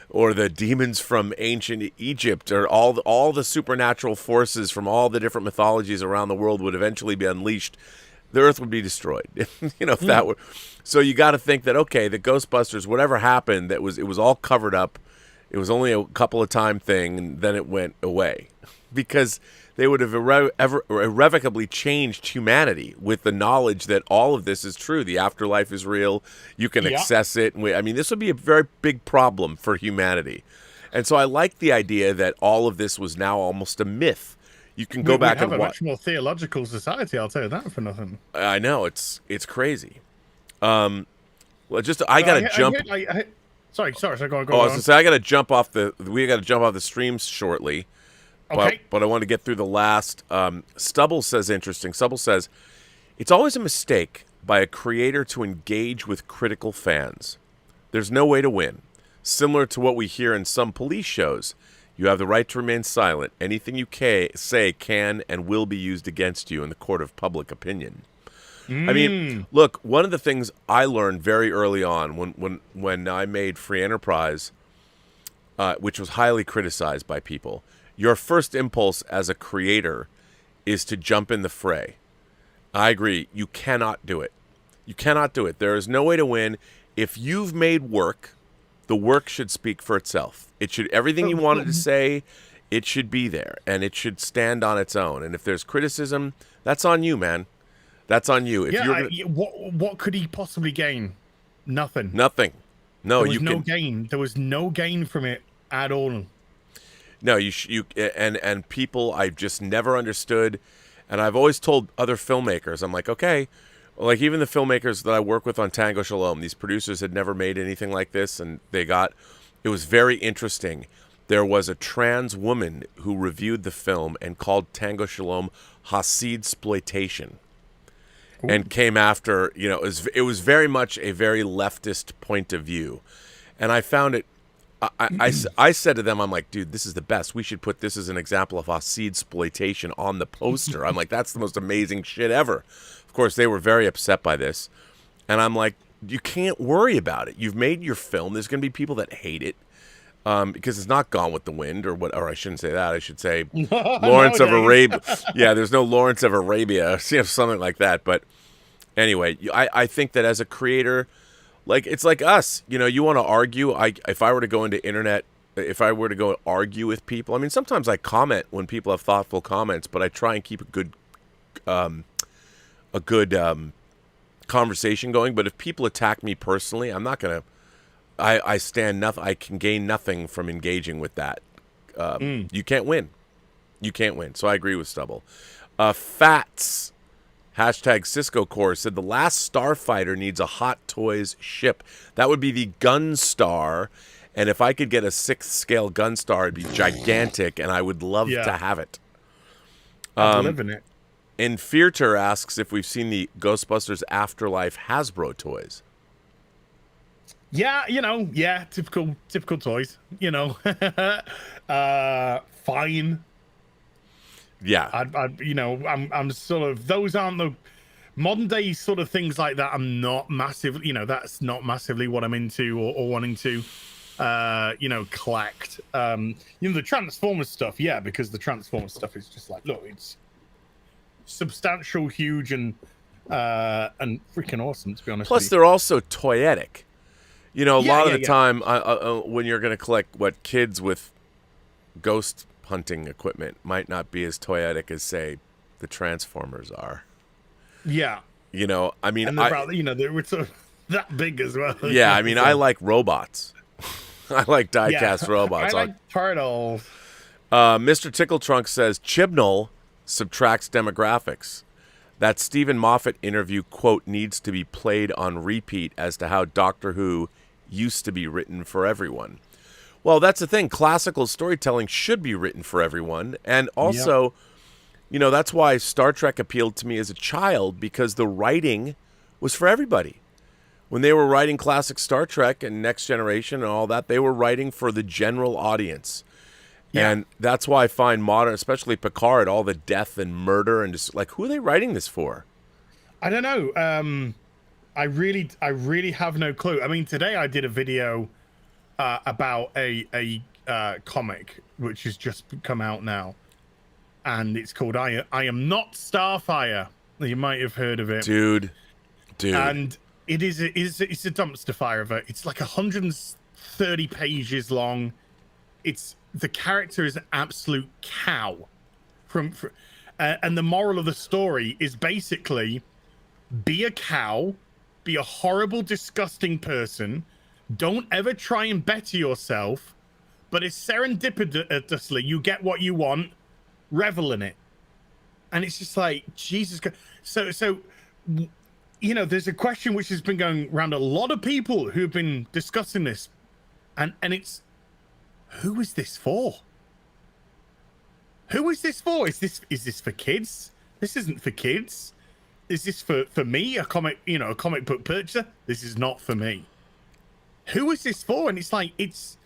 [SPEAKER 2] or the demons from ancient Egypt, or all the supernatural forces from all the different mythologies around the world would eventually be unleashed? The Earth would be destroyed. If that were. So you got to think that, okay, the Ghostbusters, whatever happened, it was all covered up. It was only a couple of time thing, and then it went away, because they would have irrevocably changed humanity with the knowledge that all of this is true. The afterlife is real. You can access it. This would be a very big problem for humanity. And so I like the idea that all of this was now almost a myth. You can go back and watch.
[SPEAKER 3] We have a much more theological society, I'll tell you that for nothing.
[SPEAKER 2] I know, it's crazy. I gotta jump.
[SPEAKER 3] Sorry. Go on.
[SPEAKER 2] I was gonna say, we got to jump off the streams shortly.
[SPEAKER 3] Okay.
[SPEAKER 2] But I want to get through the last. Stubble says, interesting. Stubble says, it's always a mistake by a creator to engage with critical fans. There's no way to win. Similar to what we hear in some police shows. You have the right to remain silent. Anything you say can and will be used against you in the court of public opinion. I mean, look, one of the things I learned very early on when I made Free Enterprise, which was highly criticized by people, your first impulse as a creator is to jump in the fray. I agree. You cannot do it. You cannot do it. There is no way to win. If you've made work, the work should speak for itself. Everything you wanted to say, it should be there, and it should stand on its own. And if there's criticism, that's on you, man. That's on you.
[SPEAKER 3] What could he possibly gain? Nothing.
[SPEAKER 2] Nothing. No,
[SPEAKER 3] There was no gain from it at all.
[SPEAKER 2] No, and people I've just never understood, and I've always told other filmmakers, I'm like, okay, like even the filmmakers that I work with on Tango Shalom, these producers had never made anything like this, and it was very interesting. There was a trans woman who reviewed the film and called Tango Shalom Hasid-sploitation. And came after, it was very much a very leftist point of view. And I found it, I said to them, I'm like, dude, this is the best. We should put this as an example of Hasid-sploitation on the poster. I'm like, that's the most amazing shit ever. Of course, they were very upset by this. And I'm like, you can't worry about it. You've made your film. There's going to be people that hate it. Because it's not Gone with the Wind, or I shouldn't say that. I should say Lawrence of Arabia. Yeah, there's no Lawrence of Arabia, something like that. But anyway, I think that as a creator, like it's like us. You want to argue. If I were to go into internet, if I were to go argue with people, I mean, sometimes I comment when people have thoughtful comments, but I try and keep a good conversation going. But if people attack me personally, I'm not gonna. I stand nothing. I can gain nothing from engaging with that. You can't win. You can't win. So I agree with Stubble. Fats, hashtag Cisco Core, said the last Starfighter needs a Hot Toys ship. That would be the Gunstar. And if I could get a 6th scale Gunstar, it'd be gigantic, and I would love to have it.
[SPEAKER 3] I'd live in it.
[SPEAKER 2] Infierter asks if we've seen the Ghostbusters Afterlife Hasbro toys.
[SPEAKER 3] Yeah, typical toys. Fine.
[SPEAKER 2] Yeah.
[SPEAKER 3] I'm sort of, those aren't the modern day sort of things like that. I'm not massive, that's not massively what I'm into or wanting to, collect. The Transformers stuff, yeah, because the Transformers stuff is just like, look, it's substantial, huge, and freaking awesome, to be honest.
[SPEAKER 2] Plus, they're also toyetic. A lot of the time, when you're going to collect kids with ghost hunting equipment might not be as toyetic as, say, the Transformers are.
[SPEAKER 3] Yeah.
[SPEAKER 2] I mean,
[SPEAKER 3] and they were sort of that big as well.
[SPEAKER 2] Yeah, I mean, I like robots. I like die-cast robots.
[SPEAKER 3] I like turtles.
[SPEAKER 2] Mr. Tickletrunk says Chibnall subtracts demographics. That Stephen Moffat interview, quote, needs to be played on repeat as to how Doctor Who used to be written for everyone. Well, that's the thing. Classical storytelling should be written for everyone. And also, that's why Star Trek appealed to me as a child, because the writing was for everybody. When they were writing classic Star Trek and Next Generation and all that, they were writing for the general audience. Yeah. And that's why I find modern, especially Picard, all the death and murder and just like, who are they writing this for?
[SPEAKER 3] I don't know. I really have no clue. I mean, today I did a video about a comic which has just come out now, and it's called I Am Not Starfire. You might have heard of it, dude. And it's a dumpster fire of it. It's like 130 pages long. The character is an absolute cow. And the moral of the story is basically, be a cow, be a horrible, disgusting person. Don't ever try and better yourself. But if serendipitously you get what you want, revel in it. And it's just like, Jesus. So there's a question which has been going around a lot of people who've been discussing this. And it's, who is this for? Who is this for? Is this for kids? This isn't for kids. Is this for me, a comic book purchaser? This is not for me. Who is this for? And it's like, this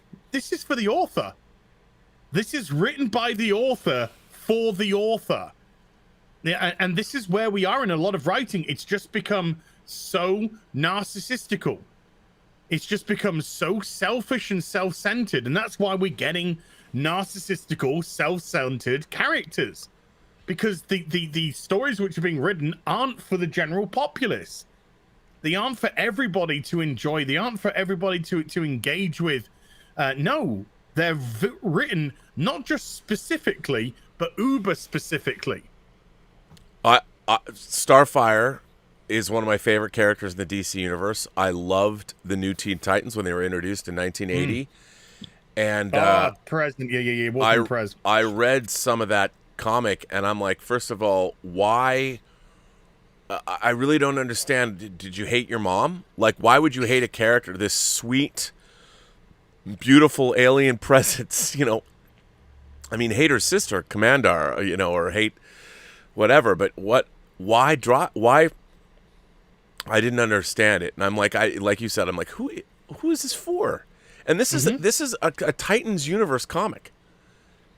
[SPEAKER 3] is for the author. This is written by the author for the author. Yeah, and this is where we are in a lot of writing. It's just become so narcissistical. It's just become so selfish and self-centered, and that's why we're getting narcissistical, self-centered characters, because the stories which are being written aren't for the general populace. They aren't for everybody to enjoy. They aren't for everybody to engage with. No, they're written not just specifically, but uber specifically.
[SPEAKER 2] Starfire is one of my favorite characters in the DC universe. I loved the new Teen Titans when they were introduced in 1980. And
[SPEAKER 3] President.
[SPEAKER 2] I read some of that comic, and I'm like, first of all, why? I really don't understand. Did you hate your mom? Like, why would you hate a character, this sweet, beautiful alien presence? I mean, hate her sister, Commandar, or hate whatever. But why drop? Why? I didn't understand it, and I'm like, like you said, I'm like, who is this for? And this is a Titans universe comic,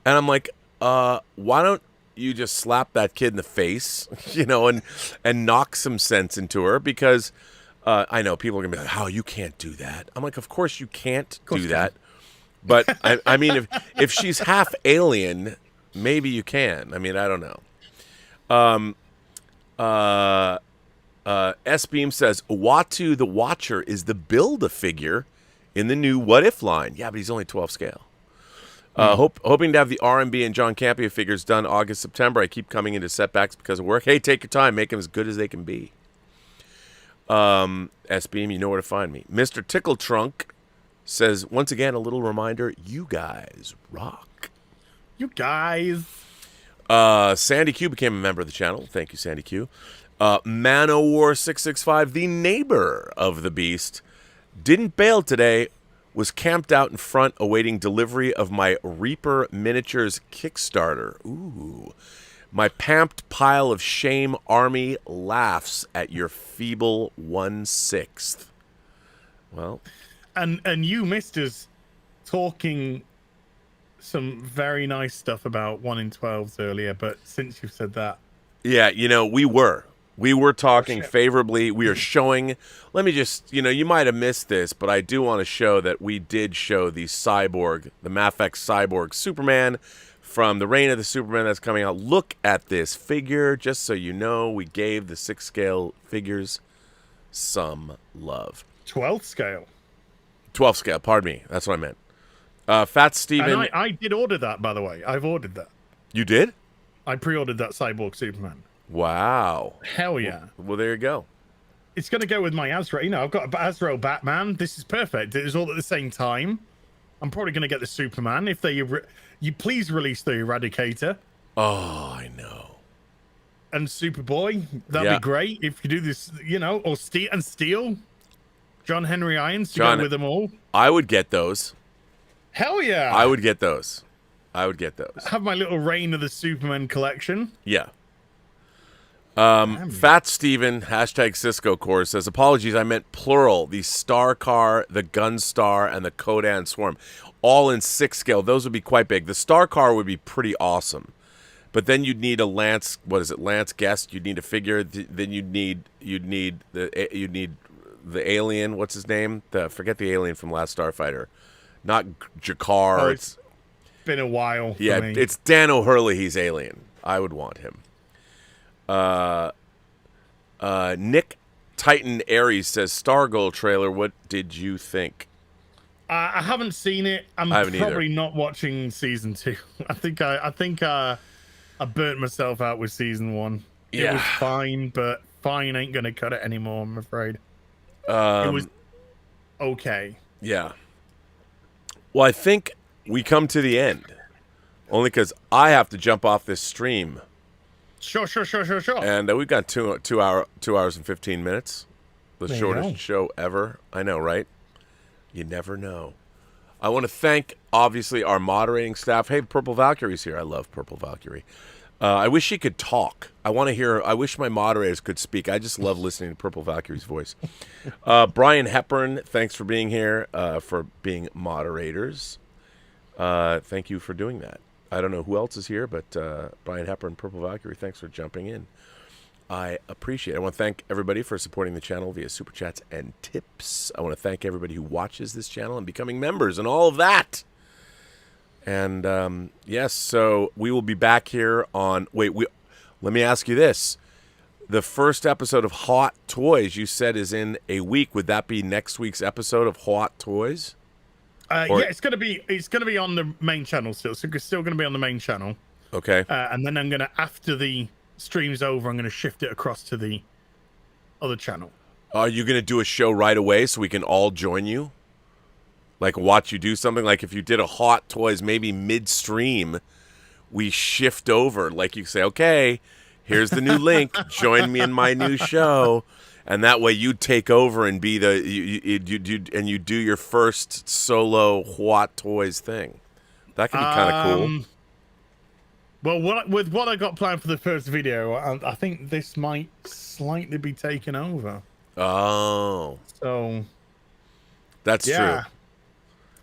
[SPEAKER 2] and I'm like, why don't you just slap that kid in the face, and knock some sense into her? Because I know people are gonna be like, "Oh, you can't do that." I'm like, of course you can't do that, but I mean, if she's half alien, maybe you can. I mean, I don't know. S-Beam says, Uatu the Watcher is the Build-A-Figure in the new What If line. Yeah, but he's only 12 scale. Hoping to have the R&B and John Campea figures done August, September. I keep coming into setbacks because of work. Hey, take your time. Make them as good as they can be. S-Beam, you know where to find me. Mr. Tickletrunk says, once again, a little reminder, you guys rock.
[SPEAKER 3] You guys.
[SPEAKER 2] Sandy Q became a member of the channel. Thank you, Sandy Q. Manowar665, the neighbor of the Beast, didn't bail today, was camped out in front awaiting delivery of my Reaper Miniatures Kickstarter. Ooh. My pamped pile of shame army laughs at your feeble 1/6. Well.
[SPEAKER 3] And you missed us talking some very nice stuff about 1 in 12s earlier, but since you've said that.
[SPEAKER 2] Yeah, we were talking favorably. We are showing, let me just, you might have missed this, but I do want to show that we did show the Mafex Cyborg Superman from the Reign of the Superman that's coming out. Look at this figure, just so you know, we gave the 6 scale figures some love.
[SPEAKER 3] 12th scale.
[SPEAKER 2] 12th scale, pardon me, that's what I meant. Fat Steven.
[SPEAKER 3] And I did order that, by the way. I've ordered that.
[SPEAKER 2] You did?
[SPEAKER 3] I pre-ordered that Cyborg Superman.
[SPEAKER 2] Wow.
[SPEAKER 3] Hell yeah.
[SPEAKER 2] Well, there you go.
[SPEAKER 3] It's going to go with my Azrael. I've got a Azrael Batman. This is perfect. It was all at the same time. I'm probably going to get the Superman. If you please release the Eradicator.
[SPEAKER 2] Oh, I know.
[SPEAKER 3] And Superboy. That'd be great. If you do this, or Steel. John Henry Irons to go with them all.
[SPEAKER 2] I would get those.
[SPEAKER 3] Hell yeah.
[SPEAKER 2] I would get those.
[SPEAKER 3] Have my little Reign of the Superman collection.
[SPEAKER 2] Yeah. Fat Steven, hashtag Cisco Core, says, apologies, I meant plural. The Star Car, the Gunstar, and the Kodan Swarm. All in 6 scale. Those would be quite big. The Star Car would be pretty awesome. But then you'd need a Lance Guest. You'd need a figure. Then you'd need the alien. What's his name? Forget the alien from Last Starfighter. Not Jakar.
[SPEAKER 3] Oh, it's been a while for me.
[SPEAKER 2] It's Dan O'Hurley. He's alien. I would want him. Nick Titan Aries says, Stargirl trailer, what did you think?
[SPEAKER 3] I haven't seen it. I'm probably not watching season 2. I think I burnt myself out with season 1.
[SPEAKER 2] Yeah.
[SPEAKER 3] It was fine, but fine ain't gonna cut it anymore, I'm afraid. It was okay.
[SPEAKER 2] Yeah. Well, I think we come to the end. Only because I have to jump off this stream.
[SPEAKER 3] Sure.
[SPEAKER 2] And we've got 2 hours and 15 minutes. The shortest show ever. I know, right? You never know. I want to thank, obviously, our moderating staff. Hey, Purple Valkyrie's here. I love Purple Valkyrie. I wish she could talk. I wish my moderators could speak. I just love listening to Purple Valkyrie's voice. Brian Hepburn, thanks for being here, for being moderators. Thank you for doing that. I don't know who else is here, but Brian Hepburn, Purple Valkyrie, thanks for jumping in. I appreciate it. I want to thank everybody for supporting the channel via Super Chats and tips. I want to thank everybody who watches this channel and becoming members and all of that. And, yes, so we will be back here on... let me ask you this. The first episode of Hot Toys, you said, is in a week. Would that be next week's episode of Hot Toys?
[SPEAKER 3] Yeah, it's gonna be on the main channel still. So it's still gonna be on the main channel.
[SPEAKER 2] Okay.
[SPEAKER 3] And then I'm gonna, after the stream's over, I'm gonna shift it across to the other channel.
[SPEAKER 2] Are you gonna do a show right away so we can all join you? Like watch you do something? Like if you did a Hot Toys, maybe midstream, we shift over. Like you say, okay, here's the new link. Join me in my new show. And that way you take over and be you do your first solo Hot Toys thing. That could be kind of cool.
[SPEAKER 3] Well, with what I got planned for the first video, I think this might slightly be taken over.
[SPEAKER 2] Oh.
[SPEAKER 3] So.
[SPEAKER 2] That's true.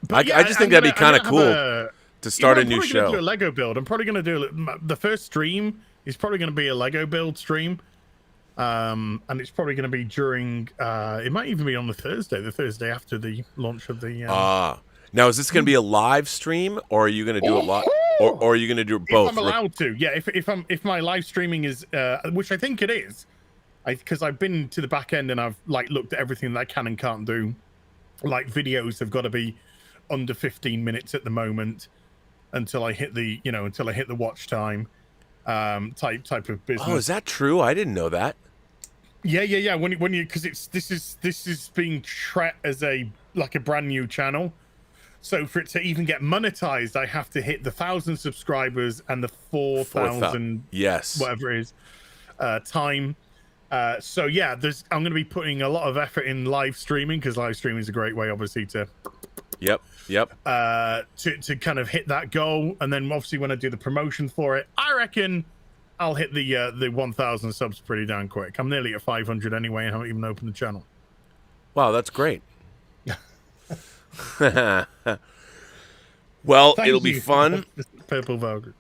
[SPEAKER 3] But
[SPEAKER 2] I just think that'd be kind of cool to start a new show.
[SPEAKER 3] I'm probably going to do a Lego build. I'm probably going to do the first stream is probably going to be a Lego build stream. And it's probably going to be during it might even be on the Thursday after the launch of the
[SPEAKER 2] now is this going to be a live stream, or are you going to do it live, or are you going to do both?
[SPEAKER 3] If I'm allowed to, yeah. If my live streaming is which I think it is, because I've been to the back end and I've looked at everything that I can and can't do. Like videos have got to be under 15 minutes at the moment until I hit the watch time type of business.
[SPEAKER 2] Oh, is that true? I didn't know that.
[SPEAKER 3] Yeah. When you because this is being treated as a brand new channel, So for it to even get monetized, I have to hit the 1,000 subscribers and the 4,000,
[SPEAKER 2] yes,
[SPEAKER 3] whatever it is, time. So yeah, I'm going to be putting a lot of effort in live streaming, because live streaming is a great way, obviously, to to kind of hit that goal. And then obviously when I do the promotion for it, I reckon I'll hit the 1,000 subs pretty damn quick. I'm nearly at 500 anyway, and I haven't even opened the channel.
[SPEAKER 2] Wow, that's great. Well, it'll be fun.
[SPEAKER 3] Purple Valkyrie.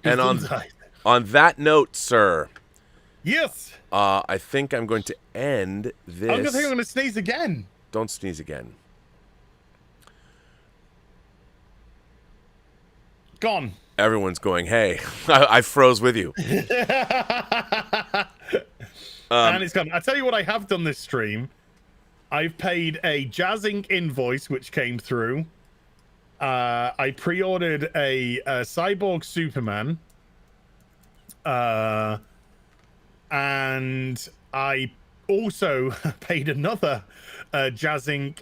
[SPEAKER 2] And on that note, sir.
[SPEAKER 3] Yes.
[SPEAKER 2] I think I'm going to end this.
[SPEAKER 3] I'm going to sneeze again.
[SPEAKER 2] Don't sneeze again.
[SPEAKER 3] Gone.
[SPEAKER 2] Everyone's going, hey, I froze with you.
[SPEAKER 3] And it's gone. I tell you what I have done this stream. I've paid a Jazz Inc. invoice, which came through. I pre-ordered a Cyborg Superman. And I also paid another Jazz Inc.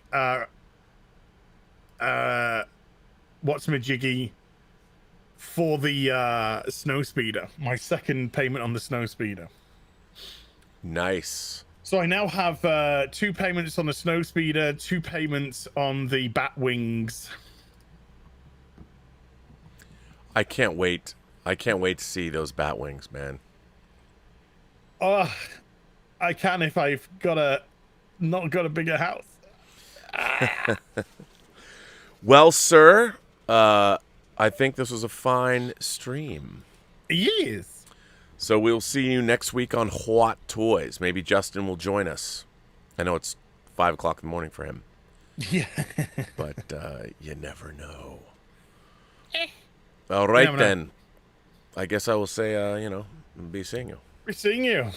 [SPEAKER 3] What's-my-jiggy for the snow speeder. My second payment on the snow speeder.
[SPEAKER 2] Nice.
[SPEAKER 3] So I now have 2 payments on the snow speeder, 2 payments on the bat wings.
[SPEAKER 2] I can't wait. I can't wait to see those bat wings, man.
[SPEAKER 3] I can if I've not got a bigger house.
[SPEAKER 2] Well, sir, I think this was a fine stream.
[SPEAKER 3] Yes.
[SPEAKER 2] So we'll see you next week on Hot Toys. Maybe Justin will join us. I know it's 5 o'clock in the morning for him.
[SPEAKER 3] Yeah.
[SPEAKER 2] But you never know. All right, then. I guess I will say, be seeing you.
[SPEAKER 3] We're seeing you.